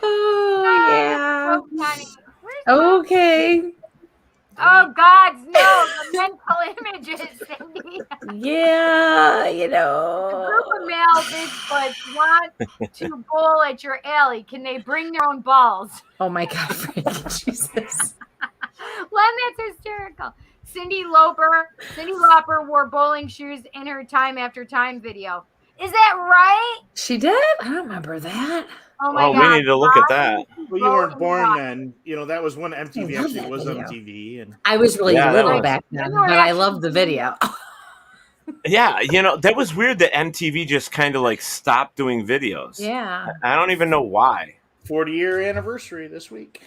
Oh yeah. So funny. Okay. Oh God, no! The mental images, Cindy. Yeah, A group of male Bigfoots want to bowl at your alley. Can they bring their own balls? Oh my God, Frank, Jesus. Len, that's hysterical. Cindy Lauper wore bowling shoes in her Time After Time video. Is that right? She did? I don't remember that. Oh my Oh, God. we need to look at that. Well, you weren't born then. You know, that was when MTV love actually that was video. MTV. And I was really Yeah, that little was- back then, but I love the video. Yeah, you know, that was weird that MTV just kind of like stopped doing videos. Yeah. I don't even know why. 40-year anniversary this week.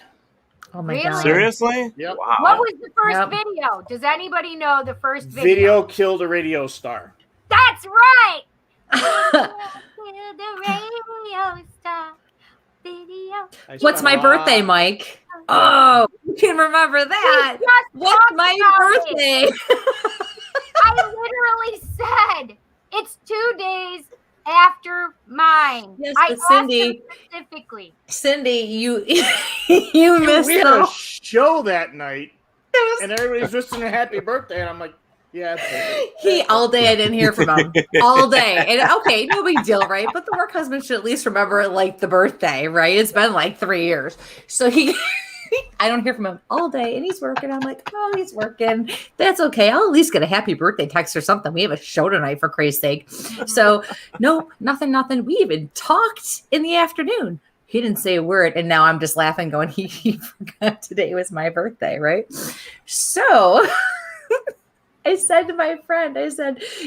Oh my Really? God. Seriously? Yep. Wow. What was the first Yep. video? Does anybody know the first Video killed a radio star. That's right. The radio star. Video. What's my birthday, Mike? Oh, you can remember that. We just What's talked my about birthday? I literally said it's 2 days after mine. Yes, I but asked Cindy- him specifically. Cindy, you you missed We had a the show that night, and everybody's wishing a happy birthday, and I'm like, yeah. he all day. I didn't hear from him all day. And okay, no big deal, right? But the work husband should at least remember like the birthday, right? It's been like 3 years, so he. I don't hear from him all day, and he's working. I'm like, oh, he's working. That's okay. I'll at least get a happy birthday text or something. We have a show tonight, for Christ's sake. So, no, nothing. We even talked in the afternoon. He didn't say a word, and now I'm just laughing, going, he forgot today was my birthday, right? So. I said to my friend,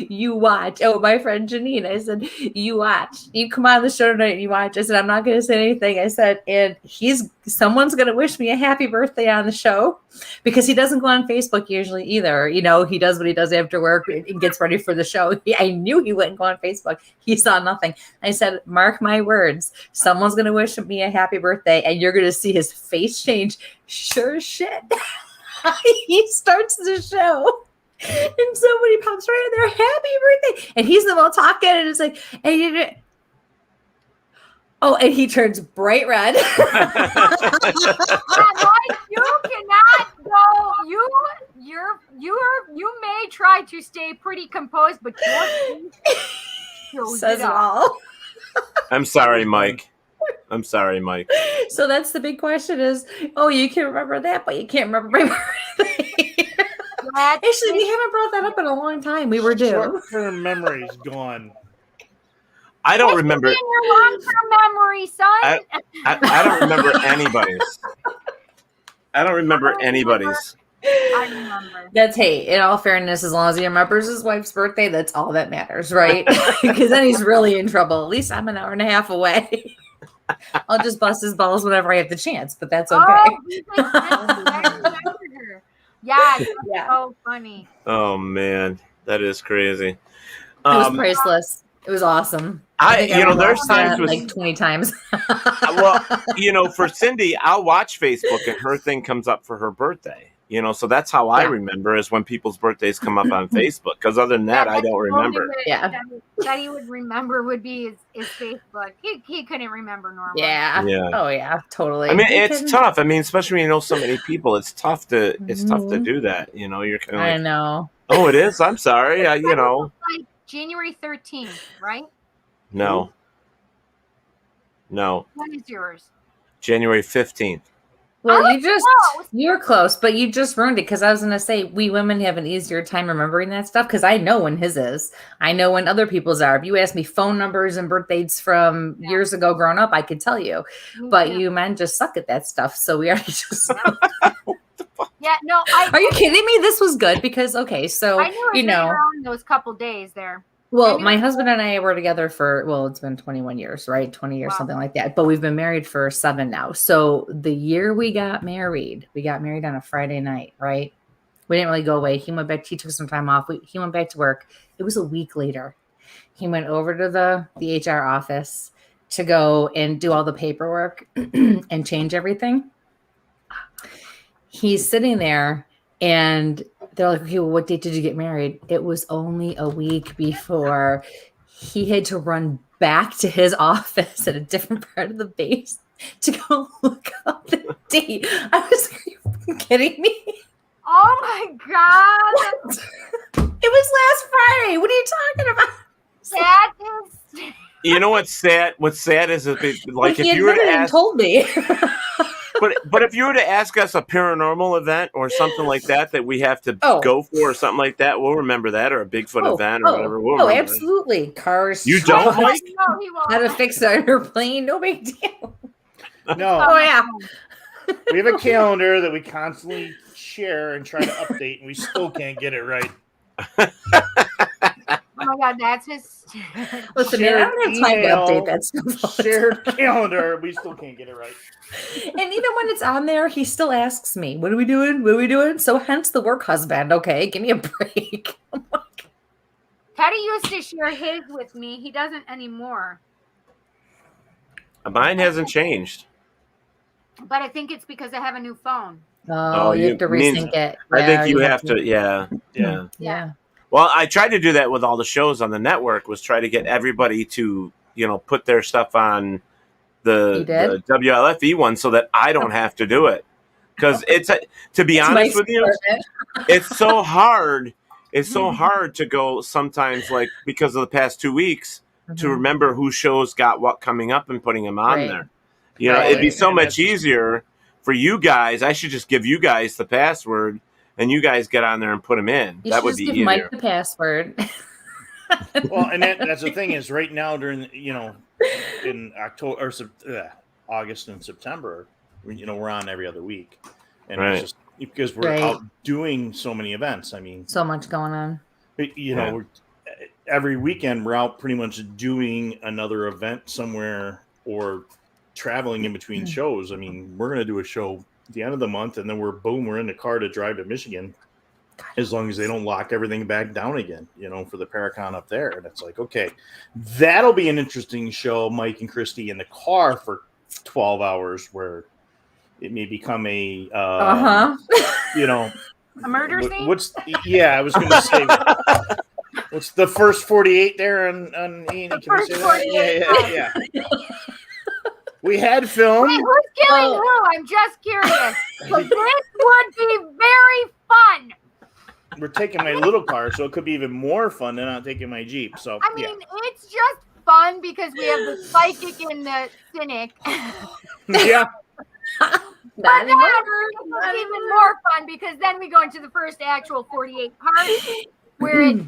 you watch. Oh, my friend Janine, I said, you watch. You come on the show tonight and you watch. I said, I'm not going to say anything. I said, and someone's going to wish me a happy birthday on the show, because he doesn't go on Facebook usually either. You know, he does what he does after work and gets ready for the show. I knew he wouldn't go on Facebook. He saw nothing. I said, mark my words. Someone's going to wish me a happy birthday, and you're going to see his face change. Sure as shit. He starts the show. And somebody pops right in there, happy birthday. And he's the one talking, and it's like, and he turns bright red. Like, you cannot go. You may try to stay pretty composed, but your face shows Says it it all. all. I'm sorry, Mike. I'm sorry, Mike. So that's the big question is, oh, you can remember that, but you can't remember my birthday. Actually, we haven't brought that up in a long time. We were due. Short-term memory's gone. I don't remember. In your long-term memory, son. I don't remember anybody's. I don't remember anybody's. I remember. That's, hey, in all fairness, as long as he remembers his wife's birthday, that's all that matters, right? Because then he's really in trouble. At least I'm an hour and a half away. I'll just bust his balls whenever I have the chance, but that's okay. I remember her. Yeah, that's so funny. Oh man, that is crazy. It was priceless. It was awesome. There's times like 20 times. Well, for Cindy, I'll watch Facebook and her thing comes up for her birthday. So that's how I remember is when people's birthdays come up on Facebook. Because other than that, I don't remember. That he would remember would be his Facebook. He couldn't remember normally. Yeah. Oh yeah, totally. I mean, it's tough. I mean, especially when you know so many people, it's tough to do that. You're kind of like, I know. Oh, it is. I'm sorry. Like January 13th, right? No. When is yours? January 15th. Well, you were close, but you just ruined it because I was going to say we women have an easier time remembering that stuff because I know when his is. I know when other people's are. If you ask me phone numbers and birthdays from years ago growing up, I could tell you. But you men just suck at that stuff. So we already just... Yeah, no. Are you kidding me? This was good because, okay, so, I knew it was around those couple days there. Well, my husband and I were together for, it's been 21 years, right? 20 years, something like that. But we've been married for 7 now. So the year we got married on a Friday night, right? We didn't really go away. He went back. He took some time off. He went back to work. It was a week later. He went over to the HR office to go and do all the paperwork and change everything. He's sitting there and they're like, okay, well, what date did you get married? It was only a week before. He had to run back to his office at a different part of the base to go look up the date. I was like, are you kidding me? Oh my God. It was last Friday. What are you talking about? That is... You know what's sad? What's sad is if you were to ask... told me. But if you were to ask us a paranormal event or something like that we have to go for or something like that, we'll remember that, or a Bigfoot event or whatever. We'll absolutely. Cars. You don't, Mike? No, he won't. How to fix an airplane? No big deal. No. Oh yeah. We have a calendar that we constantly share and try to update, and we still can't get it right. Oh my God, that's his. Listen, man, I don't have time to update that stuff. Shared calendar, we still can't get it right. And even when it's on there, he still asks me, "What are we doing? What are we doing?" So hence the work husband. Okay, give me a break. Teddy used to share his with me. He doesn't anymore. Mine hasn't changed. But I think it's because I have a new phone. Oh, you have to resync it. I think you have to. Yeah. Well, I tried to do that with all the shows on the network. Was try to get everybody to put their stuff on the WLFE one so that I don't have to do it, because to be honest with you, it's so hard. It's so hard to go sometimes, like, because of the past 2 weeks, to remember who shows got what coming up and putting them on there. It'd be so much easier for you guys. I should just give you guys the password, and you guys get on there and put them in. You that would just be give easier. Mike the password. Well, and that's the thing is, right now during in October or August and September, we're on every other week, and it's just because we're out doing so many events. I mean, so much going on. We're, every weekend we're out pretty much doing another event somewhere or traveling in between shows. I mean, we're going to do a show at the end of the month, and then we're in the car to drive to Michigan, as long as they don't lock everything back down again, for the Paracon up there. And it's like, okay, that'll be an interesting show, Mike and Kristie in the car for 12 hours, where it may become a, a murder scene. I was going to say, what's the first 48 there on E&E? Can I say that? Yeah. We had film. Wait, who's killing who? I'm just curious. So this would be very fun. We're taking my little car, so it could be even more fun than not taking my Jeep. So I mean, it's just fun because we have the psychic and the cynic. Yeah. But then it's even more fun because then we go into the first actual 48 parts where it's,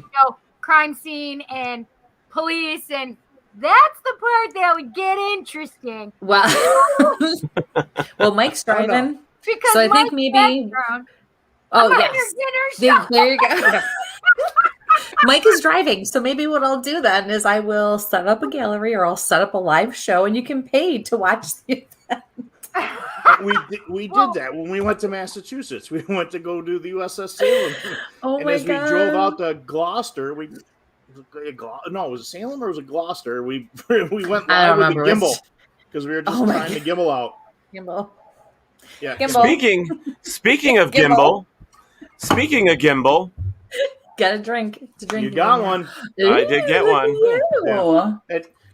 crime scene and police, and that's the part that would get interesting. Well, Mike's driving. Because so I think maybe. Yes. There you go. Mike is driving, so maybe what I'll do then is I will set up a gallery or I'll set up a live show, and you can pay to watch the event. We did that when we went to Massachusetts. We went to go do the USS Salem. And as we drove out to Gloucester, it was Salem or was it Gloucester? We went live with the gimbal because we were just trying to gimbal out. Gimbal. Yeah. Gimbal. Speaking of gimbal. Speaking of gimbal. Got a drink. It's a drink. You got one. I did get one. Yeah.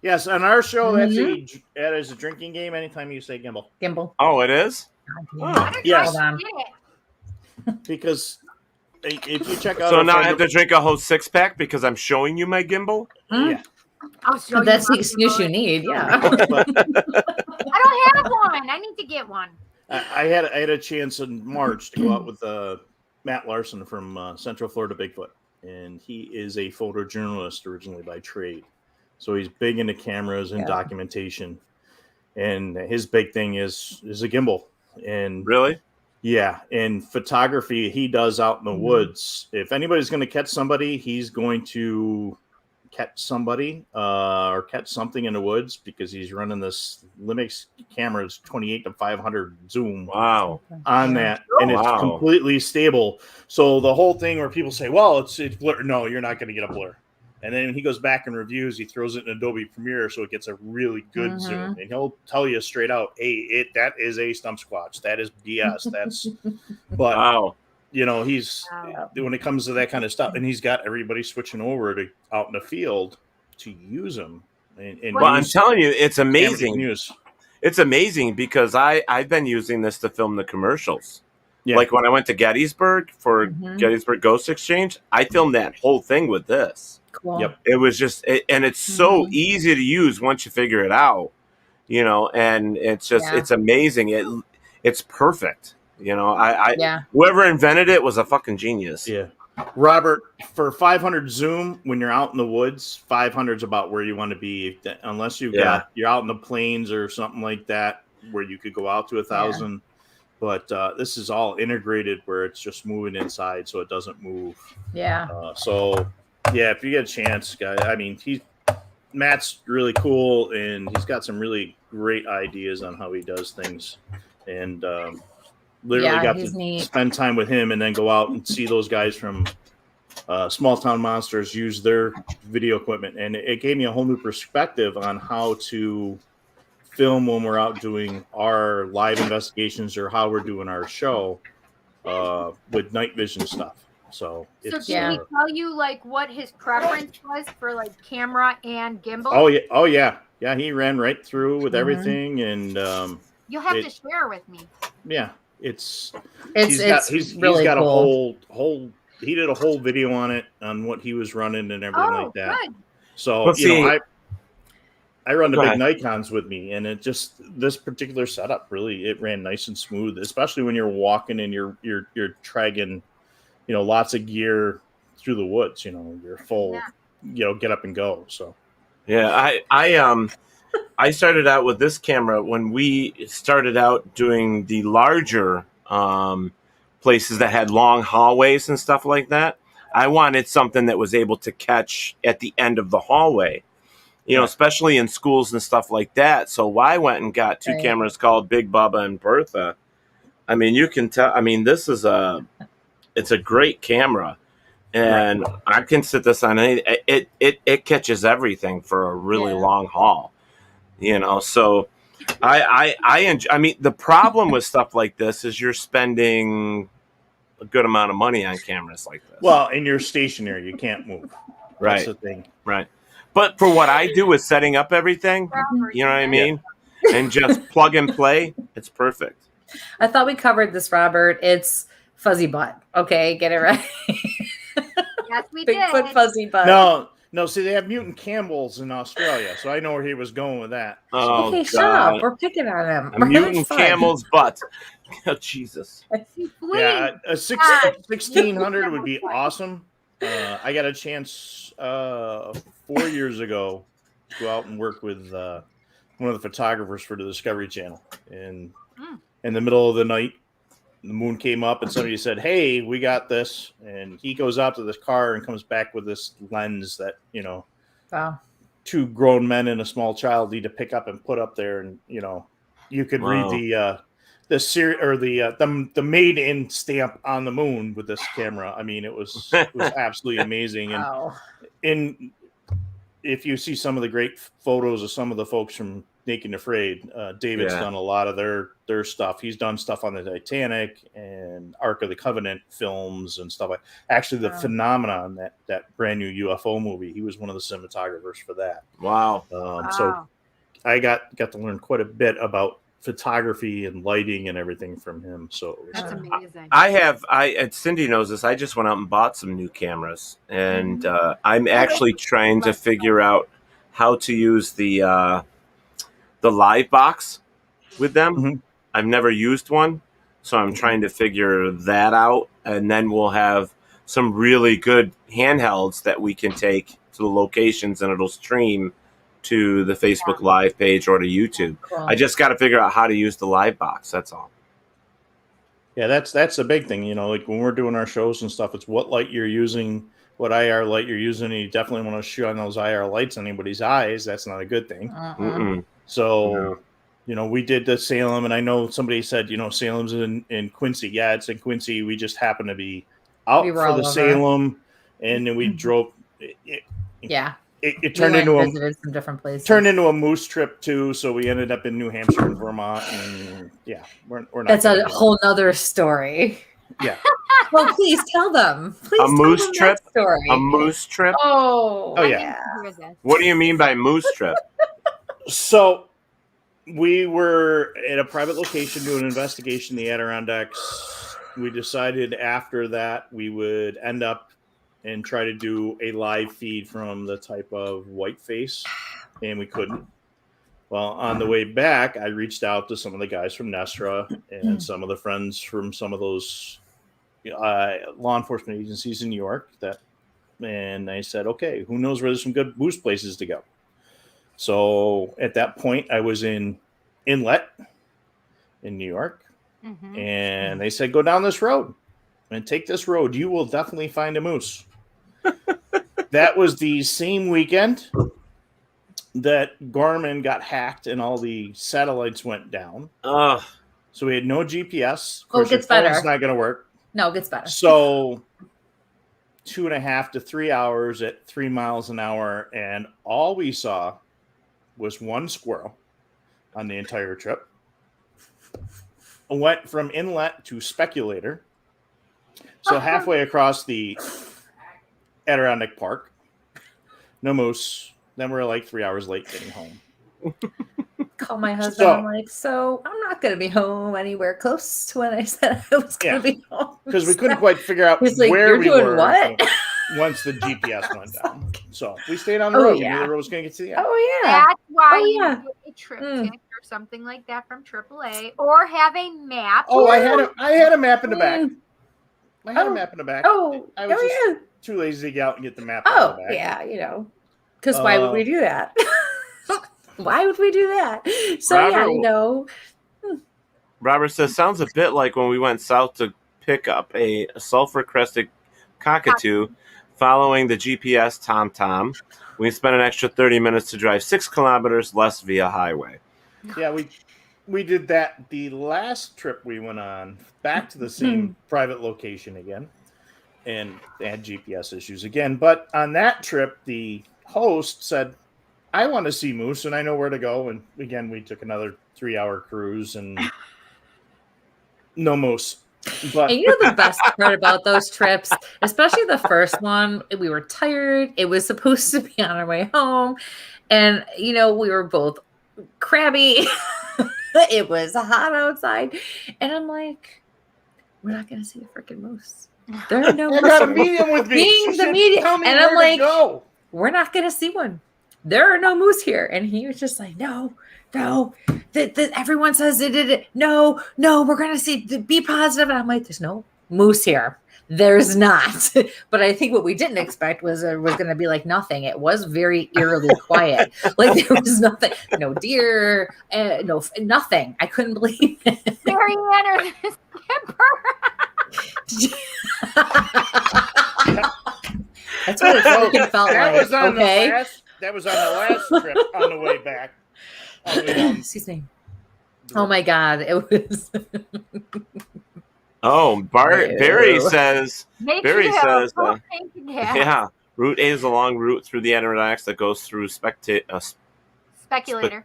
Yes, on our show, that is a drinking game anytime you say gimbal. Gimbal. Oh, it is? Oh, yes. Because if you check out... So now I have to drink a whole 6-pack because I'm showing you my gimbal? Yeah. I'll show you. That's the excuse you need, yeah. I don't have one. I need to get one. I had a chance in March to go out with Matt Larson from Central Florida Bigfoot. And he is a photojournalist originally by trade. So he's big into cameras and documentation, and his big thing is a gimbal. And really, yeah, and photography he does out in the woods. If anybody's going to catch somebody, he's going to catch somebody or catch something in the woods because he's running this Limix camera's 28 to 500 zoom. Wow, on that, and it's completely stable. So the whole thing where people say, "Well, it's blur," no, you're not going to get a blur. And then when he goes back and reviews, he throws it in Adobe Premiere so it gets a really good zoom. And he'll tell you straight out, hey, that is a stump squatch. That is BS. That's but he's when it comes to that kind of stuff, and he's got everybody switching over to out in the field to use them. And well, I'm telling you, it's amazing. It's amazing because I've been using this to film the commercials. Yeah. Like when I went to Gettysburg for Gettysburg Ghost Exchange, I filmed that whole thing with this. Cool. Yep. It was just, and it's so easy to use once you figure it out, and it's just, it's amazing. It's perfect. Whoever invented it was a fucking genius. Yeah. Robert, for 500 zoom, when you're out in the woods, 500 is about where you want to be. Unless you're out in the plains or something like that, where you could go out to 1,000. Yeah. But this is all integrated where it's just moving inside, so it doesn't move. Yeah. If you get a chance, guys, I mean, Matt's really cool, and he's got some really great ideas on how he does things. And literally got to spend time with him and then go out and see those guys from Small Town Monsters use their video equipment. And it gave me a whole new perspective on how to film when we're out doing our live investigations or how we're doing our show with night vision stuff. So did he tell you like what his preference was for like camera and gimbal? Oh yeah. He ran right through with everything, and you'll have to share with me. Yeah, he's really got cool. a whole. He did a whole video on it on what he was running and everything like that. Good. So I run the big Nikons with me, and it just this particular setup it ran nice and smooth, especially when you're walking and you're dragging, lots of gear through the woods. You're full, get up and go. So I started out with this camera when we started out doing the larger places that had long hallways and stuff like that. I wanted something that was able to catch at the end of the hallway. Especially in schools and stuff like that. So I went and got two cameras called Big Bubba and Bertha. I mean, you can tell. I mean, it's a great camera, and I can sit this on any. It catches everything for a really long haul. So I enjoy. I mean, the problem with stuff like this is you're spending a good amount of money on cameras like this. Well, and you're stationary, you can't move. That's the thing. Right. But for what I do with setting up everything, you know what I mean? And just plug and play, it's perfect. I thought we covered this, Robert. It's fuzzy butt. Okay, get it right. Yes, we Bigfoot did. fuzzy butt. No, see, they have mutant camels in Australia, so I know where he was going with that. Oh, Okay, God. shut up. We're picking on him. A mutant camel's butt. Oh, Jesus. Yeah, a 1600 would be awesome. I got a chance 4 years ago to go out and work with one of the photographers for the Discovery Channel. And in the middle of the night, the moon came up and somebody said, "Hey, we got this." And he goes out to this car and comes back with this lens that, Wow. 2 grown men and a small child need to pick up and put up there. And, you could read the made in stamp on the moon with this camera. I mean, it was absolutely amazing. And if you see some of the great photos of some of the folks from Naked and Afraid, David's done a lot of their stuff. He's done stuff on the Titanic and Ark of the Covenant films and stuff like. Actually, the Phenomenon, that brand new UFO movie, he was one of the cinematographers for that. Wow. So I got to learn quite a bit about photography and lighting and everything from him. So That's amazing. And Cindy knows this. I just went out and bought some new cameras, and I'm actually trying to figure out how to use the live box with them. Mm-hmm. I've never used one, so I'm trying to figure that out, and then we'll have some really good handhelds that we can take to the locations, and it'll stream to the Facebook Live page or to YouTube. Cool. I just got to figure out how to use the live box. That's all. Yeah, that's the big thing. Like when we're doing our shows and stuff, it's what light you're using, what IR light you're using. And you definitely want to shine those IR lights on anybody's eyes. That's not a good thing. So, we did the Salem, and I know somebody said, Salem's in Quincy. Yeah, it's in Quincy. We just happened to be out for the Salem, and then we drove. It turned into some different places. Turned into a moose trip too. So we ended up in New Hampshire and Vermont, and we're not. That's a whole nother story. Yeah. Well, please tell them. Please a moose trip. Story. A moose trip. Oh yeah. What do you mean by moose trip? So we were at a private location doing an investigation in the Adirondacks. We decided after that we would end up and try to do a live feed from the type of whiteface, and we couldn't. Well, on the way back, I reached out to some of the guys from Nestra and some of the friends from some of those law enforcement agencies in New York. And I said, okay, who knows where there's some good moose places to go? So at that point, I was in Inlet in New York, and they said, go down this road and take this road. You will definitely find a moose. That was the same weekend that Garmin got hacked and all the satellites went down. So we had no GPS. Of course, it gets better. It's not going to work. No, it gets better. So 2.5 to 3 hours at 3 miles an hour, and all we saw was one squirrel on the entire trip. Went from Inlet to Speculator. So halfway across the Adirondack Park, no moose. Then we're like 3 hours late getting home. Call my husband. I'm like, so I'm not going to be home anywhere close to when I said I was going to be home. Because we couldn't quite figure out He's like, where you're we doing were what? once the GPS went down. So we stayed on the road. Yeah. We knew the road was going to get to the end. Oh, yeah. That's why you do a trip tick or something like that from AAA, or have a map. Oh, I had a map in the back. I had a map in the back. Oh, I was just too lazy to get out and get the map. Oh, in the back. yeah, because why would we do that? Why would we do that? So, Robert, Robert says, sounds a bit like when we went south to pick up a sulfur-crested cockatoo following the GPS TomTom. We spent an extra 30 minutes to drive 6 kilometers less via highway. Yeah, we did that the last trip we went on, back to the same private location again, and they had GPS issues again. But on that trip, the host said, I want to see moose, and I know where to go. And again, we took another 3-hour cruise, and no moose. But and the best part about those trips, especially the first one, we were tired. It was supposed to be on our way home. And, we were both crabby. It was hot outside. And I'm like, we're not going to see a freaking moose. There are no moose. I got a medium with me. Being the medium. And I'm like, go. we're not going to see one. There are no moose here. And he was just like, no, everyone says they did it. No, we're going to see, be positive. And I'm like, there's no moose here. There's not. But I think what we didn't expect was going to be like nothing. It was very eerily quiet. Like there was nothing, no deer, no nothing. I couldn't believe it. Marianne or the skipper. That's what it fucking felt that like. Was on okay. That was on the last trip on the way back. Excuse me. Oh my God. It was. Oh, Barry says. Barry says. Yeah. Route A is a long route through the Adirondacks that goes through Speculator.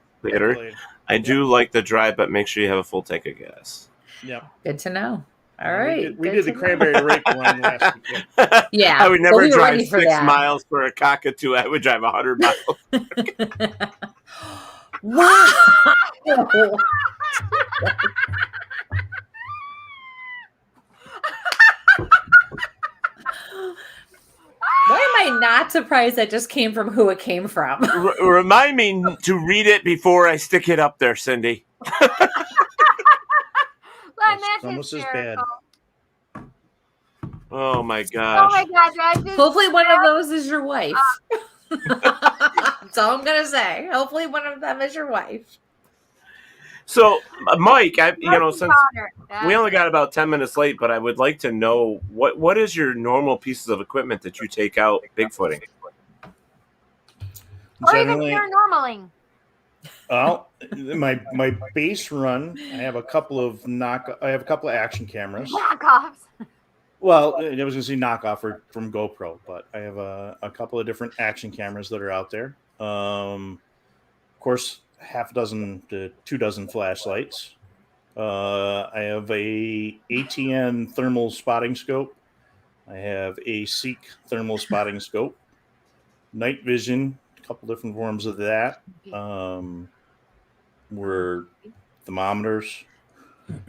I do like the drive, but make sure you have a full tank of gas. Yeah. Good to know. All right. We did the cranberry rape line last weekend. Yeah. I would never drive 6 that. miles for a cockatoo. I would drive 100 miles. Wow. Why am I not surprised that just came from who it came from? Remind me to read it before I stick it up there, Cindy. That's almost as bad. Oh my gosh. Oh my God, hopefully one of those is your wife. That's all I'm gonna say. Hopefully one of them is your wife. So, Mike, since we only got about 10 minutes late, but I would like to know what is your normal pieces of equipment that you take out Bigfooting? Or even paranormaling. Well, my base run, I have a couple of action cameras. Knockoffs. Well, I was going to say knockoff from GoPro, but I have a couple of different action cameras that are out there. Of course, half a dozen to 24 flashlights. I have a ATN thermal spotting scope. I have a Seek thermal spotting scope. Night vision, a couple different forms of that. Were thermometers.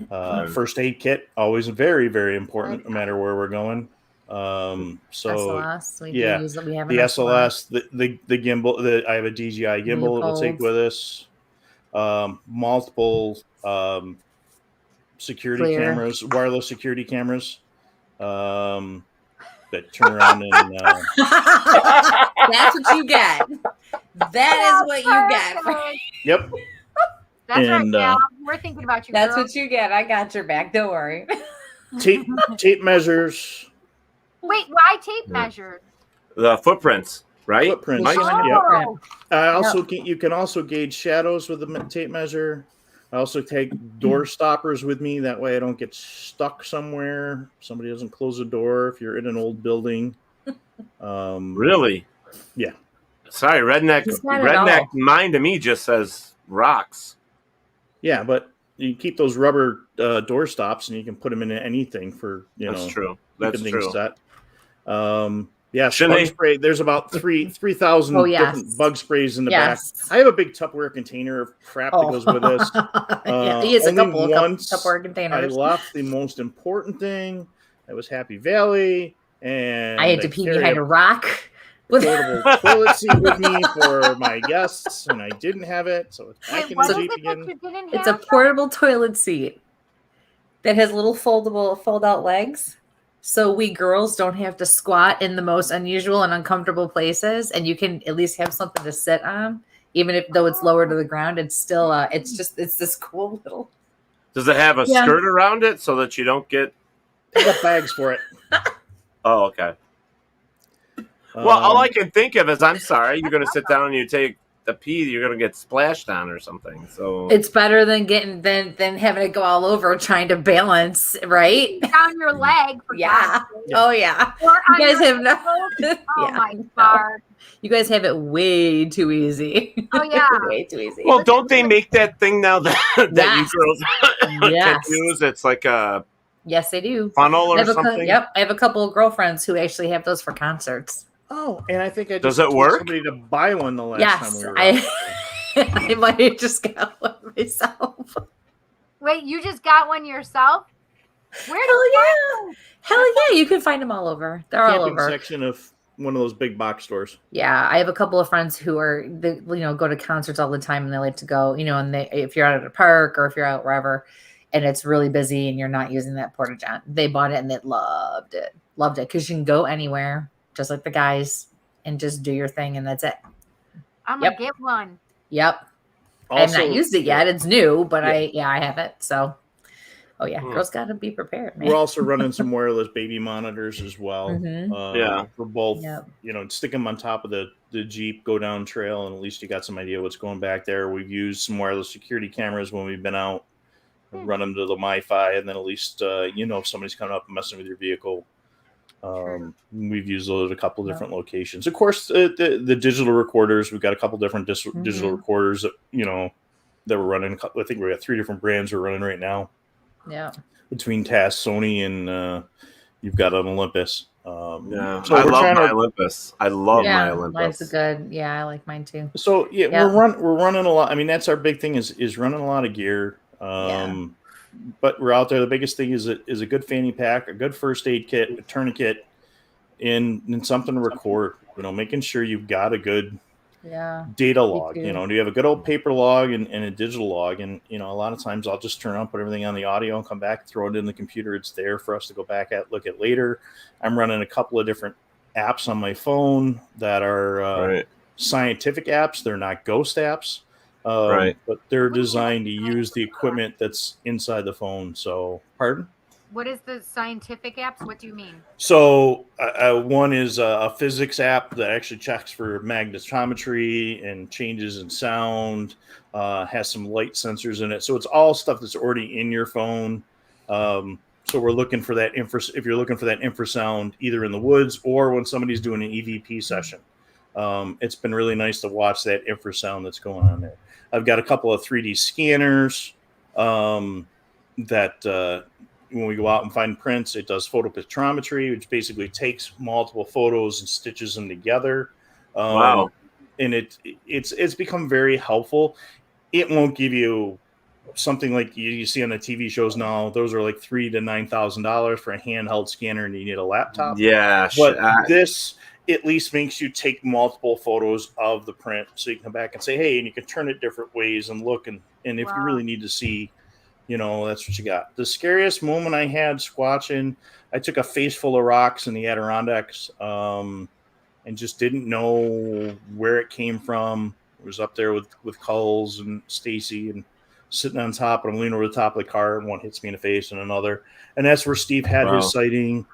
First aid kit, always very, very important, no matter where we're going. SLS, we use it. We have the SLS, the gimbal. I have a DJI gimbal that we'll take with us. Multiple security cameras, wireless security cameras that turn around and. That's what you get. That is what you get. Yep. That's right, Gal. We're thinking about you. That's what you get. I got your back. Don't worry. Tape measures. Wait, why tape measures? The footprints, right? Footprints. Oh. Yep. You can also gauge shadows with the tape measure. I also take door stoppers with me. That way I don't get stuck somewhere. Somebody doesn't close the door if you're in an old building. Really? Yeah. Sorry, redneck mind to me just says rocks. Yeah, but you keep those rubber door stops and you can put them into anything for, That's true. That's true. Set. Bug spray. There's about 3,000 different bug sprays in the back. I have a big Tupperware container of crap that goes with this. He has a couple of Tupperware containers. I left the most important thing. That was Happy Valley, and I had to pee behind a rock. Portable toilet seat with me for my guests, and I didn't have it, so it's back in the Jeep again. It's a portable toilet seat that has little fold-out legs. So we girls don't have to squat in the most unusual and uncomfortable places, and you can at least have something to sit on, even though it's lower to the ground. It's still it's this cool little. Does it have a skirt around it so that you don't get? I got bags for it. Oh, okay. Well, all I can think of is, I'm sorry, you're going to sit down and you take the pee, you're going to get splashed on or something. So it's better than than having it go all over trying to balance, right? Down your leg. Yeah. Oh yeah. You guys have no. Oh my God. You guys have it way too easy. Oh yeah. Way too easy. Well, don't they make that thing now that you girls can use? It's like a. Yes, they do. Funnel or something. I have a couple of girlfriends who actually have those for concerts. Oh, and I think I just does it work? Somebody to buy one the last time we were I might have just got one myself. Wait, you just got one yourself? Hell yeah! You can find them all over. They're all over. Section of one of those big box stores. Yeah, I have a couple of friends who are, go to concerts all the time, and they like to go, and if you're out at a park or if you're out wherever, and it's really busy and you're not using that porta-john, they bought it and they loved it because you can go anywhere, just like the guys, and just do your thing, and that's it. I'm gonna get one. Yep. I have not used it yet. It's new, but I have it. So, girls got to be prepared, man. We're also running some wireless baby monitors as well. For both, stick them on top of the Jeep, go down trail, and at least you got some idea what's going back there. We've used some wireless security cameras when we've been out, run them to the MiFi, and then at least, if somebody's coming up and messing with your vehicle. We've used those at a couple of different locations. Of course, the digital recorders, we've got a couple different digital recorders that, that we're running. I think we got 3 different brands we're running right now. Yeah. Between TAS, Sony, and you've got an Olympus. So I love my Olympus. I love my Olympus. Mine's good. Yeah, I like mine too. So we're running a lot. I mean, that's our big thing is running a lot of gear. But we're out there. The biggest thing is a good fanny pack, a good first aid kit, a tourniquet, and something to record. Making sure you've got a good data log. Do you have a good old paper log and a digital log? And a lot of times I'll just turn on, put everything on the audio, and come back, throw it in the computer. It's there for us to go back look at later. I'm running a couple of different apps on my phone that are scientific apps. They're not ghost apps. But they're designed to use the equipment that's inside the phone. So, pardon? What is the scientific apps? What do you mean? So, one is a physics app that actually checks for magnetometry and changes in sound, has some light sensors in it. So, it's all stuff that's already in your phone. So, we're looking for that if you're looking for that infrasound either in the woods or when somebody's doing an EVP session. It's been really nice to watch that infrasound that's going on there. I've got a couple of 3D scanners that when we go out and find prints, it does photopictometry, which basically takes multiple photos and stitches them together. And it's become very helpful. It won't give you something like you see on the TV shows now. Those are like $3,000 to $9,000 for a handheld scanner, and you need a laptop. Yeah, but this at least makes you take multiple photos of the print, so you can come back and say, hey, and you can turn it different ways and look, and if you really need to see, that's what you got. The scariest moment I had squatching, I took a face full of rocks in the Adirondacks, and just didn't know where it came from. I was up there with Culls and Stacy and sitting on top, and I'm leaning over the top of the car, and one hits me in the face and another. And that's where Steve had his sighting.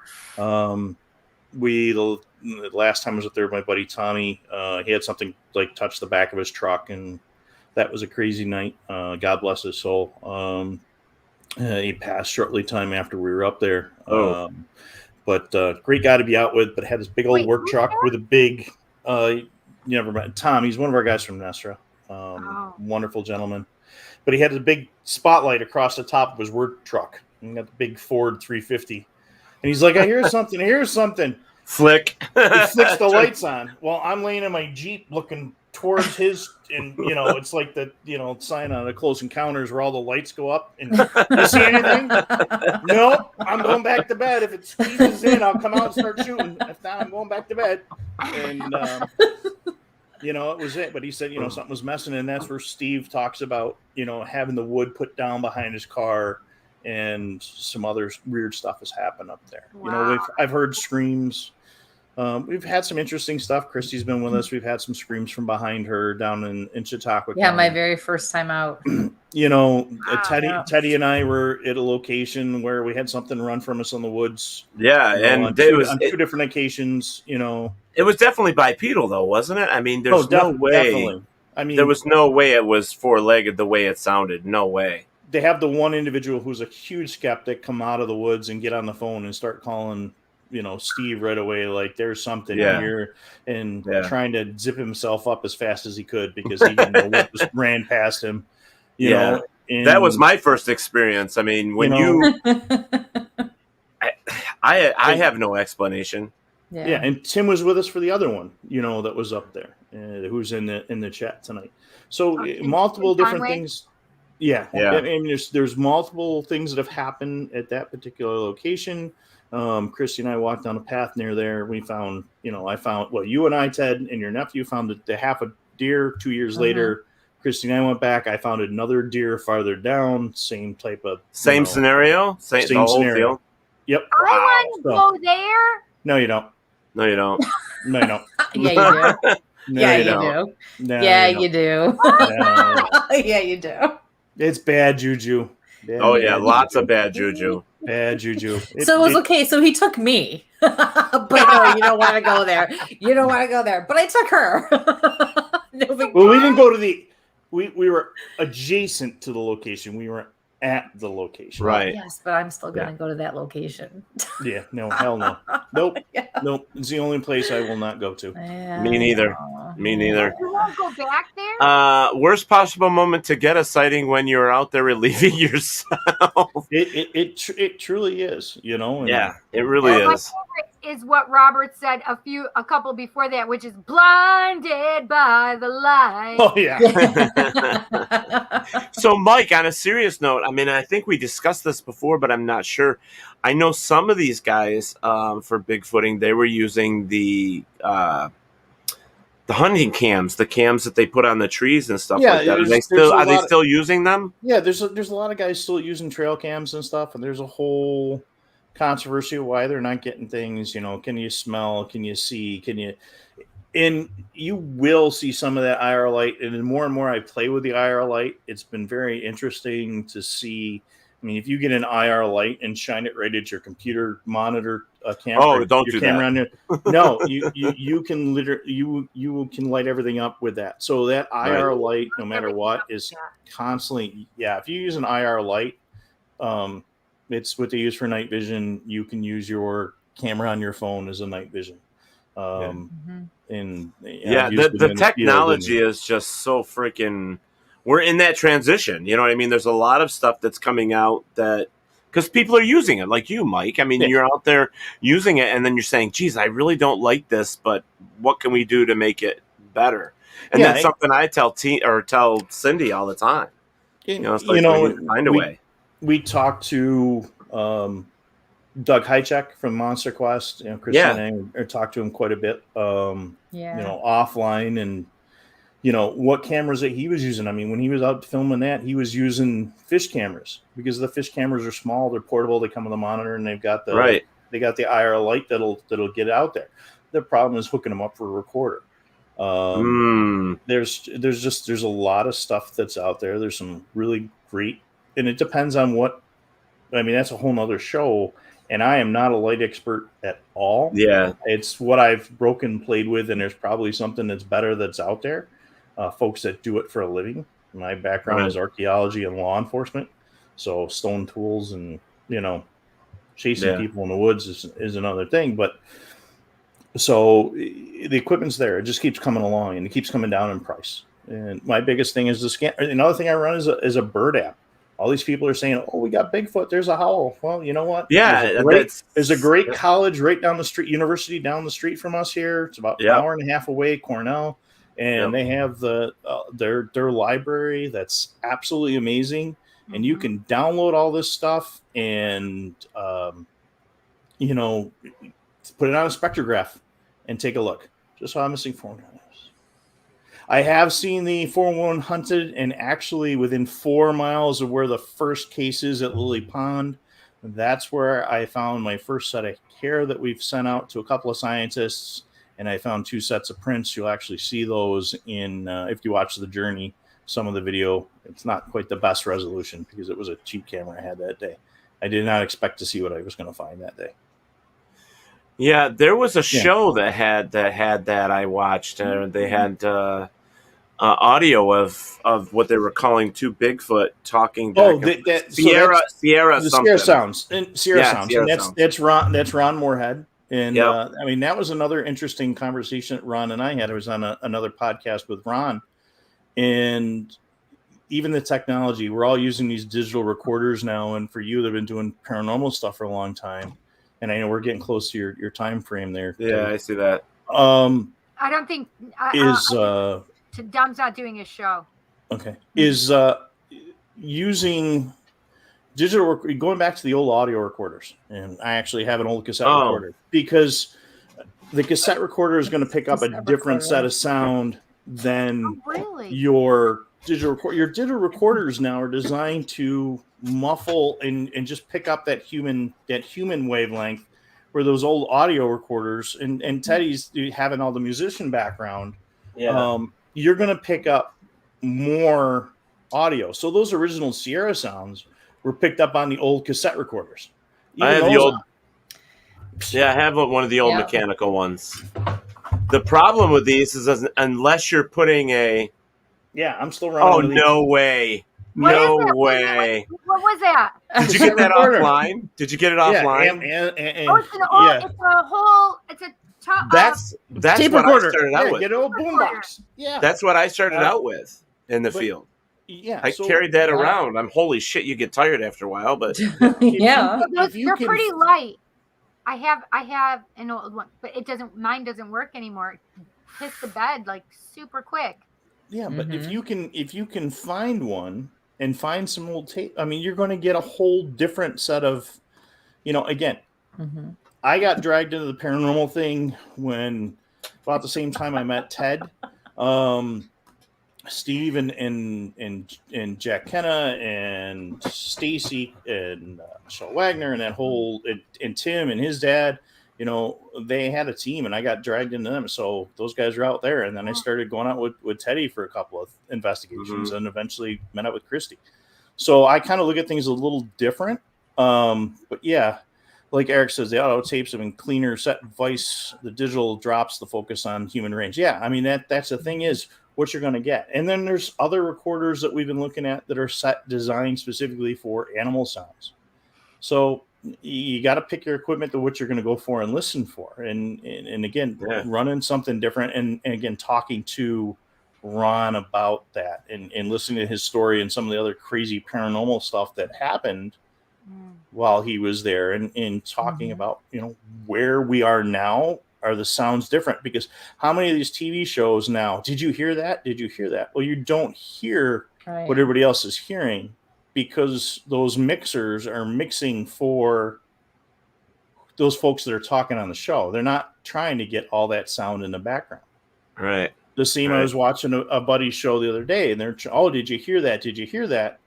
The last time I was up there with my buddy Tommy, he had something like touch the back of his truck, and that was a crazy night. God bless his soul. He passed shortly time after we were up there. But great guy to be out with, but had this big old work truck with a big, you never met Tom. He's one of our guys from Nestra. Wonderful gentleman. But he had a big spotlight across the top of his work truck. And he got the big Ford 350. And he's like, I hear something. Flick. He flicks the lights on. Well, I'm laying in my Jeep looking towards his, and it's like the sign on the Close Encounters where all the lights go up. And you see anything? No, I'm going back to bed. If it squeezes in, I'll come out and start shooting. If not, I'm going back to bed. And it was it. But he said, something was messing, and that's where Steve talks about, having the wood put down behind his car. And some other weird stuff has happened up there. Wow. I've heard screams. We've had some interesting stuff. Kristie's been with us. We've had some screams from behind her down in Chautauqua. Yeah, my very first time out. Teddy and I were at a location where we had something run from us in the woods. Yeah, on two different occasions. It was definitely bipedal, though, wasn't it? I mean, there's no way. Definitely. I mean, there was no way it was four-legged the way it sounded. No way. They have the one individual who's a huge skeptic come out of the woods and get on the phone and start calling, Steve right away, like there's something here, and trying to zip himself up as fast as he could because he didn't know what just ran past him. You know, and that was my first experience. I mean, when I have no explanation. Yeah, and Tim was with us for the other one, that was up there, who's in the chat tonight. So multiple different things. Yeah. I mean, there's multiple things that have happened at that particular location. Kristie and I walked down a path near there. We found, you and I, Ted, and your nephew found the half a deer. 2 years later, Kristie and I went back. I found another deer farther down. Same type of scenario. Same scenario. Field. Yep. I want to go there. No, you don't. No, you don't. No, you don't. Yeah, you do. No, yeah, you you don't. do. No, yeah, you you do. Yeah, you do. It's bad juju. Bad lots of bad juju. Bad juju. So it was okay. So he took me, but no, you don't want to go there. You don't want to go there. But I took her. No big well, we didn't go to the. We were adjacent to the location. We were at the location. Right. Yes, but I'm still going to go to that location. Yeah. No. Hell no. Nope. Nope. It's the only place I will not go to. Yeah, Me neither. Me neither. You won't go back there? Worst possible moment to get a sighting when you're out there relieving yourself. It truly is, and yeah, it really My is. favorite is what Robert said a couple before that, which is blinded by the light. Oh yeah. So Mike, on a serious note, I mean, I think we discussed this before, but I'm not sure. I know some of these guys for Bigfooting, they were using the hunting cams, the cams that they put on the trees and stuff like that. Are they still using them? Yeah, there's a lot of guys still using trail cams and stuff, and there's a whole controversy of why they're not getting things. Can you smell? Can you see? And you will see some of that IR light. And the more and more I play with the IR light, it's been very interesting to see. I mean, if you get an IR light and shine it right at your computer monitor camera, don't do that. No, you can you can light everything up with that. So that IR light, no matter what, is constantly. Yeah, if you use an IR light, it's what they use for night vision. You can use your camera on your phone as a night vision. And the technology is just so freaking. We're in that transition. You know what I mean? There's a lot of stuff that's coming out that because people are using it, like you, Mike. I mean, you're out there using it, and then you're saying, "Geez, I really don't like this, but what can we do to make it better?" And that's something I tell Cindy all the time. It's like, we need to find a way. We talked to Doug Hychek from Monster Quest. Kristie and I talked to him quite a bit. Offline and. What cameras that he was using. I mean, when he was out filming that, he was using fish cameras because the fish cameras are small, they're portable, they come with a monitor, and they've got the IR light that'll get out there. The problem is hooking them up for a recorder. There's a lot of stuff that's out there. There's some really great, and it depends on what. I mean, that's a whole nother show. And I am not a light expert at all. Yeah, it's what I've played with, and there's probably something that's better that's out there. Folks that do it for a living. My background is archaeology and law enforcement, so stone tools and chasing people in the woods is another thing. But so the equipment's there; it just keeps coming along, and it keeps coming down in price. And my biggest thing is the scan. Another thing I run is a bird app. All these people are saying, "Oh, we got Bigfoot. There's a howl." Well, you know what? Yeah, there's a great college right down the street, university down the street from us here. It's about an hour and a half away, Cornell. And they have their library that's absolutely amazing, and you can download all this stuff and put it on a spectrograph and take a look. Just saw missing 411. I have seen the 411 hunted, and actually within 4 miles of where the first case is at Lily Pond, that's where I found my first set of hair that we've sent out to a couple of scientists. And I found 2 sets of prints. You'll actually see those in if you watch the journey. Some of the video, it's not quite the best resolution because it was a cheap camera I had that day. I did not expect to see what I was going to find that day. Yeah, there was a show that had that I watched. They had audio of what they were calling 2 Bigfoot talking. Sierra Sounds. And Sierra Sounds. And that's Ron Moorhead. And I mean, that was another interesting conversation that Ron and I had. I was on another podcast with Ron, and even the technology, we're all using these digital recorders now. And for you that have been doing paranormal stuff for a long time, and I know we're getting close to your time frame there. Yeah, I see that. I don't think Dom's not doing his show. Okay. Is using going back to the old audio recorders, and I actually have an old cassette recorder because the cassette recorder is going to pick up a different set of sound than your digital recorder. Your digital recorders now are designed to muffle and just pick up that human wavelength, where those old audio recorders and Teddy's having all the musician background. Yeah. You're going to pick up more audio. So those original Sierra sounds were picked up on the old cassette recorders. I have the old. Yeah, I have one of the old mechanical ones. The problem with these is unless you're putting a. Yeah, I'm still running. Oh, no way. No way. What was that? Did you get that offline? Did you get it offline? It's a That's tape what recorder. I started out with. Get an old boombox. Yeah. That's what I started out with in the field. Yeah. I carried that around. Holy shit, you get tired after a while, but they're pretty light. I have an old one, but mine doesn't work anymore. It hits the bed like super quick. Yeah, but if you can find one and find some old tape, I mean, you're going to get a whole different set of, again, I got dragged into the paranormal thing when about the same time I met Ted, Steve and Jack Kenna and Stacy and Michelle Wagner and that whole and Tim and his dad. They had a team and I got dragged into them. So those guys were out there. And then I started going out with Teddy for a couple of investigations and eventually met up with Kristie. So I kind of look at things a little different. But yeah, like Eric says, the auto tapes have been cleaner, set vice, the digital drops the focus on human range. Yeah, I mean, that's the thing is what you're going to get. And then there's other recorders that we've been looking at that are designed specifically for animal sounds. So you got to pick your equipment to what you're going to go for and listen for. And again, running something different and again, talking to Ron about that and listening to his story and some of the other crazy paranormal stuff that happened while he was there and talking about, where we are now. Are the sounds different? Because how many of these TV shows now, did you hear that? Did you hear that? Well, you don't hear what everybody else is hearing because those mixers are mixing for those folks that are talking on the show. They're not trying to get all that sound in the background. Right. The same, I was watching a buddy's show the other day and they're, did you hear that? Did you hear that?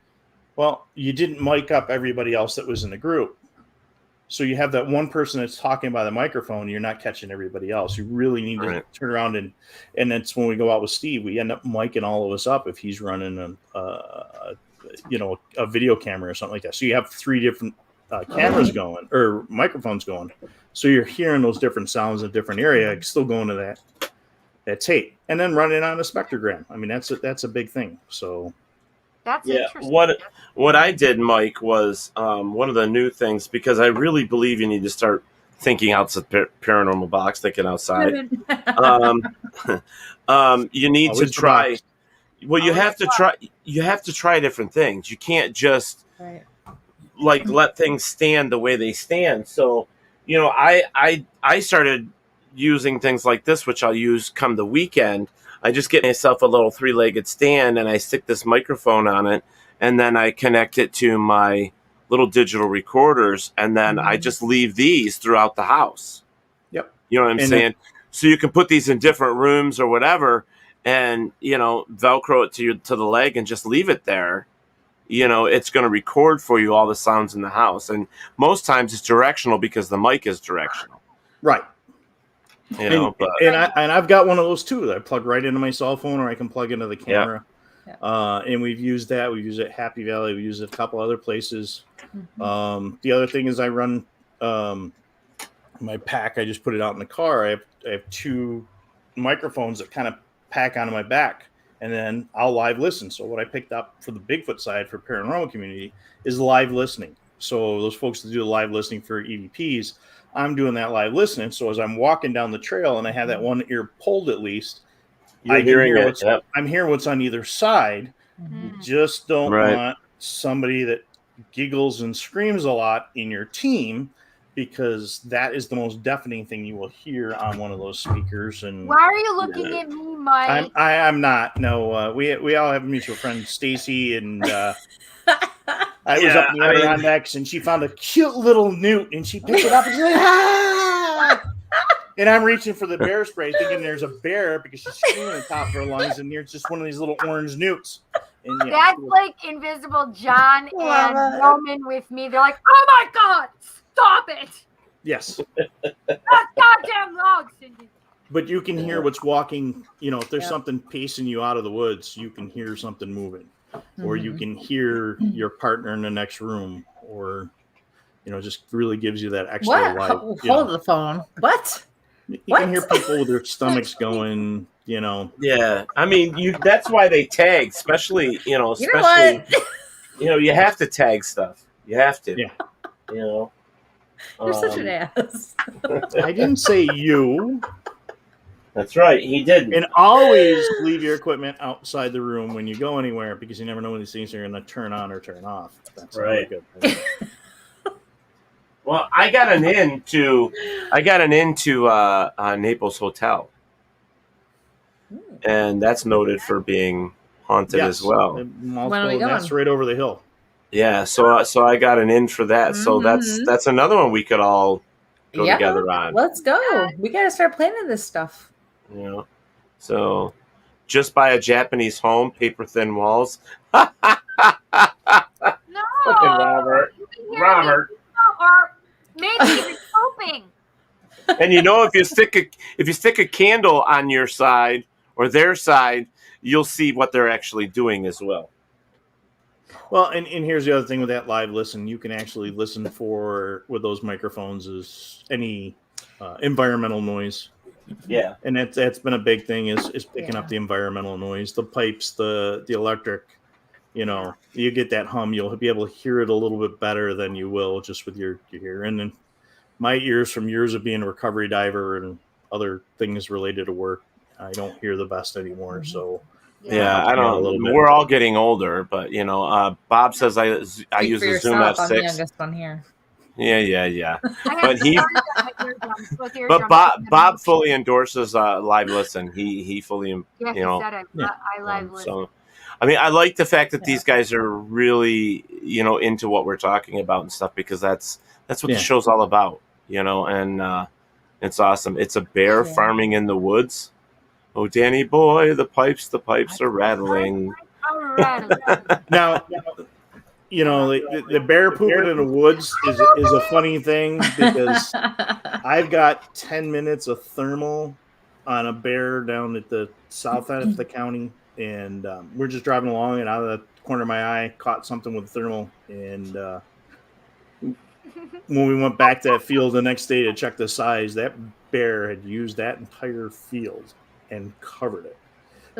Well, you didn't mic up everybody else that was in the group. So you have that one person that's talking by the microphone. You're not catching everybody else. You really need to turn around and that's when we go out with Steve. We end up micing all of us up if he's running a video camera or something like that. So you have 3 different cameras going or microphones going. So you're hearing those different sounds in a different area, still going to that tape, and then running on a spectrogram. I mean, that's a big thing. So. That's interesting. What I did, Mike, was one of the new things, because I really believe you need to start thinking outside the paranormal box, thinking outside. You need to try. Well, you have to try. You have to try different things. You can't just let things stand the way they stand. So, I started using things like this, which I'll use come the weekend. I just get myself a little 3-legged stand and I stick this microphone on it and then I connect it to my little digital recorders and then I just leave these throughout the house. Yep. You know what I'm saying? So you can put these in different rooms or whatever and, Velcro it to the leg and just leave it there. It's going to record for you all the sounds in the house. And most times it's directional because the mic is directional. Right. I've got one of those too that I plug right into my cell phone or I can plug into the camera. And we've used that. We've used it at Happy Valley. We've used it a couple other places. The other thing is I run my pack. I just put it out in the car. I have 2 microphones that kind of pack onto my back and then I'll live listen. So what I picked up for the Bigfoot side for paranormal community is live listening. So those folks that do the live listening for EVPs, I'm doing that live listening. So as I'm walking down the trail and I have that one ear pulled at least, I'm hearing what's on either side. You just don't want somebody that giggles and screams a lot in your team because that is the most deafening thing you will hear on one of those speakers. And why are you looking at me, Mike? I'm not. No, we all have a mutual friend, Stacy, and I was up in the Adirondacks, and she found a cute little newt, and she picked it up, and she's like, ah! And I'm reaching for the bear spray, thinking there's a bear because she's screaming at the top of her lungs, and there's just one of these little orange newts. And That's like Invisible John and Roman with me. They're like, oh my God, stop it. Yes. That's goddamn loud, Cindy. But you can hear what's walking, if there's something pacing you out of the woods, you can hear something moving. Or you can hear your partner in the next room, or, just really gives you that extra light. Hold the phone. What? You can hear people with their stomachs going, Yeah, I mean, that's why they tag, especially, you have to tag stuff. You have to. Yeah. You're such an ass. I didn't say you. That's right. He didn't. And always leave your equipment outside the room when you go anywhere, because you never know when these things are going to turn on or turn off. That's right. Good thing. Well, I got an into Naples Hotel, and that's noted for being haunted as well. When are we going? That's right over the hill. Yeah, so I got an in for that. So that's another one we could all go together on. Let's go. We got to start planning this stuff. So just buy a Japanese home, paper thin walls. No. Robert. Or maybe even coping. And if you stick a candle on your side or their side, you'll see what they're actually doing as well. Well, and here's the other thing with that live listen. You can actually listen with those microphones is any environmental noise. Yeah. And that's been a big thing is picking up the environmental noise, the pipes, the electric, you get that hum, you'll be able to hear it a little bit better than you will just with your ear. And then my ears from years of being a recovery diver and other things related to work, I don't hear the best anymore. So yeah, I don't. We're all getting older, but Bob says I use the Zoom F6. I'm the youngest one here. Yeah. But Bob fully endorses live listen. He fully He said I live listen. So, I mean, I like the fact that these guys are really into what we're talking about and stuff, because that's what the show's all about. And it's awesome. It's a bear farming in the woods. Oh, Danny boy, the pipes are rattling. Now, the bear pooping in the woods is a funny thing, because I've got 10 minutes of thermal on a bear down at the south end of the county, and we're just driving along, and out of the corner of my eye, caught something with thermal, and when we went back to that field the next day to check the size, that bear had used that entire field and covered it.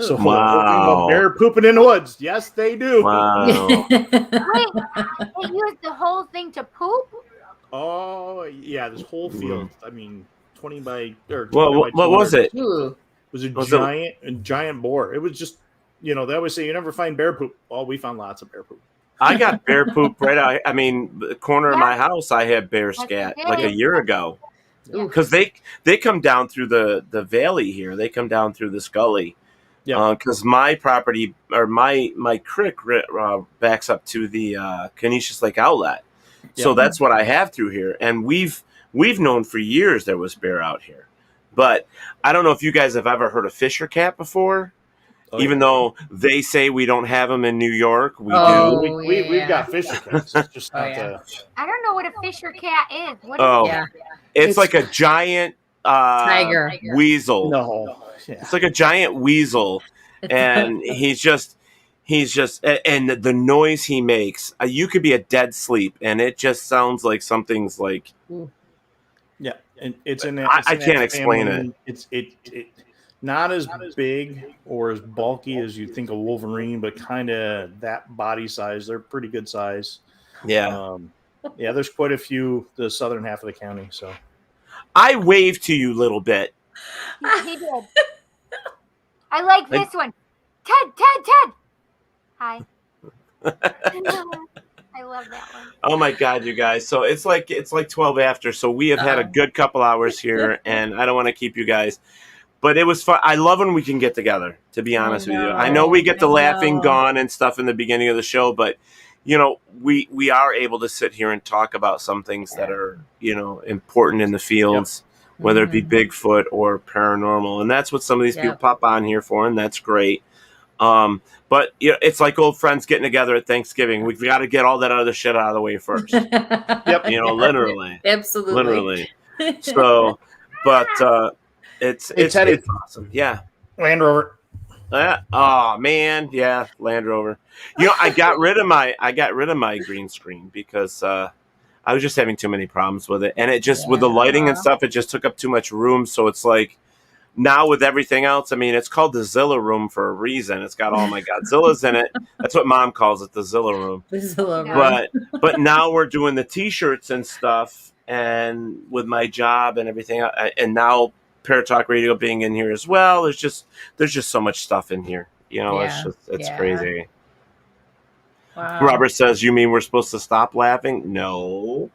So wow. Bear pooping in the woods. Yes, they do. Wow. Wait, they used the whole thing to poop? Oh, yeah, this whole field. I mean, 20 by... What was it? It was a giant boar. It was just, they always say you never find bear poop. Well, we found lots of bear poop. I got bear poop right. I mean, the corner of my house, I had bear scat like a year ago. Because they come down through the valley here. They come down through this gully. Yeah. Because my property or my creek backs up to the Canisius Lake outlet. Yeah. So that's what I have through here. And we've known for years there was bear out here. But I don't know if you guys have ever heard of Fisher cat before. Oh, even though they say we don't have them in New York, we do. We've got Fisher cats. It's just not I don't know what a Fisher cat is. What is it? It's like a giant tiger weasel. No. Yeah. It's like a giant weasel, and he's just and the noise he makes, you could be a dead sleep, and it just sounds like something's like. Yeah, and it's in. I can't explain it. It's not as big or as bulky as you think of Wolverine, but kind of that body size. They're pretty good size. Yeah. There's quite a few the southern half of the county. So I waved to you a little bit. He did. I like this one. Ted. Hi. I love that one. Oh my God, you guys. So it's like 12 after. So we have had a good couple hours here, and I don't want to keep you guys. But it was fun. I love when we can get together, to be honest with you. I know we get the laughing gone and stuff in the beginning of the show, but we are able to sit here and talk about some things that are, important in the fields, whether it be Bigfoot or paranormal. And that's what some of these people pop on here for, and that's great. But it's like old friends getting together at Thanksgiving. We've got to get all that other shit out of the way first. Literally. Absolutely. Literally. So, but it's awesome. Yeah. Land Rover. Oh man, yeah, Land Rover. I got rid of my green screen because I was just having too many problems with it, and it just with the lighting and stuff, it just took up too much room. So it's like now with everything else, I mean, it's called the Zilla room for a reason. It's got all my Godzillas in it. That's what Mom calls it, the Zilla room. The Zilla room. But now we're doing the T-shirts and stuff, and with my job and everything, and now Paratalk Radio being in here as well. There's just so much stuff in here. It's crazy. Wow. Robert says, "You mean we're supposed to stop laughing?" No.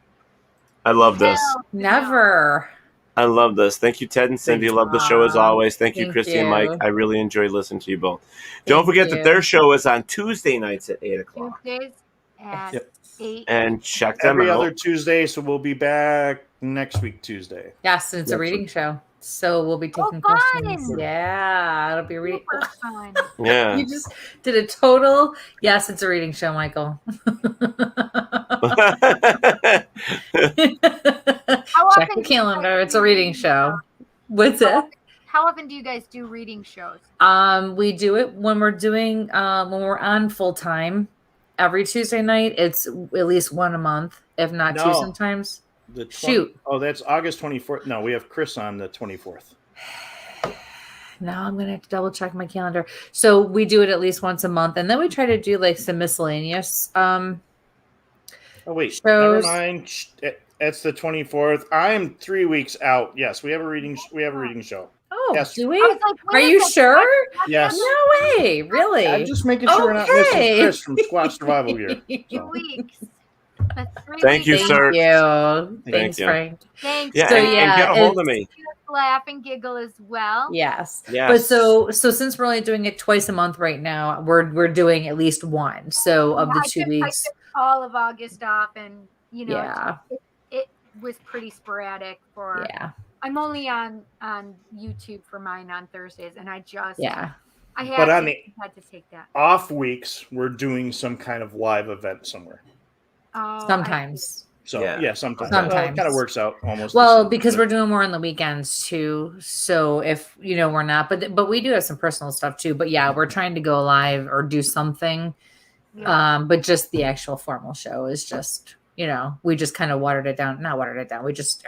I love this. Never. I love this. Thank you, Ted and Cindy. Love the show as always. Thank you, Kristie and Mike. I really enjoyed listening to you both. Don't forget that their show is on Tuesday nights at 8 o'clock. Tuesdays at 8. And check them every out. other Tuesday, so we'll be back next week Tuesday. Yes, it's a reading show. So we'll be taking questions. Yeah, it'll be a reading. Yeah. You just did a total. Yes, it's a reading show, Michael. Check the calendar. It's a reading show. What's it? How often do you guys do reading shows? We do it when we're doing when we're on full time. Every Tuesday night, it's at least one a month, if not two sometimes. Shoot. Oh, that's August 24th. No, we have Chris on the 24th. Now I'm going to have to double check my calendar. So we do it at least once a month. And then we try to do like some miscellaneous oh, wait. shows. Never mind. It's the 24th. I'm 3 weeks out. Yes, we have a reading show. Oh, yes. Do we? Are you sure? Yes. No way. Really? I'm just making sure we're not missing Chris from Squat Survival Gear. 2 weeks. Thank you, sir. Thanks, Frank. Thanks. Yeah, So, and get a hold of me. Laugh and giggle as well. Yes. But so since we're only doing it twice a month right now, we're doing at least one. So of the 2 weeks. I took all of August off, and it was pretty sporadic for. Yeah. I'm only on YouTube for mine on Thursdays, and I just I had to take that. Off weeks, we're doing some kind of live event somewhere. Sometimes. Sometimes. Well, it kind of works out almost. Well, because we're doing more on the weekends too. So if we're not, but we do have some personal stuff too. But yeah, we're trying to go live or do something. Yeah. But just the actual formal show is just we just kind of watered it down. Not watered it down. We just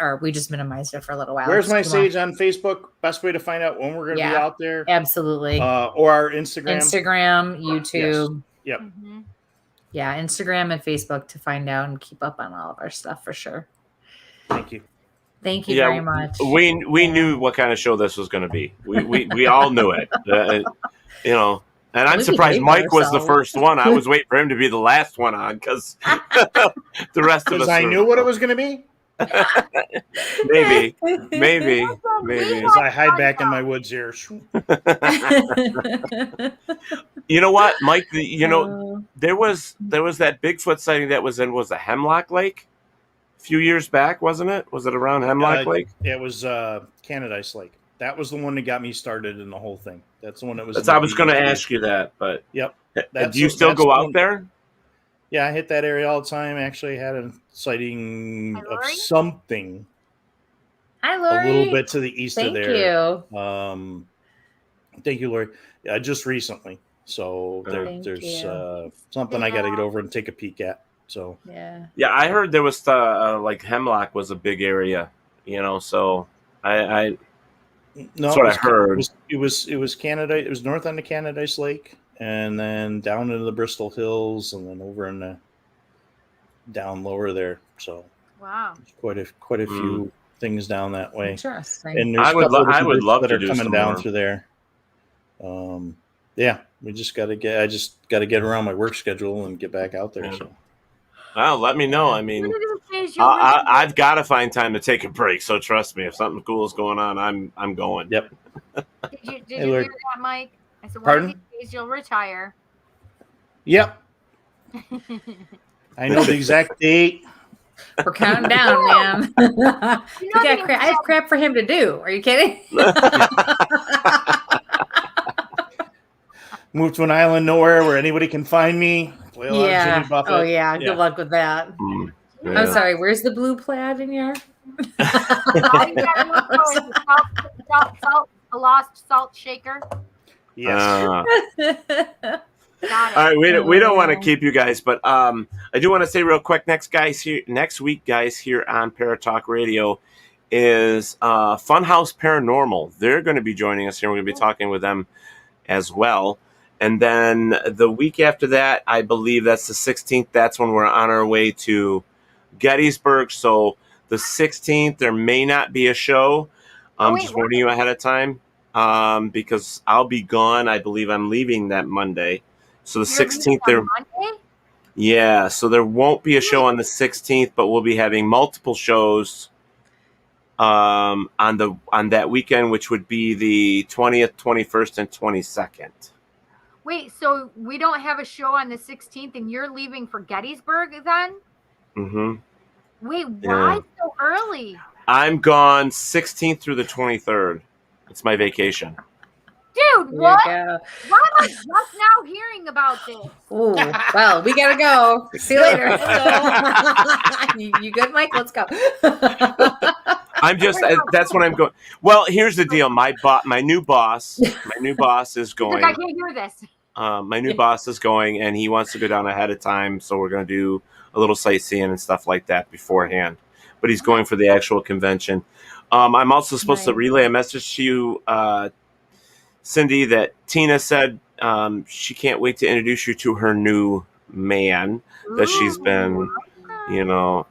minimized it for a little while. Where's my Sage on Facebook? Best way to find out when we're going to be out there. Absolutely. Or our Instagram. YouTube. Yes. Yep. Mm-hmm. Yeah, Instagram and Facebook to find out and keep up on all of our stuff for sure. Thank you. Thank you very much. We knew what kind of show this was going to be. We all knew it. And I'm surprised Mike was the first one. I was waiting for him to be the last one on because the rest of us. I knew what it was going to be. Maybe. As I hide back in my woods here. You know what, Mike? There was that Bigfoot sighting that was a Hemlock Lake a few years back, wasn't it? Was it around Hemlock Lake? It was Canadice Lake. That was the one that got me started in the whole thing. That's the one that was. I was going to ask you that, but yep. Do you still go out there? Yeah, I hit that area all the time. Actually, had a sighting of something. Hi, Lori. A little bit to the east of there. Thank you. Thank you, Lori. Just recently. So there's something I got to get over and take a peek at. So yeah, I heard there was like Hemlock was a big area. So that's what I heard. It was Canada. It was north on the Canadice Lake. And then down into the Bristol Hills, and then over in the down lower there. So wow, there's quite a few things down that way. Interesting. And there's I would love that to are do coming some down more. through there. We just got to get. I just got to get around my work schedule and get back out there. Yeah. So. Well, let me know. I mean, I've got to find time to take a break. So trust me, if something cool is going on, I'm going. Yep. Did you hear that, Mike? I said, Pardon? One of these days you'll retire. Yep. I know the exact date. We're counting down, man. I have crap for him to do. Are you kidding? Move to an island nowhere where anybody can find me. Play a lot of Jimmy Buffett. Oh, yeah. Good luck with that. Yeah. I'm sorry. Where's the blue plaid in your? A lost salt shaker. Yes. All right, we don't want to keep you guys, but I do want to say real quick. Next week, guys, here on Paratalk Radio is Funhouse Paranormal. They're going to be joining us here. We're going to be talking with them as well. And then the week after that, I believe that's the 16th. That's when we're on our way to Gettysburg. So the 16th, there may not be a show. I'm just warning you ahead of time because I'll be gone. I believe I'm leaving that Monday. So the 16th, there. Yeah, so there won't be a show on the 16th, but we'll be having multiple shows on that weekend, which would be the 20th, 21st, and 22nd. Wait, so we don't have a show on the 16th, and you're leaving for Gettysburg then? Mm-hmm. Wait, why so early? I'm gone 16th through the 23rd. It's my vacation. Dude, what? Why am I just now hearing about this? Ooh, well, we gotta go. See you later. You good, Mike? Let's go. That's when I'm going. Well, here's the deal. My new boss is going. I can't hear this. My new boss is going, and he wants to go down ahead of time. So we're going to do a little sightseeing and stuff like that beforehand. But he's going for the actual convention. I'm also supposed to relay a message to you, Cindy, that Tina said she can't wait to introduce you to her new man that she's been,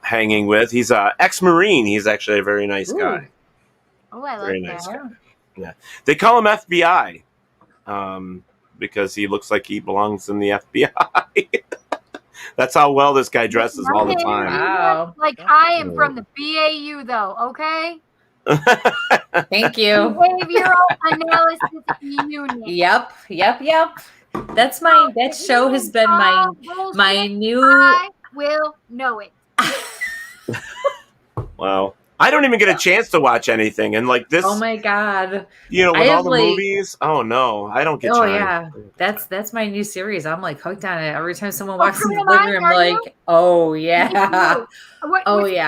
hanging with. He's an ex-Marine. He's actually a very nice guy. Oh, I very like nice that. guy. Yeah, they call him FBI because he looks like he belongs in the FBI. That's how well this guy dresses all the time. Wow. Like I am from the BAU, though. Okay. Thank you. Behavioral analysis unit. Yep. That show has been my new. I will know it. Wow. I don't even get a chance to watch anything, and like this. Oh my god! With all the movies. Oh no, I don't get. Oh time. Yeah, that's my new series. I'm like hooked on it. Every time someone walks in the living room, I'm like, oh yeah, What are you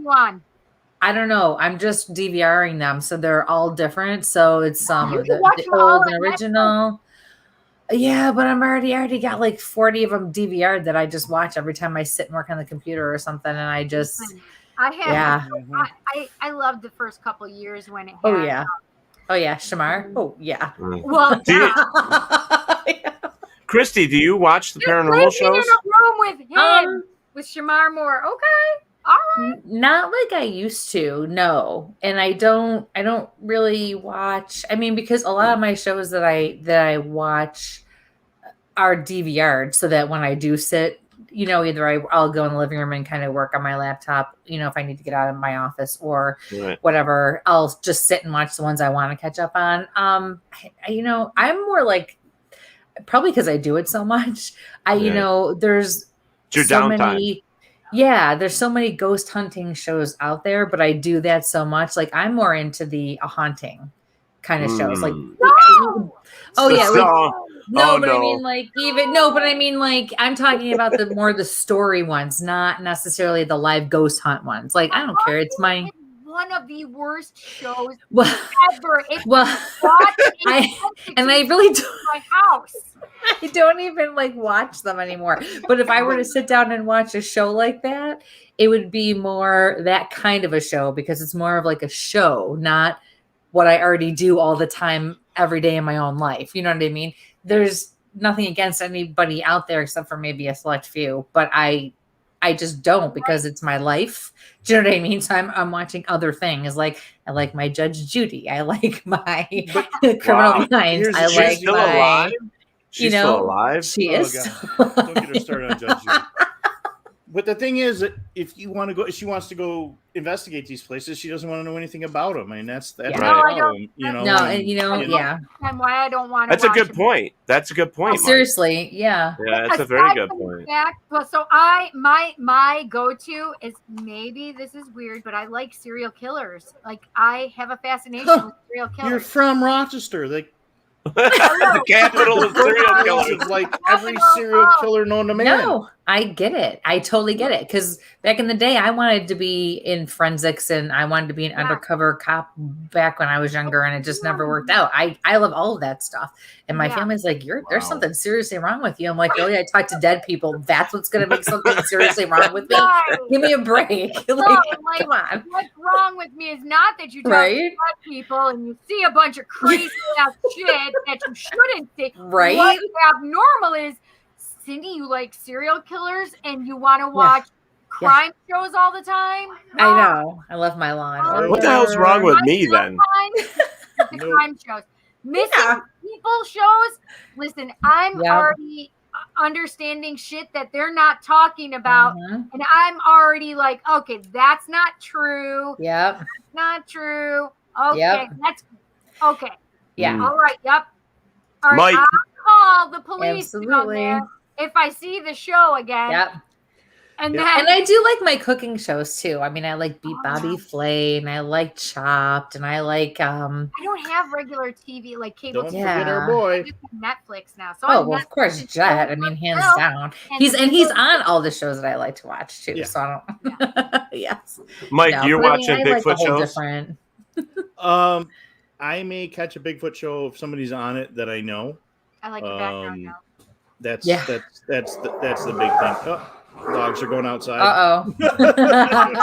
on? I don't know. I'm just DVRing them, so they're all different. So it's some of the old and original. Yeah, but I'm already got like 40 of them DVR'd that I just watch every time I sit and work on the computer or something, and I just. I loved the first couple years when it had, oh yeah, Shamar. Oh yeah. Well, Kristie, do you watch the paranormal shows? In a room with him with Shamar Moore. Okay, all right. Not like I used to, no. And I don't really watch. I mean, because a lot of my shows that I watch are DVR'd, so that when I do sit. Either I'll go in the living room and kind of work on my laptop, if I need to get out of my office or whatever, I'll just sit and watch the ones I want to catch up on. I'm more like, probably because I do it so much. There's so many, there's so many ghost hunting shows out there, but I do that so much. Like I'm more into the haunting kind of shows. Like, I mean, I'm talking about the story ones, not necessarily the live ghost hunt ones. Like, I don't care. It's one of the worst shows ever. I really don't. My house. I don't even watch them anymore. But if I were to sit down and watch a show like that, it would be more that kind of a show because it's more of like a show, not what I already do all the time every day in my own life. You know what I mean? There's nothing against anybody out there except for maybe a select few, but I just don't because it's my life. Do you know what I mean? So I'm watching other things. Like I like my Judge Judy. I like my Criminal Minds. I like still my. Alive? She's still alive. She is. Don't get her started on Judge Judy. But the thing is, that if you want to go, she wants to go investigate these places. She doesn't want to know anything about them. I mean, that's Right. the No, I problem, you know. No, and, yeah. And why I don't want to. That's a good point. That's a good point. Mike. Seriously, yeah. Yeah, that's a very good point. So my go-to is, maybe this is weird, but I like serial killers. Like, I have a fascination with serial killers. You're from Rochester, like the capital of serial killers. Like every serial killer known to man. No, I get it. I totally get it. Because back in the day, I wanted to be in forensics and I wanted to be an undercover cop back when I was younger, and it just never worked out. I love all of that stuff. And my family's like, there's something seriously wrong with you. I'm like, really? I talk to dead people. That's what's going to make something seriously wrong with me? Give me a break. Come on. What's wrong with me is not that you talk to dead people and you see a bunch of crazy ass shit that you shouldn't see. Right. What's abnormal is, Cindy, you like serial killers and you want to watch crime shows all the time? I know. I love my lawn. What the hell's wrong with me then? The crime shows. Missing people shows. Listen, I'm already understanding shit that they're not talking about. And I'm already like, okay, that's not true. Yep. That's not true. Okay. Yep. That's okay. Yeah. All right. Yep. All right. Mike. I'll call the police down Absolutely. there if I see the show again. Yep. And And then I do like my cooking shows too. I mean, I like Beat Bobby Flay, and I like Chopped, and I like I don't have regular TV like cable. Don't TV. forget our boy. I just have Netflix now. So well, of course, Jet. I mean, hands down. He's on all the shows that I like to watch too. Yeah. So I don't. Yes. Mike, No, you're but I watching mean, I like the Bigfoot whole shows? different- I may catch a Bigfoot show if somebody's on it that I know. I like the background now. That's the big thing. Oh, dogs are going outside. Uh-oh.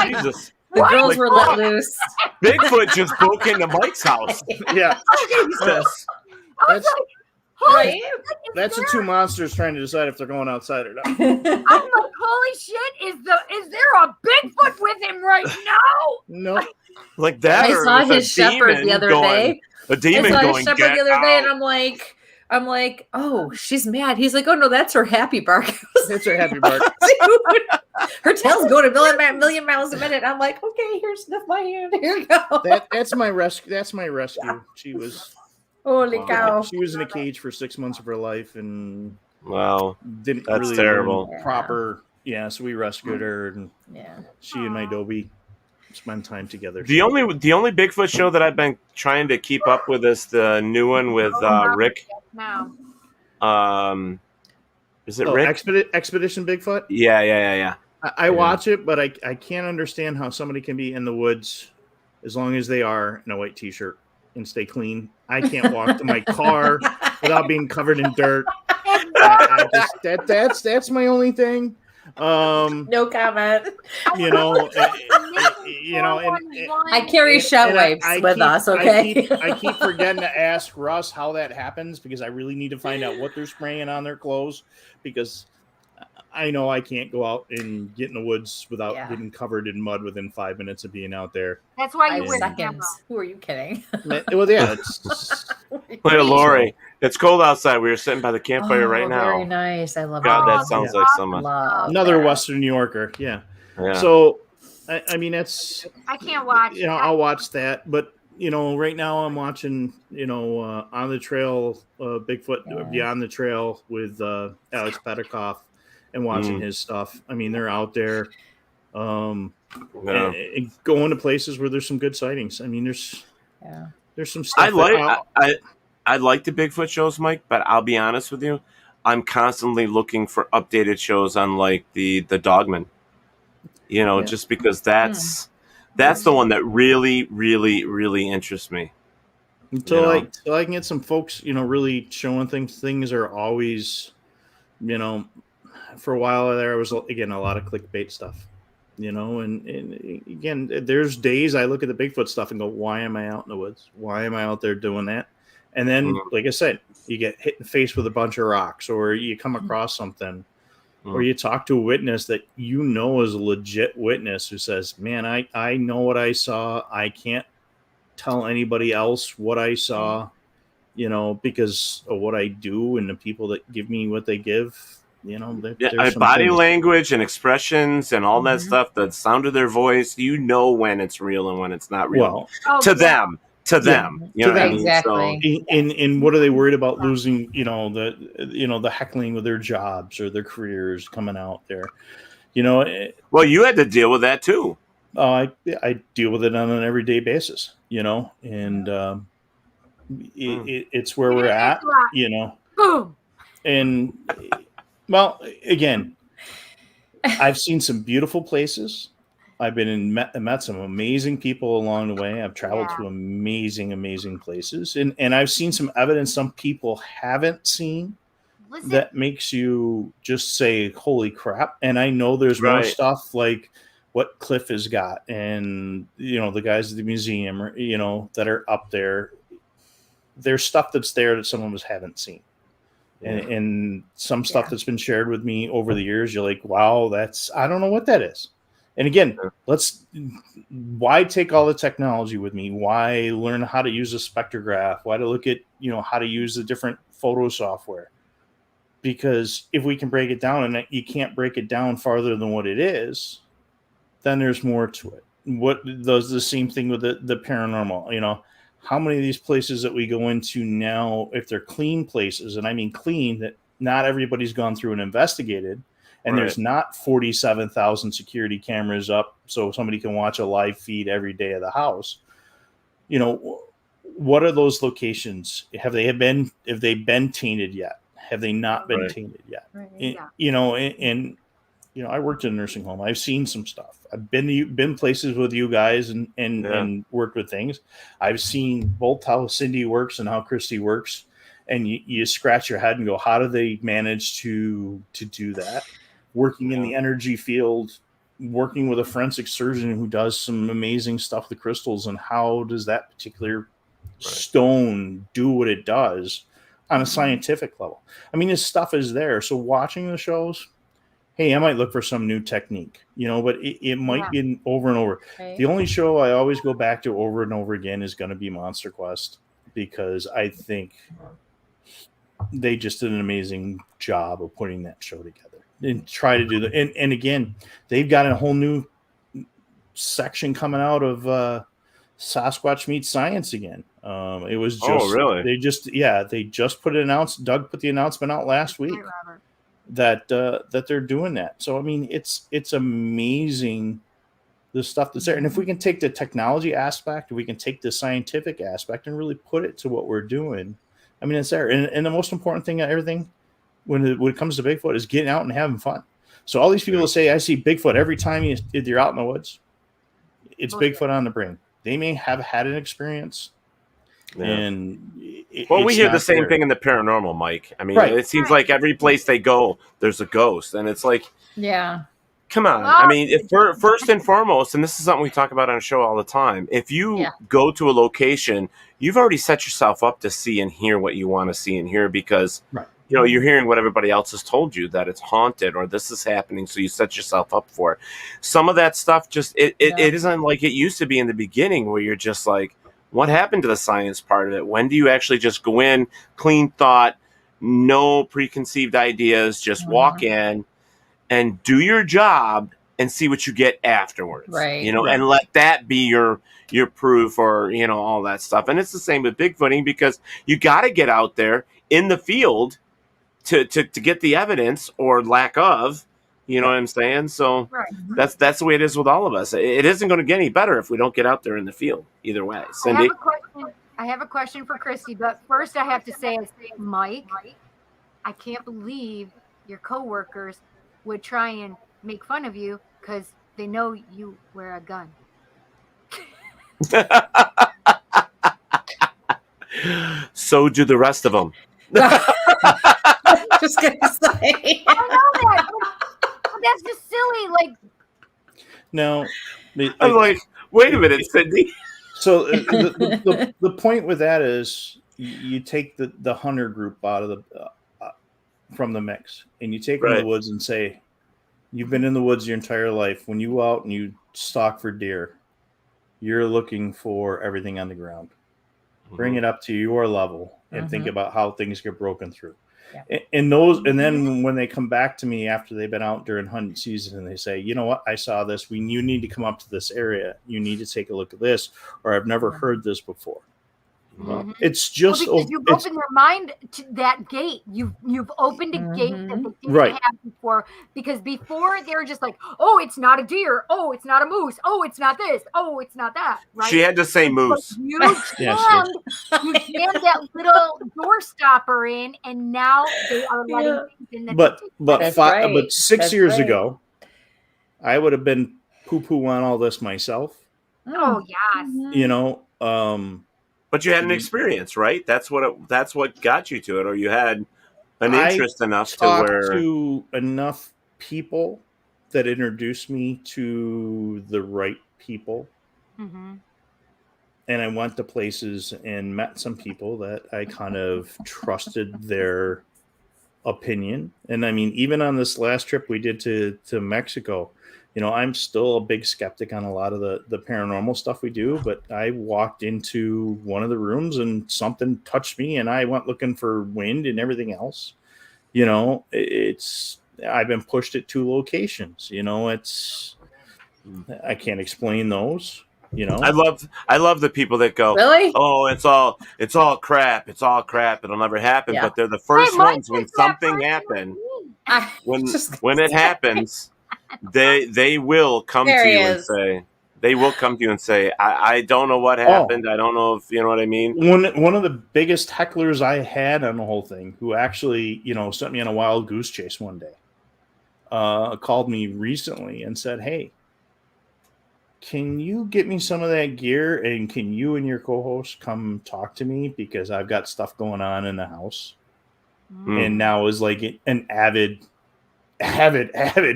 Jesus. The girls were let loose. Bigfoot just broke into Mike's house. Yeah. Jesus. Right? That's the two monsters trying to decide if they're going outside or not. I'm like, holy shit! Is there a Bigfoot with him right now? No. Like that. I or saw with a his shepherd demon the other going- day. A demon I saw going, his shepherd "Get the other day, and out." I'm like, oh, she's mad. He's like, oh no, that's her happy bark. That's her happy bark. Dude, her tail's going a million miles a minute. I'm like, okay, here's sniff my hand. Here you go. That's my rescue. That's my rescue. She was. Holy cow. She was in a cage for 6 months of her life and Wow. didn't That's really terrible. learn proper. Yeah, so we rescued her, and Yeah. she and my Dobie spend time together. The only Bigfoot show that I've been trying to keep up with is the new one with Rick. No. Is it Rick? Expedition Bigfoot? Yeah. I watch it, but I can't understand how somebody can be in the woods as long as they are in a white t-shirt and stay clean. I can't walk to my car without being covered in dirt. That's my only thing. No comment. You know, I carry shout wipes with us, okay? I keep forgetting to ask Russ how that happens because I really need to find out what they're spraying on their clothes because I know I can't go out and get in the woods without getting covered in mud within 5 minutes of being out there. That's why you 5 wear the seconds. Who are you kidding? Well, yeah, it's Look at Lori. It's cold outside. We were sitting by the campfire right now. Very nice. I love God, that. that sounds like someone. another Western New Yorker. Yeah. Yeah. So, I mean, that's, I can't watch. you know, I'll watch that. But, you know, right now I'm watching, you know, On the Trail, Bigfoot Beyond the Trail with Alex Petikoff and watching his stuff. I mean, they're out there and going to places where there's some good sightings. I mean, there's some stuff. I like the Bigfoot shows, Mike, but I'll be honest with you. I'm constantly looking for updated shows on like the Dogman. You know, just because that's the one that really, really, really interests me. Until I can get some folks, you know, really showing things. Things are always, you know, for a while there was again a lot of clickbait stuff, you know, and again, there's days I look at the Bigfoot stuff and go, why am I out in the woods? Why am I out there doing that? And then, like I said, you get hit in the face with a bunch of rocks, or you come across something, or you talk to a witness that you know is a legit witness who says, man, I know what I saw. I can't tell anybody else what I saw, you know, because of what I do and the people that give me what they give. there's some body things. language and expressions and all that stuff, the sound of their voice, you know when it's real and when it's not real. To them. You know what I mean? Exactly. So, and what are they worried about losing? The heckling with their jobs or their careers coming out there. Well, you had to deal with that too. I deal with it on an everyday basis. And it's where we're at. Boom. And well, again, I've seen some beautiful places. I've been in met some amazing people along the way. I've traveled to amazing places, and I've seen some evidence some people haven't seen that makes you just say, "Holy crap!" And I know there's more stuff like what Cliff has got, and the guys at the museum, that are up there. There's stuff that's there that some of us haven't seen. And some stuff that's been shared with me over the years, you're like, wow, I don't know what that is. And again, why take all the technology with me? Why learn how to use a spectrograph? Why to look at, how to use the different photo software? Because if we can break it down and you can't break it down farther than what it is, then there's more to it. What does the same thing with the paranormal, how many of these places that we go into now, if they're clean places, and I mean clean, that not everybody's gone through and investigated, and there's not 47,000 security cameras up so somebody can watch a live feed every day of the house. What are those locations? Have they been tainted yet? Have they not been tainted yet? I worked in a nursing home. I've seen some stuff. I've been places with you guys and worked with things. I've seen both how Cindy works and how Kristie works, and you scratch your head and go, how do they manage to do that? Working in the energy field, working with a forensic surgeon who does some amazing stuff with crystals, and how does that particular stone do what it does on a scientific level? I mean, this stuff is there. So watching the shows, hey, I might look for some new technique, but it might be over and over. Right. The only show I always go back to over and over again is going to be Monster Quest, because I think they just did an amazing job of putting that show together and try to do that. And again, they've got a whole new section coming out of Sasquatch Meets Science again. It was just, really? They just put it announced. Doug put the announcement out last week. Hey, Robert. That they're doing that. So I mean, it's amazing the stuff that's there. And if we can take the technology aspect, if we can take the scientific aspect and really put it to what we're doing, I mean, it's there. And the most important thing of everything when it comes to Bigfoot is getting out and having fun. So all these people that say, I see Bigfoot every time you're out in the woods, it's Bigfoot on the brain. They may have had an experience. Yeah. And we hear the same thing in the paranormal, Mike. I mean, it seems like every place they go, there's a ghost, and it's like, come on. I mean, first and foremost, and this is something we talk about on a show all the time. If you go to a location, you've already set yourself up to see and hear what you want to see and hear, because you're hearing what everybody else has told you, that it's haunted or this is happening, so you set yourself up for it. Some of that stuff it isn't like it used to be in the beginning, where you're just like, what happened to the science part of it? When do you actually just go in, clean thought, no preconceived ideas, just walk in and do your job and see what you get afterwards? And let that be your proof, or, all that stuff. And it's the same with Bigfooting, because you got to get out there in the field to get the evidence, or lack of. You know what I'm saying? So that's the way it is with all of us. It isn't going to get any better if we don't get out there in the field. Either way, Cindy. I have a question for Kristie, but first I have to say, Mike, I can't believe your coworkers would try and make fun of you because they know you wear a gun. So do the rest of them. Just gonna say. I know that. But that's just silly. Like, no, I'm like, wait a minute, Cindy. So the point with that is you take the hunter group out of the from the mix, and you take them to the woods and say, you've been in the woods your entire life. When you go out and you stalk for deer, you're looking for everything on the ground. Bring it up to your level and think about how things get broken through. And those, and then when they come back to me after they've been out during hunting season and they say, you know what, I saw this. You need to come up to this area. You need to take a look at this, or I've never heard this before. It's just because you've opened their mind to that gate. You've opened a gate that they didn't have before. Because before they were just like, oh, it's not a deer. Oh, it's not a moose. Oh, it's not this. Oh, it's not that. Right? She had to say moose. You jammed that little door stopper in, and now they are letting things in. But 6 years ago, I would have been poo-poo on all this myself. Oh yes. You know. But you had an experience, right? That's what got you to it, or you had an interest enough to where to enough people that introduced me to the right people. Mm-hmm. And I went to places and met some people that I kind of trusted their opinion. And I mean, even on this last trip we did to Mexico, you know, I'm still a big skeptic on a lot of the paranormal stuff we do, but I walked into one of the rooms and something touched me and I went looking for wind and everything else. You know, I've been pushed at 2 locations, you know, I can't explain those, you know. I love the people that go, really? Oh, it's all crap. It's all crap. It'll never happen. But they're the first ones when something happens. When it happens, they will come to you and say, I don't know what happened. I don't know if you know what I mean. One of the biggest hecklers I had on the whole thing, who actually, you know, sent me on a wild goose chase one day, called me recently and said, hey, can you get me some of that gear and can you and your co-host come talk to me because I've got stuff going on in the house. And now is like an avid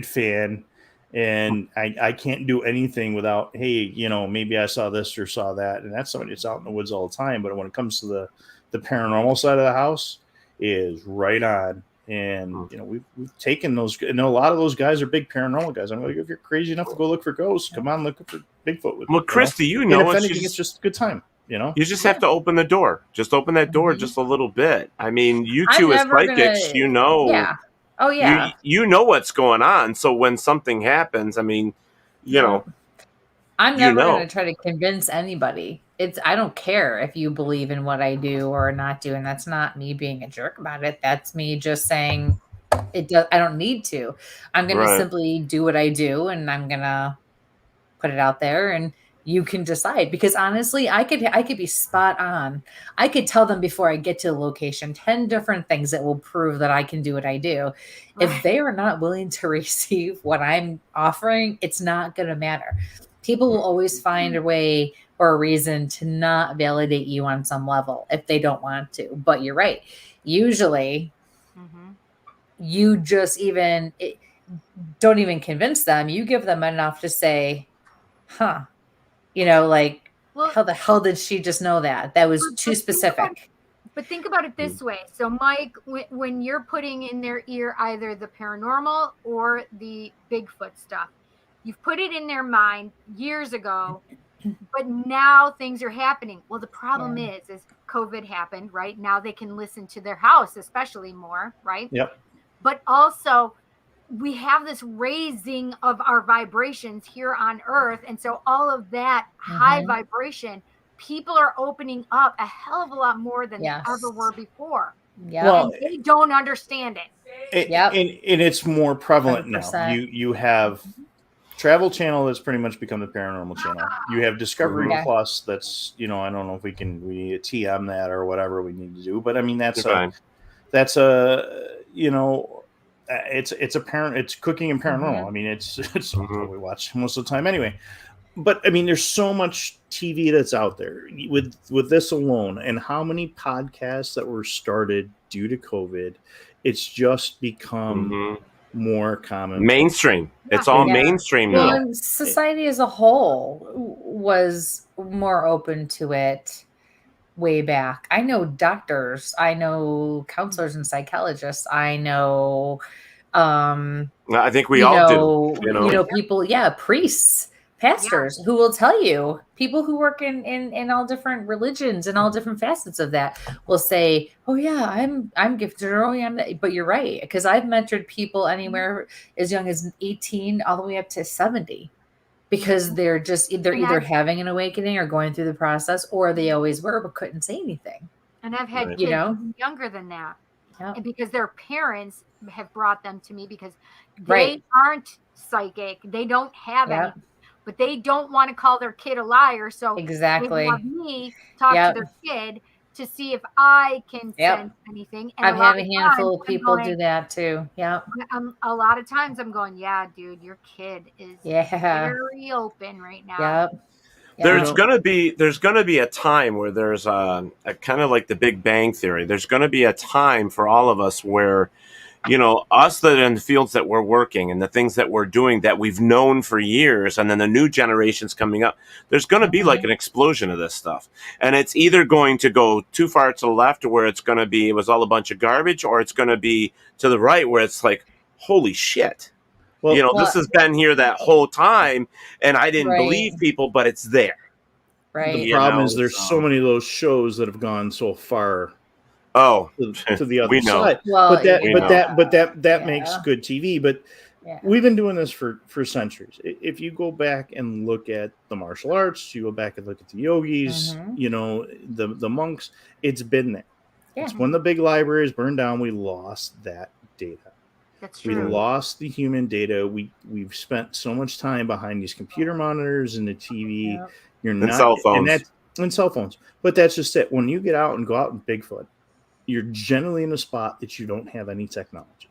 fan. And I can't do anything without, hey, you know, maybe I saw this or saw that. And that's somebody that's out in the woods all the time. But when it comes to the paranormal side of the house, is right on. And, you know, we've taken those. And a lot of those guys are big paranormal guys. I'm like, if you're crazy enough to go look for ghosts, come on, look for Bigfoot with me. Well, Kristie, you know, and if anything, it's just a good time. You know, you just have to open the door. Just open that door just a little bit. I mean, you two as psychics, you know. Yeah. Oh yeah. You know what's going on. So when something happens, I mean, you know. I'm never going to try to convince anybody. I don't care if you believe in what I do or not do, and that's not me being a jerk about it. That's me just saying I don't need to. I'm going to simply do what I do, and I'm going to put it out there, and you can decide. Because honestly, I could be spot on. I could tell them before I get to the location 10 different things that will prove that I can do what I do. If they are not willing to receive what I'm offering, it's not going to matter. People will always find a way or a reason to not validate you on some level if they don't want to. But you're right. Usually, you just don't even convince them. You give them enough to say, huh, you know, like, how the hell did she just know that? That was too specific. But think about it this way. So, Mike, when you're putting in their ear either the paranormal or the Bigfoot stuff, you've put it in their mind years ago, but now things are happening. Well, the problem is COVID happened, right? Now they can listen to their house, especially more, right? Yep. But also, we have this raising of our vibrations here on Earth. And so all of that high vibration, people are opening up a hell of a lot more than they ever were before. Yeah. Well, and they don't understand it. And it's more prevalent 100%. Now. You have Travel Channel that's pretty much become the paranormal channel. You have Discovery Plus that's, you know, I don't know if we need a TM that or whatever we need to do, but I mean that's you know, it's cooking and paranormal. I mean it's what we watch most of the time anyway. But I mean there's so much TV that's out there with this alone, and how many podcasts that were started due to COVID. It's just become more common, mainstream. It's all mainstream now. Well, society as a whole was more open to it way back. I know doctors, I know counselors and psychologists, I know I think we all do. You know, people, priests pastors who will tell you, people who work in all different religions and all different facets of that will say, oh yeah, I'm gifted, or oh yeah, but you're right, because I've mentored people anywhere as young as 18 all the way up to 70, because they're either having an awakening or going through the process, or they always were but couldn't say anything. And I've had kids younger than that. And because their parents have brought them to me, because they aren't psychic, they don't have any, but they don't want to call their kid a liar, so they have me talk to their kid to see if I can sense anything. And I've had a handful of people do that too. A lot of times I'm going, yeah, dude, your kid is very open right now. There's gonna be a time where there's a kind of like the Big Bang Theory. There's gonna be a time for all of us where, us that in the fields that we're working and the things that we're doing that we've known for years, and then the new generations coming up, there's going to be like an explosion of this stuff. And it's either going to go too far to the left, where it's going to be, it was all a bunch of garbage, or it's going to be to the right, where it's like, holy shit. Well, this has been here that whole time, and I didn't believe people, but it's there. The problem is there's so many of those shows that have gone so far to the other side. Well, but that makes good TV. But we've been doing this for centuries. If you go back and look at the martial arts, you go back and look at the yogis, the monks, it's been there. It's when the big libraries burned down, we lost that data. That's true. We lost the human data. We've spent so much time behind these computer monitors and the TV. And cell phones. And cell phones. But that's just it. When you get out and go out in Bigfoot, you're generally in a spot that you don't have any technology.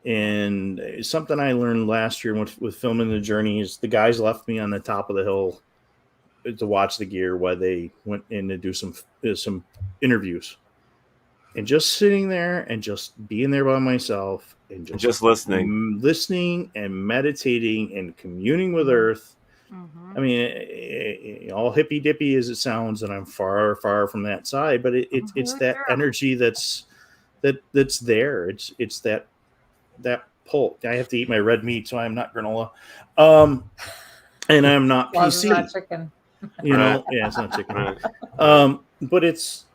And something I learned last year with filming the journey is the guys left me on the top of the hill to watch the gear while they went in to do some interviews. And just sitting there and just being there by myself and just listening and meditating and communing with Earth. I mean, all hippy dippy as it sounds, and I'm far, far from that side, but it's that energy that's there. It's that pull. I have to eat my red meat, so I'm not granola, and I'm not PC. It's not chicken. It's not chicken. But it's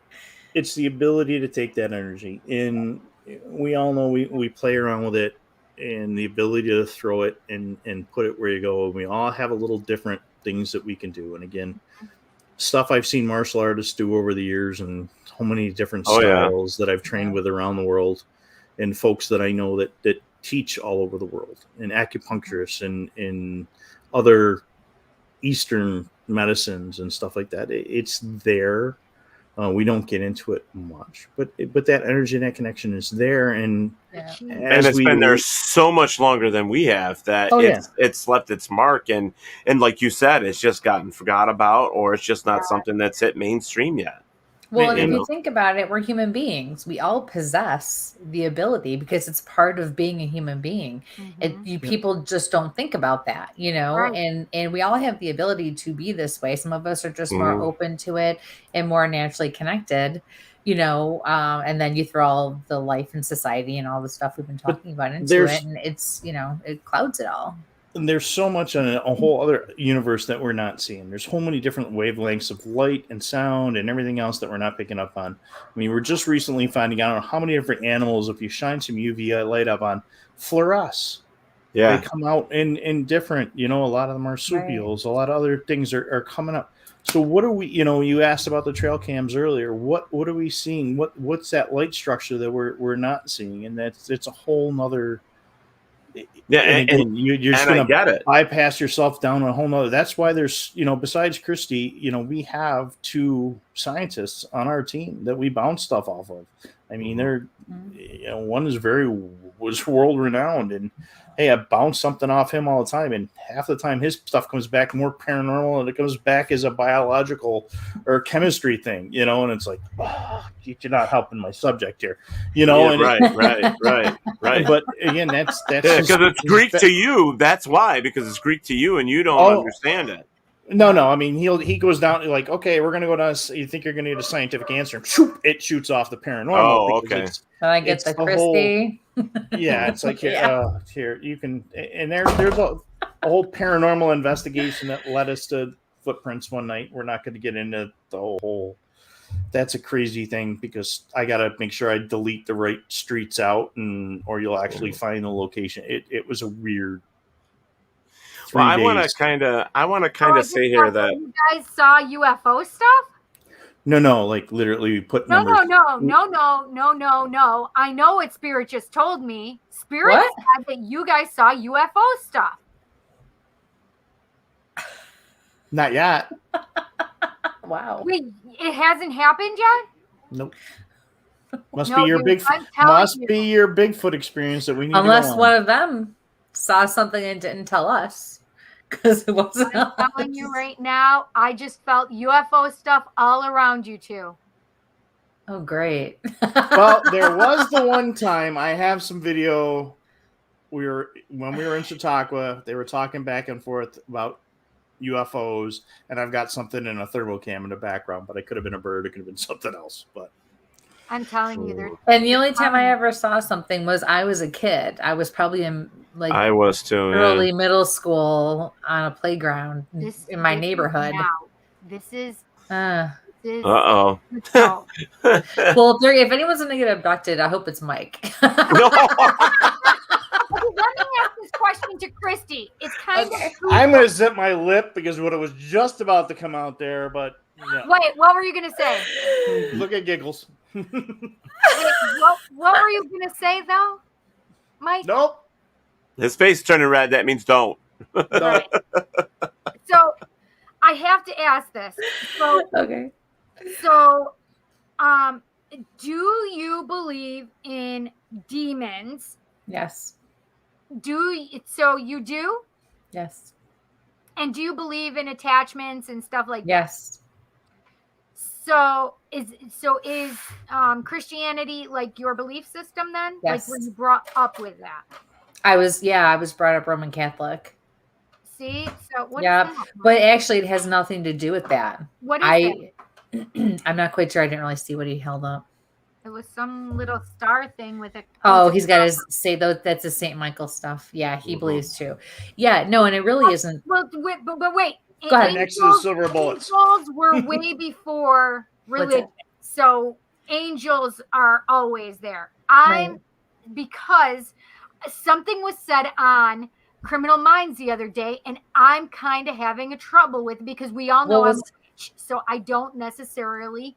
the ability to take that energy, and we all know we play around with it. And the ability to throw it and put it where you go. And we all have a little different things that we can do. And again, stuff I've seen martial artists do over the years, and so many different styles that I've trained with around the world, and folks that I know that teach all over the world, and acupuncturists and other Eastern medicines and stuff like that. It's there. We don't get into it much, but that energy and that connection is there, and it's been there so much longer than we have that it's left its mark, and like you said, it's just gotten forgot about, or it's just not something that's hit mainstream yet. Well, and if you think about it, we're human beings. We all possess the ability because it's part of being a human being. People just don't think about that, and we all have the ability to be this way. Some of us are just more open to it and more naturally connected, and then you throw all the life and society and all the stuff we've been talking about into it, and it's, it clouds it all. And there's so much in a whole other universe that we're not seeing. There's so many different wavelengths of light and sound and everything else that we're not picking up on. I mean, we're just recently finding out how many different animals, if you shine some UV light up on, fluoresce. They come out in different, a lot of them are marsupials. A lot of other things are coming up. So what are we, you asked about the trail cams earlier. What are we seeing? What's that light structure that we're not seeing? And it's a whole nother. And you're just going to bypass yourself down a whole nother. That's why there's, besides Kristie, we have two scientists on our team that we bounce stuff off of. I mean, they're, one is was world renowned, and hey, I bounce something off him all the time, and half the time his stuff comes back more paranormal, and it comes back as a biological or chemistry thing, and it's like, oh, you're not helping my subject here, right. But again, that's because it's Greek to you. That's why, because it's Greek to you, and you don't understand it. No. I mean, he goes down like, okay, we're gonna go down. You think you're gonna need a scientific answer? It shoots off the paranormal. Oh, okay. And I get the Kristie. It's like here you can, and there's whole paranormal investigation that led us to footprints one night. We're not going to get into the whole. That's a crazy thing because I got to make sure I delete the right streets out, or you'll actually find the location. It was a weird. Well, I want to kind of say here that you guys saw UFO stuff. No, like literally put No. numbers. No. I know what Spirit just told me. Spirit said that you guys saw UFO stuff. Not yet. Wow. Wait, it hasn't happened yet? Nope. Must be your Bigfoot experience that we need. Unless one of them saw something and didn't tell us, because it wasn't. I'm telling you right now, I just felt UFO stuff all around you two. Oh, great. Well, there was the one time I have some video. When we were in Chautauqua, they were talking back and forth about UFOs, and I've got something in a thermal cam in the background, but it could have been a bird, it could have been something else. But I'm telling you, and the only time I ever saw something was I was a kid. I was probably in I was too early middle school on a playground in my neighborhood. This is. Uh-oh. Well, if anyone's going to get abducted, I hope it's Mike. Let me ask this question to Kristie. It's kind of. I'm going to zip my lip because what it was just about to come out there, but. No. Wait, what were you going to say? Look at Giggles. Wait, what were you going to say, though, Mike? Nope. His face turning red. That means don't. Right. So, I have to ask this. So, okay. So, do you believe in demons? Yes. So you do? Yes. And do you believe in attachments and stuff like yes. that? So is Christianity like your belief system then? Yes. Like were you brought up with that? I was brought up Roman Catholic. See? So what is yeah, that? But actually it has nothing to do with that. What is it? I'm not quite sure. I didn't really see what he held up. It was some little star thing with a. Oh, he's got his say though. That's the St. Michael stuff. Yeah, he believes too. Yeah, no, and it really isn't. Well, but wait. Go ahead. Next to the silver bullets. Angels were way before religion, so angels are always there. Because something was said on Criminal Minds the other day, and I'm kind of having a trouble with it because we all know so I don't necessarily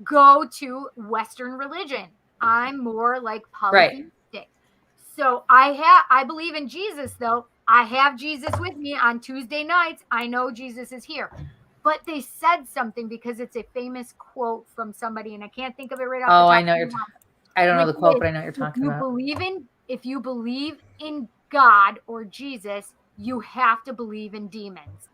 go to Western religion. I'm more like polytheistic. Right. So I believe in Jesus though. I have Jesus with me on Tuesday nights. I know Jesus is here. But they said something because it's a famous quote from somebody and I can't think of it right off the top. I know I don't know the quote, but I know what you're talking about. If you believe in God or Jesus, you have to believe in demons.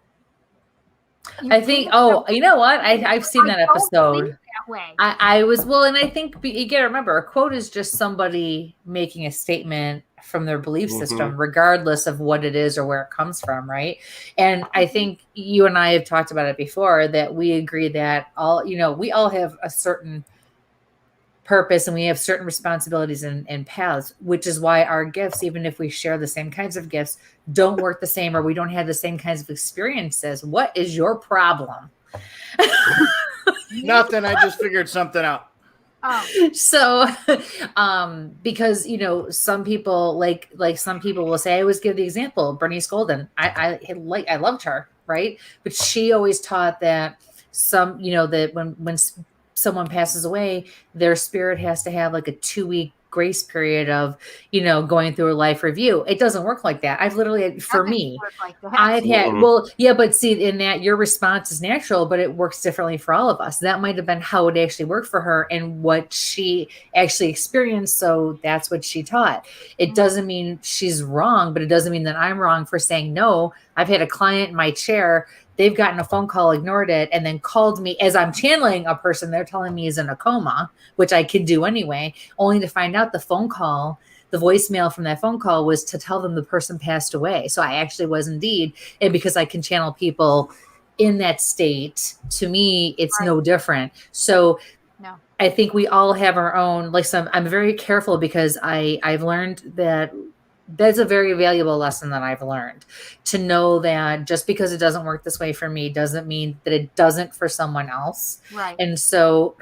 I think. You know what? I've seen that episode. That way. I was and I think you got to remember, a quote is just somebody making a statement from their belief system, regardless of what it is or where it comes from, right? And I think you and I have talked about it before that we agree that we all have a certain purpose and we have certain responsibilities and paths, which is why our gifts, even if we share the same kinds of gifts, don't work the same or we don't have the same kinds of experiences. What is your problem? Nothing. I just figured something out. So, because some people like some people will say, I always give the example, Bernice Golden. I loved her, right? But she always taught that that when someone passes away, their spirit has to have like a 2-week grace period of, going through a life review. It doesn't work like that. I've literally, for me, I've had, but see, in that your response is natural, but it works differently for all of us. That might have been how it actually worked for her and what she actually experienced. So that's what she taught. It doesn't mean she's wrong, but it doesn't mean that I'm wrong for saying no. I've had a client in my chair. They've gotten a phone call, ignored it, and then called me as I'm channeling a person they're telling me is in a coma, which I could do anyway, only to find out the voicemail from that phone call was to tell them the person passed away. So I actually was indeed. And because I can channel people in that state, to me, it's no different. So I think we all have our own, I'm very careful because I've learned that that's a very valuable lesson that I've learned, to know that just because it doesn't work this way for me doesn't mean that it doesn't for someone else. Right. And so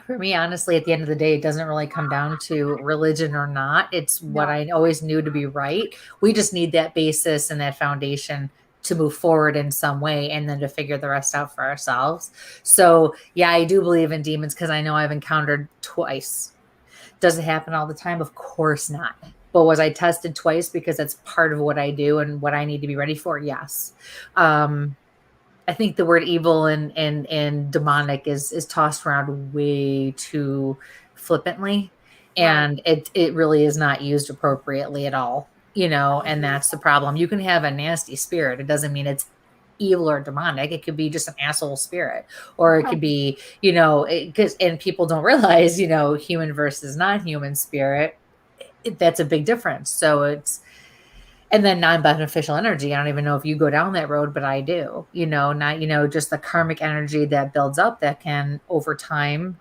for me, honestly, at the end of the day, it doesn't really come down to religion or not. It's what I always knew to be right. We just need that basis and that foundation to move forward in some way, and then to figure the rest out for ourselves. So yeah, I do believe in demons because I know I've encountered twice. Does it happen all the time? Of course not. But was I tested twice because that's part of what I do and what I need to be ready for? Yes. I think the word evil and demonic is tossed around way too flippantly, and it really is not used appropriately at all, and that's the problem. You can have a nasty spirit. It doesn't mean it's evil or demonic. It could be just an asshole spirit, or it could be, and people don't realize, human versus non-human spirit. That's a big difference. So and then non-beneficial energy. I don't even know if you go down that road, but I do, just the karmic energy that builds up that can over time,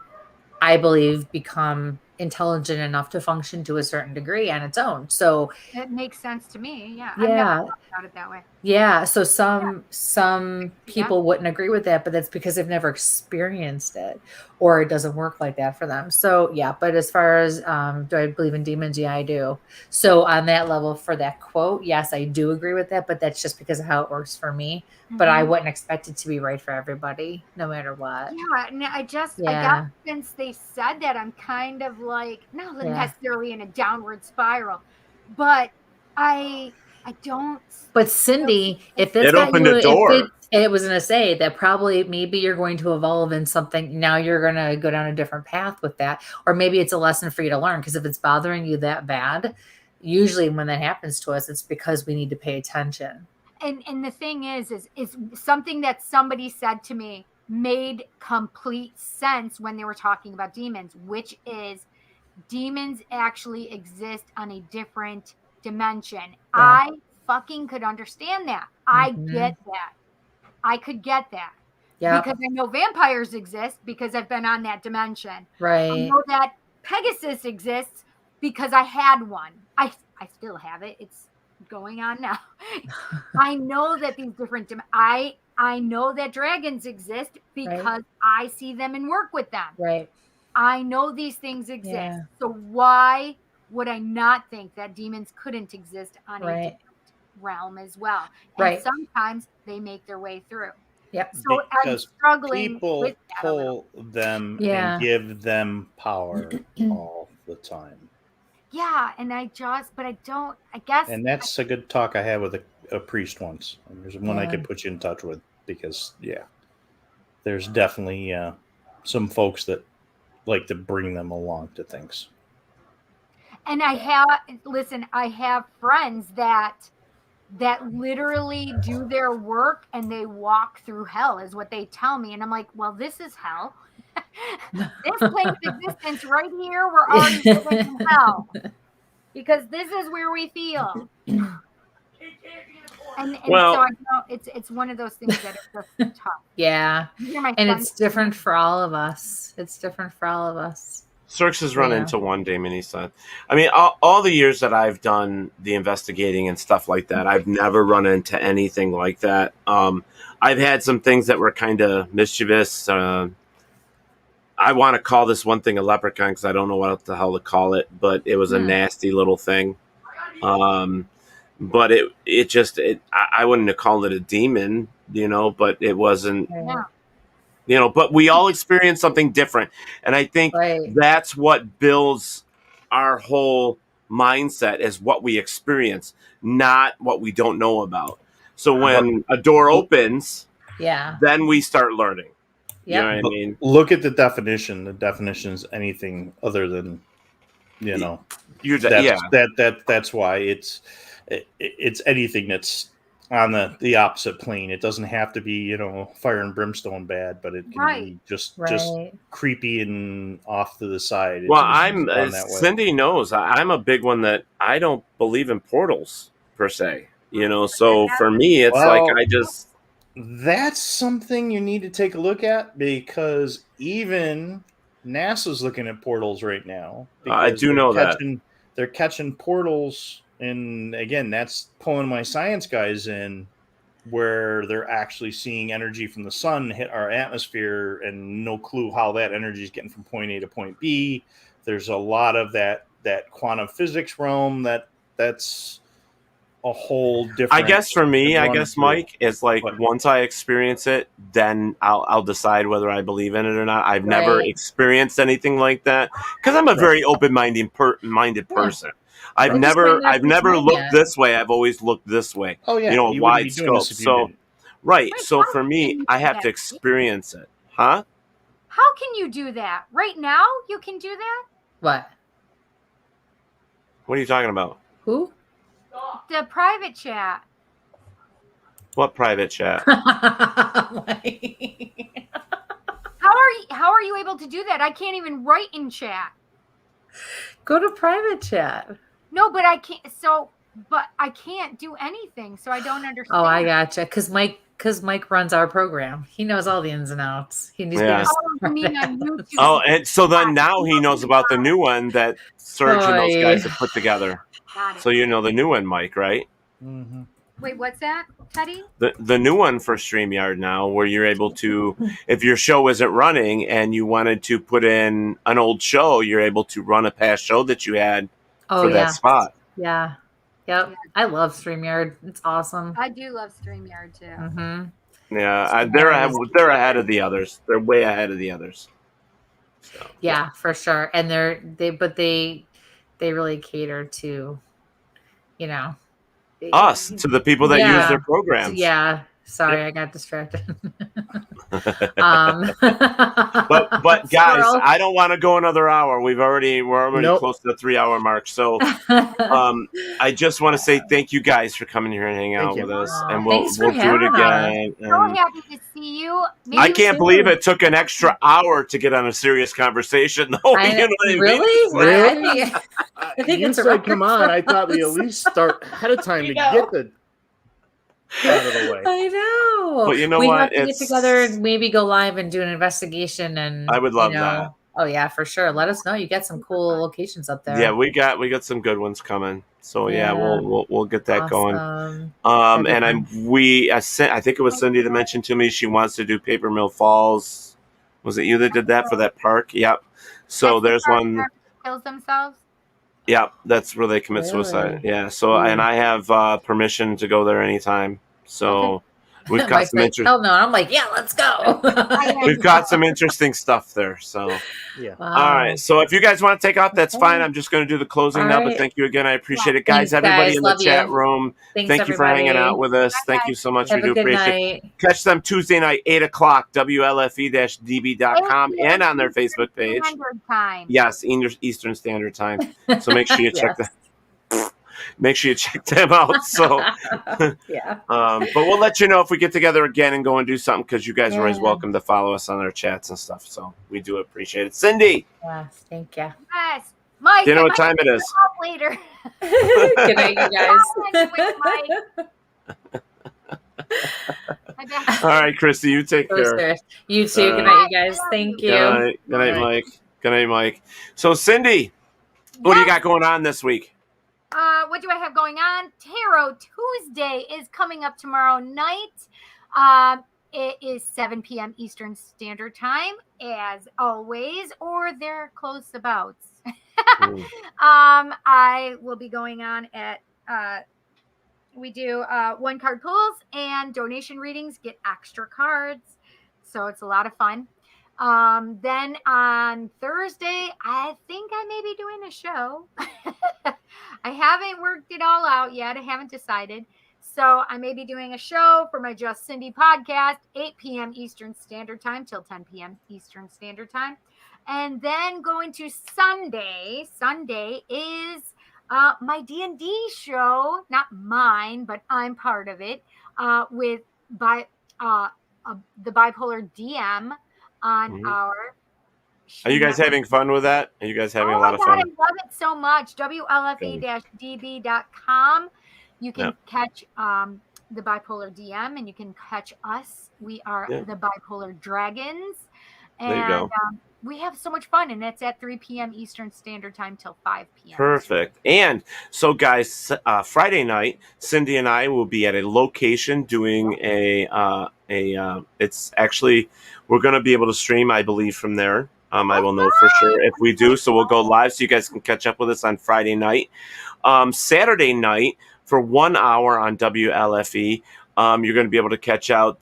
I believe, become intelligent enough to function to a certain degree on its own. So it makes sense to me. Yeah. Yeah. I've never thought about it that way. Yeah. So some people wouldn't agree with that, but that's because they've never experienced it, or it doesn't work like that for them. So yeah, but as far as do I believe in demons? Yeah, I do. So on that level, for that quote, yes, I do agree with that, but that's just because of how it works for me. But I wouldn't expect it to be right for everybody, no matter what. Yeah, and I guess since they said that, I'm kind of like, not necessarily in a downward spiral, but I don't. But Cindy, if it's it opened a door. It was going to say that probably maybe you're going to evolve in something. Now you're going to go down a different path with that, or maybe it's a lesson for you to learn. Because if it's bothering you that bad, usually when that happens to us, it's because we need to pay attention. And the thing is something that somebody said to me made complete sense when they were talking about demons, which is demons actually exist on a different dimension. Yeah. I fucking could understand that. I get that. I could get that. Yeah. Because I know vampires exist because I've been on that dimension. Right. I know that Pegasus exists because I had one. I still have it. It's going on now. I know that these different I know that dragons exist because I see them and work with them. Right. I know these things exist. Yeah. So why would I not think that demons couldn't exist on a different realm as well? And sometimes they make their way through. Yep. So because I'm struggling people with that pull them and give them power all the time. Yeah, and that's a good talk I had with a priest once. And there's one I could put you in touch with because, there's definitely some folks that like to bring them along to things. And I have friends that literally do their work and they walk through hell is what they tell me. And I'm like, well, this is hell. This plane's existence right here, we're already living in hell because this is where we feel. And so I know it's one of those things that is just tough. Yeah, and it's different for all of us. Cirques has run into one, Damon, he said. I mean, all the years that I've done the investigating and stuff like that, I've never run into anything like that. I've had some things that were kind of mischievous. I want to call this one thing a leprechaun because I don't know what the hell to call it, but it was a nasty little thing. But I wouldn't have called it a demon, but it wasn't. Yeah. But we all experience something different. And I think that's what builds our whole mindset is what we experience, not what we don't know about. So when a door opens, then we start learning. Yeah. You know what I mean? Look at the definition. The definition is anything other than, that's why it's anything that's on the opposite plane. It doesn't have to be, fire and brimstone bad, but it can be just creepy and off to the side. Cindy knows I'm a big one that I don't believe in portals per se, so for me, it's that's something you need to take a look at because even NASA's looking at portals right now. I do know that. they're catching portals, and again, that's pulling my science guys in, where they're actually seeing energy from the sun hit our atmosphere, and no clue how that energy is getting from point A to point B. There's a lot of that quantum physics realm that's a whole different. I guess for me, Mike, is like once I experience it, then I'll decide whether I believe in it or not. I've never experienced anything like that because I'm a very open-minded person. I've never looked this way. I've always looked this way. Oh yeah, you know, wide scope. So so for me, I have to experience it. Huh? How can you do that? Right now, you can do that? What? What are you talking about? Who? The private chat. What private chat? How are you able to do that? I can't even write in chat. Go to private chat. No, but I can't. But I can't do anything, so I don't understand. Oh, I gotcha. Because Mike runs our program. He knows all the ins and outs. He needs Yeah. And so then now he knows about the new one that Serge and those guys have put together. Got it. So you know the new one, Mike, right? Mm-hmm. Wait, what's that, Teddy? The new one for StreamYard now, where you're able to, if your show isn't running and you wanted to put in an old show, you're able to run a past show that you had for that spot. Yeah. Yep. I love StreamYard. It's awesome. I do love StreamYard too. Mm-hmm. Yeah, they're ahead of the others. They're way ahead of the others. So, yeah, for sure. And they really cater to, you know, us, to the people that use their programs. Yeah. Sorry, I got distracted. But guys, I don't want to go another hour. We're already close to the 3-hour mark. So I just want to say thank you guys for coming here and hanging out with us, and we'll do it again. So happy to see you. I can't believe it took an extra hour to get on a serious conversation. Though, Really? I think you it's said, come on. I thought we at least start ahead of time to get the out of the way. I know. But you know we what? have to get together and maybe go live and do an investigation. And I would love that. Oh yeah, for sure. Let us know. You got some cool locations up there. Yeah, we got some good ones coming. So yeah, we'll get that going. And I think it was Cindy that mentioned to me she wants to do Paper Mill Falls. Was it you that did that for that park? Yep. So there's one. Kills themselves. Yeah, that's where they commit suicide. Yeah. So and I have permission to go there anytime. So we've got some interesting. Hell no! I'm like, yeah, let's go. We've got some interesting stuff there. So yeah. Wow. All right. So if you guys want to take off, that's fine. I'm just going to do the closing now. But thank you again. I appreciate it, guys. Thanks, everybody guys. in the Love chat you. room. Thanks, Thank you for hanging everybody. out with us. Thank you so much. Have We a do good appreciate it. night. Catch them Tuesday night, 8:00, WLFE-DB.com, and on their Facebook page. Time. Yes, Eastern Standard Time. So make sure you check that. Make sure you check them out. So, yeah. But we'll let you know if we get together again and go and do something, because you guys are always welcome to follow us on our chats and stuff. So we do appreciate it. Cindy. Yes, thank you. Yes. Mike, Do you know what time it is? Later. Good night, you guys. All right, Kristie, you take care. You too. Good night, you guys. Thank you. Good night, Mike. Good night, Mike. So, Cindy, what do you got going on this week? What do I have going on? Tarot Tuesday is coming up tomorrow night. It is 7 p.m. Eastern Standard Time, as always, or they're close abouts. I will be going on at we do 1-card pulls and donation readings, get extra cards. So it's a lot of fun. Then on Thursday, I think I may be doing a show. I haven't worked it all out yet. I haven't decided. So I may be doing a show for my Just Cindy podcast, 8 p.m. Eastern Standard Time till 10 p.m. Eastern Standard Time. And then going to Sunday. Sunday is my D&D show, not mine, but I'm part of it, with the Bipolar DM on our. Are you guys having fun with that? Are you guys having a lot of fun? I love it so much. WLFE-DB.com. You can catch the Bipolar DM, and you can catch us. We are the Bipolar Dragons. And, there you go. we have so much fun, and it's at 3 p.m. Eastern Standard Time till 5 p.m. Perfect. And so, guys, Friday night, Cindy and I will be at a location doing it's actually, we're going to be able to stream, I believe, from there. I will know for sure if we do. So we'll go live so you guys can catch up with us on Friday night. Saturday night, for 1 hour on WLFE, you're going to be able to catch up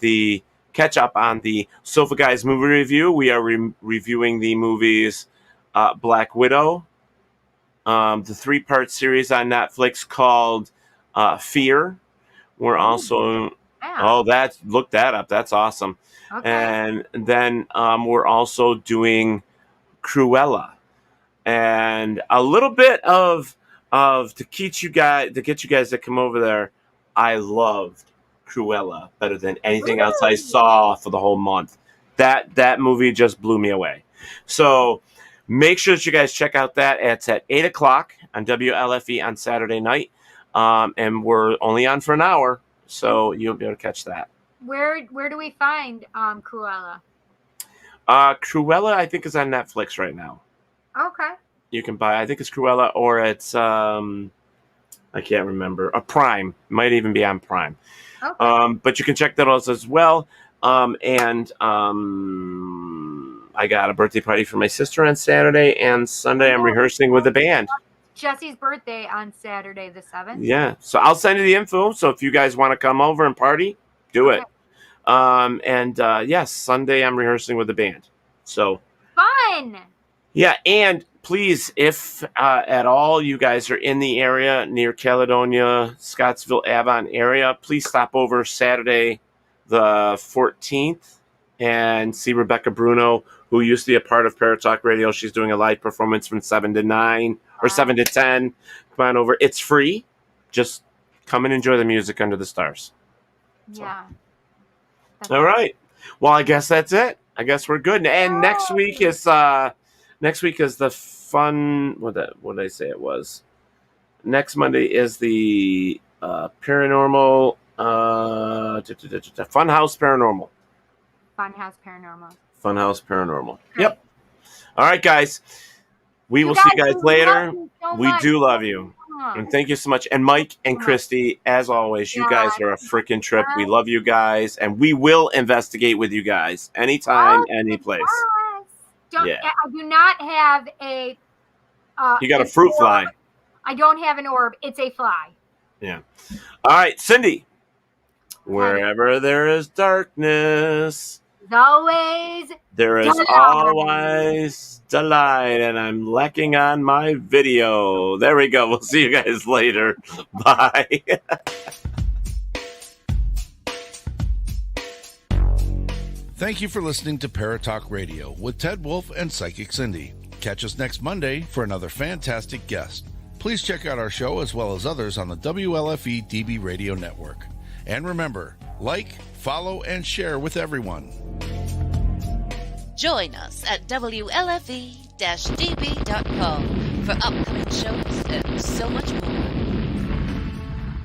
on the Sofa Guys movie review. We are reviewing the movies Black Widow, the 3-part series on Netflix called Fear. We're also look that up. That's awesome. Okay. And then we're also doing Cruella, and a little bit of to get you guys to come over there. I loved Cruella better than anything else I saw for the whole month. That movie just blew me away. So make sure that you guys check out that. It's at 8:00 on WLFE on Saturday night, and we're only on for an hour, so you'll be able to catch that. Where do we find Cruella? Cruella, I think, is on Netflix right now. Okay. You can buy, I think it's Cruella, or it's I can't remember. Prime. Might even be on Prime. Okay. But you can check that out as well. And I got a birthday party for my sister on Saturday, and Sunday I'm rehearsing with the band. Jesse's birthday on Saturday the 7th. Yeah. So I'll send you the info. So if you guys want to come over and party, do it. Yes, Sunday I'm rehearsing with the band. So fun. Yeah, and please, if at all you guys are in the area near Caledonia, Scottsville, Avon area, please stop over Saturday the 14th and see Rebecca Bruno, who used to be a part of Paratalk Radio. She's doing a live performance from 7 to 9 or 7 to 10. Come on over. It's free. Just come and enjoy the music under the stars. Yeah. All right. Well, I guess that's it. I guess we're good. And next week is the fun. What did I say it was? Next Monday is the paranormal Funhouse Paranormal. Funhouse Paranormal. Yep. All right, guys. We will see you guys later. We do love you. And thank you so much. And Mike and Kristie, as always, you guys are a freaking trip. We love you guys, and we will investigate with you guys anytime, any place. I do not have a... you got a fruit fly. I don't have an orb. It's a fly. Yeah. All right, Cindy. Wherever there is darkness... there is always delight, and I'm lacking on my video. There we go. We'll see you guys later. Bye. Thank you for listening to Paratalk Radio with Ted Wolf and Psychic Cindy. Catch us next Monday for another fantastic guest. Please check out our show as well as others on the WLFE DB Radio Network. And remember, like, follow, and share with everyone. Join us at WLFE-DB.com for upcoming shows and so much more.